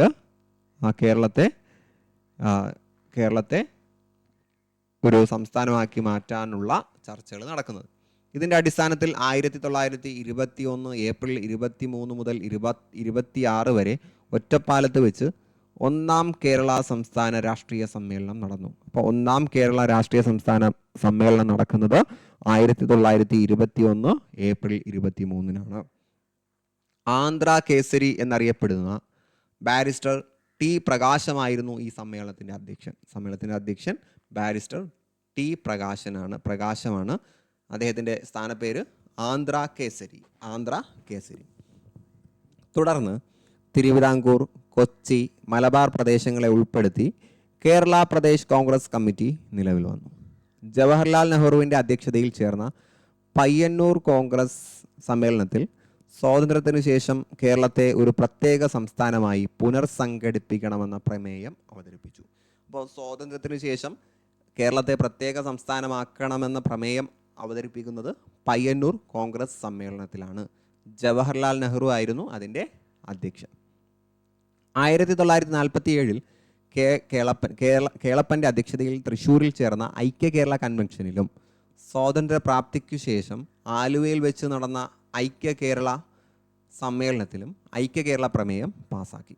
കേരളത്തെ ഒരു സംസ്ഥാനമാക്കി മാറ്റാനുള്ള ചർച്ചകൾ നടക്കുന്നത്. ഇതിൻ്റെ അടിസ്ഥാനത്തിൽ 1921 ഏപ്രിൽ 23 മുതൽ 26 വരെ ഒറ്റപ്പാലത്ത് വെച്ച് 1-ാം കേരള സംസ്ഥാന രാഷ്ട്രീയ സമ്മേളനം നടന്നു. അപ്പോൾ 1-ാം കേരള രാഷ്ട്രീയ സംസ്ഥാന സമ്മേളനം നടക്കുന്നത് 1921 ഏപ്രിൽ 23-നാണ്. ആന്ധ്ര കേസരി എന്നറിയപ്പെടുന്ന ബാരിസ്റ്റർ ടി പ്രകാശമായിരുന്നു ഈ സമ്മേളനത്തിൻ്റെ അധ്യക്ഷൻ ബാരിസ്റ്റർ ടി പ്രകാശമാണ്. അദ്ദേഹത്തിൻ്റെ സ്ഥാനപ്പേര് ആന്ധ്ര കേസരി. തുടർന്ന് തിരുവിതാംകൂർ, കൊച്ചി, മലബാർ പ്രദേശങ്ങളെ ഉൾപ്പെടുത്തി കേരള പ്രദേശ് കോൺഗ്രസ് കമ്മിറ്റി നിലവിൽ വന്നു. ജവഹർലാൽ നെഹ്റുവിൻ്റെ അധ്യക്ഷതയിൽ ചേർന്ന പയ്യന്നൂർ കോൺഗ്രസ് സമ്മേളനത്തിൽ സ്വാതന്ത്ര്യത്തിനു ശേഷം കേരളത്തെ ഒരു പ്രത്യേക സംസ്ഥാനമായി പുനർസംഘടിപ്പിക്കണമെന്ന പ്രമേയം അവതരിപ്പിച്ചു. അപ്പോൾ സ്വാതന്ത്ര്യത്തിനു ശേഷം കേരളത്തെ പ്രത്യേക സംസ്ഥാനമാക്കണമെന്ന പ്രമേയം അവതരിപ്പിക്കുന്നത് പയ്യന്നൂർ കോൺഗ്രസ് സമ്മേളനത്തിലാണ്. ജവഹർലാൽ നെഹ്റു ആയിരുന്നു അതിൻ്റെ അധ്യക്ഷൻ. 1947 കേളപ്പൻ്റെ അധ്യക്ഷതയിൽ തൃശ്ശൂരിൽ ചേർന്ന ഐക്യ കേരള കൺവെൻഷനിലും സ്വാതന്ത്ര്യ പ്രാപ്തിക്കു ശേഷം ആലുവയിൽ വെച്ച് നടന്ന ഐക്യ കേരള സമ്മേളനത്തിലും ഐക്യ കേരള പ്രമേയം പാസാക്കി.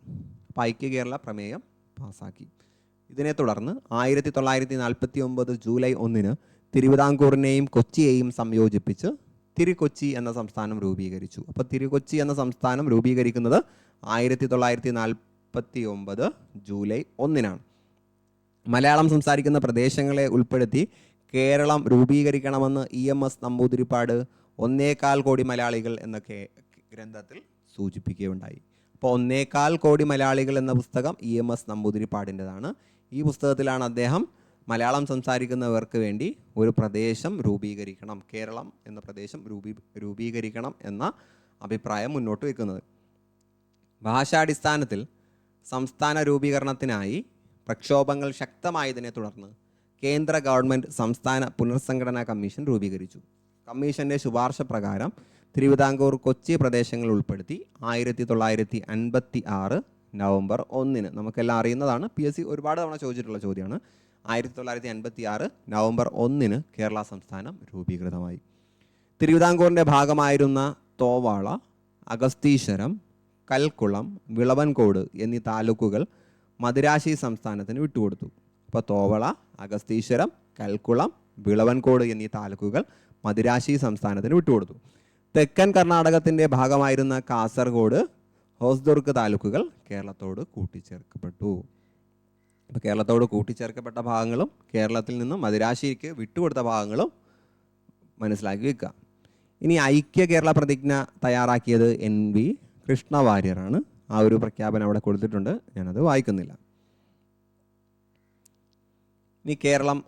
ഇതിനെ തുടർന്ന് 1949 ജൂലൈ 1 തിരുവിതാംകൂറിനെയും കൊച്ചിയെയും സംയോജിപ്പിച്ച് തിരുക്കൊച്ചി എന്ന സംസ്ഥാനം രൂപീകരിച്ചു. അപ്പോൾ തിരുക്കൊച്ചി എന്ന സംസ്ഥാനം രൂപീകരിക്കുന്നത് 1949 ജൂലൈ 1-നാണ്. മലയാളം സംസാരിക്കുന്ന പ്രദേശങ്ങളെ ഉൾപ്പെടുത്തി കേരളം രൂപീകരിക്കണമെന്ന് EMS നമ്പൂതിരിപ്പാട് 1.25 കോടി മലയാളികൾ എന്ന ഗ്രന്ഥത്തിൽ സൂചിപ്പിക്കുകയുണ്ടായി. അപ്പോൾ 1.25 കോടി മലയാളികൾ എന്ന പുസ്തകം EMS നമ്പൂതിരിപ്പാടിൻ്റെതാണ്. ഈ പുസ്തകത്തിലാണ് അദ്ദേഹം മലയാളം സംസാരിക്കുന്നവർക്ക് വേണ്ടി ഒരു പ്രദേശം രൂപീകരിക്കണം, കേരളം എന്ന പ്രദേശം രൂപീകരിക്കണം എന്ന അഭിപ്രായം മുന്നോട്ട് വയ്ക്കുന്നത്. ഭാഷാടിസ്ഥാനത്തിൽ സംസ്ഥാന രൂപീകരണത്തിനായി പ്രക്ഷോഭങ്ങൾ ശക്തമായതിനെ തുടർന്ന് കേന്ദ്ര ഗവൺമെൻറ് സംസ്ഥാന പുനർസംഘടനാ കമ്മീഷൻ രൂപീകരിച്ചു. കമ്മീഷൻ്റെ ശുപാർശ പ്രകാരം തിരുവിതാംകൂർ, കൊച്ചി പ്രദേശങ്ങൾ ഉൾപ്പെടുത്തി 1956 നവംബർ 1 നമുക്കെല്ലാം അറിയുന്നതാണ്, PSC ഒരുപാട് തവണ ചോദിച്ചിട്ടുള്ള ചോദ്യമാണ്. 1956 നവംബർ 1 കേരള സംസ്ഥാനം രൂപീകൃതമായി. തിരുവിതാംകൂറിൻ്റെ ഭാഗമായിരുന്ന തോവാള, അഗസ്തീശ്വരം, കൽക്കുളം, വിളവൻകോട് എന്നീ താലൂക്കുകൾ മദിരാശി സംസ്ഥാനത്തിന് വിട്ടുകൊടുത്തു. അപ്പോൾ തോവള, അഗസ്തീശ്വരം, കൽക്കുളം, വിളവൻകോട് എന്നീ താലൂക്കുകൾ മദിരാശി സംസ്ഥാനത്തിന് വിട്ടുകൊടുത്തു. തെക്കൻ കർണാടകത്തിൻ്റെ ഭാഗമായിരുന്ന കാസർഗോഡ്, ഹോസ്ദുർഗ് താലൂക്കുകൾ കേരളത്തോട് കൂട്ടിച്ചേർക്കപ്പെട്ടു. അപ്പോൾ കേരളത്തോട് കൂട്ടിച്ചേർക്കപ്പെട്ട ഭാഗങ്ങളും കേരളത്തിൽ നിന്നും മദിരാശിക്ക് വിട്ടുകൊടുത്ത ഭാഗങ്ങളും മനസ്സിലാക്കി വെക്കുക. ഇനി ഐക്യ കേരള പ്രതിജ്ഞ തയ്യാറാക്കിയത് NV കൃഷ്ണവാര്യരാണ്. ആ ഒരു പ്രഖ്യാപനം അവിടെ കൊടുത്തിട്ടുണ്ട്, ഞാനത് വായിക്കുന്നില്ല. ഇനി കേരളം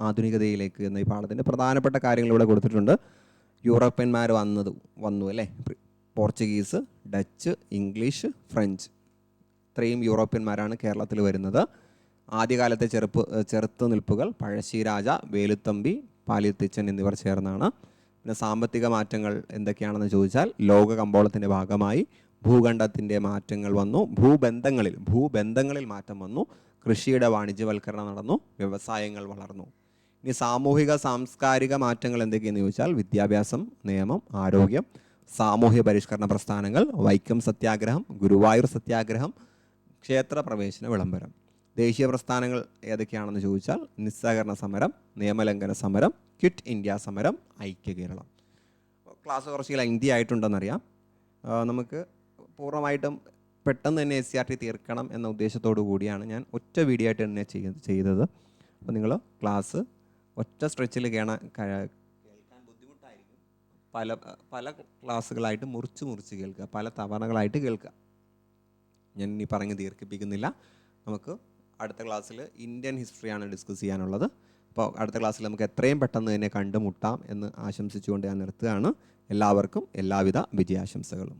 ആധുനികതയിലേക്ക് എന്ന ഈ പാഠത്തിൻ്റെ പ്രധാനപ്പെട്ട കാര്യങ്ങൾ ഇവിടെ കൊടുത്തിട്ടുണ്ട്. യൂറോപ്യന്മാർ വന്നു അല്ലേ? പോർച്ചുഗീസ്, ഡച്ച്, ഇംഗ്ലീഷ്, ഫ്രഞ്ച്, ഇത്രയും യൂറോപ്യന്മാരാണ് കേരളത്തിൽ വരുന്നത്. ആദ്യകാലത്തെ ചെറുത്തു നിൽപ്പുകൾ പഴശ്ശിരാജ, വേലുത്തമ്പി, പാലിയത്തിച്ചൻ എന്നിവർ ചേർന്നാണ്. പിന്നെ സാമ്പത്തിക മാറ്റങ്ങൾ എന്തൊക്കെയാണെന്ന് ചോദിച്ചാൽ ലോക കമ്പോളത്തിൻ്റെ ഭാഗമായി ഭൂഖണ്ഡത്തിൻ്റെ മാറ്റങ്ങൾ വന്നു, ഭൂബന്ധങ്ങളിൽ മാറ്റം വന്നു, കൃഷിയുടെ വാണിജ്യവൽക്കരണം നടന്നു, വ്യവസായങ്ങൾ വളർന്നു. ഇനി സാമൂഹിക സാംസ്കാരിക മാറ്റങ്ങൾ എന്തൊക്കെയെന്ന് ചോദിച്ചാൽ വിദ്യാഭ്യാസം, നിയമം, ആരോഗ്യം, സാമൂഹ്യ പരിഷ്കരണ പ്രസ്ഥാനങ്ങൾ, വൈക്കം സത്യാഗ്രഹം, ഗുരുവായൂർ സത്യാഗ്രഹം, ക്ഷേത്ര പ്രവേശന വിളംബരം. ദേശീയ പ്രസ്ഥാനങ്ങൾ ഏതൊക്കെയാണെന്ന് ചോദിച്ചാൽ നിസ്സഹകരണ സമരം, നിയമലംഘന സമരം, ക്വിറ്റ് ഇന്ത്യ സമരം, ഐക്യ കേരളം. ക്ലാസ് കുറച്ച് ലെങ്തി ആയിട്ടുണ്ടെന്നറിയാം. നമുക്ക് പൂർണ്ണമായിട്ടും പെട്ടെന്ന് തന്നെ SCRT തീർക്കണം എന്ന ഉദ്ദേശത്തോടു കൂടിയാണ് ഞാൻ ഒറ്റ വീഡിയോ ആയിട്ട് തന്നെ ചെയ്തത്. അപ്പോൾ നിങ്ങൾ ക്ലാസ് ഒറ്റ സ്ട്രെച്ചിൽ കേൾക്കാൻ ബുദ്ധിമുട്ടായിരിക്കും. പല ക്ലാസ്സുകളായിട്ട് മുറിച്ച് കേൾക്കുക, പല തവണകളായിട്ട് കേൾക്കുക. ഞാൻ ഇനി പറഞ്ഞ് ദീർഘിപ്പിക്കുന്നില്ല. നമുക്ക് അടുത്ത ക്ലാസ്സിൽ ഇന്ത്യൻ ഹിസ്റ്ററിയാണ് ഡിസ്കസ് ചെയ്യാനുള്ളത്. അപ്പോൾ അടുത്ത ക്ലാസ്സിൽ നമുക്ക് എത്രയും പെട്ടെന്ന് തന്നെ കണ്ടുമുട്ടാം എന്ന് ആശംസിച്ചുകൊണ്ട് ഞാൻ നിർത്തുകയാണ്. എല്ലാവർക്കും എല്ലാവിധ വിജയാശംസകളും.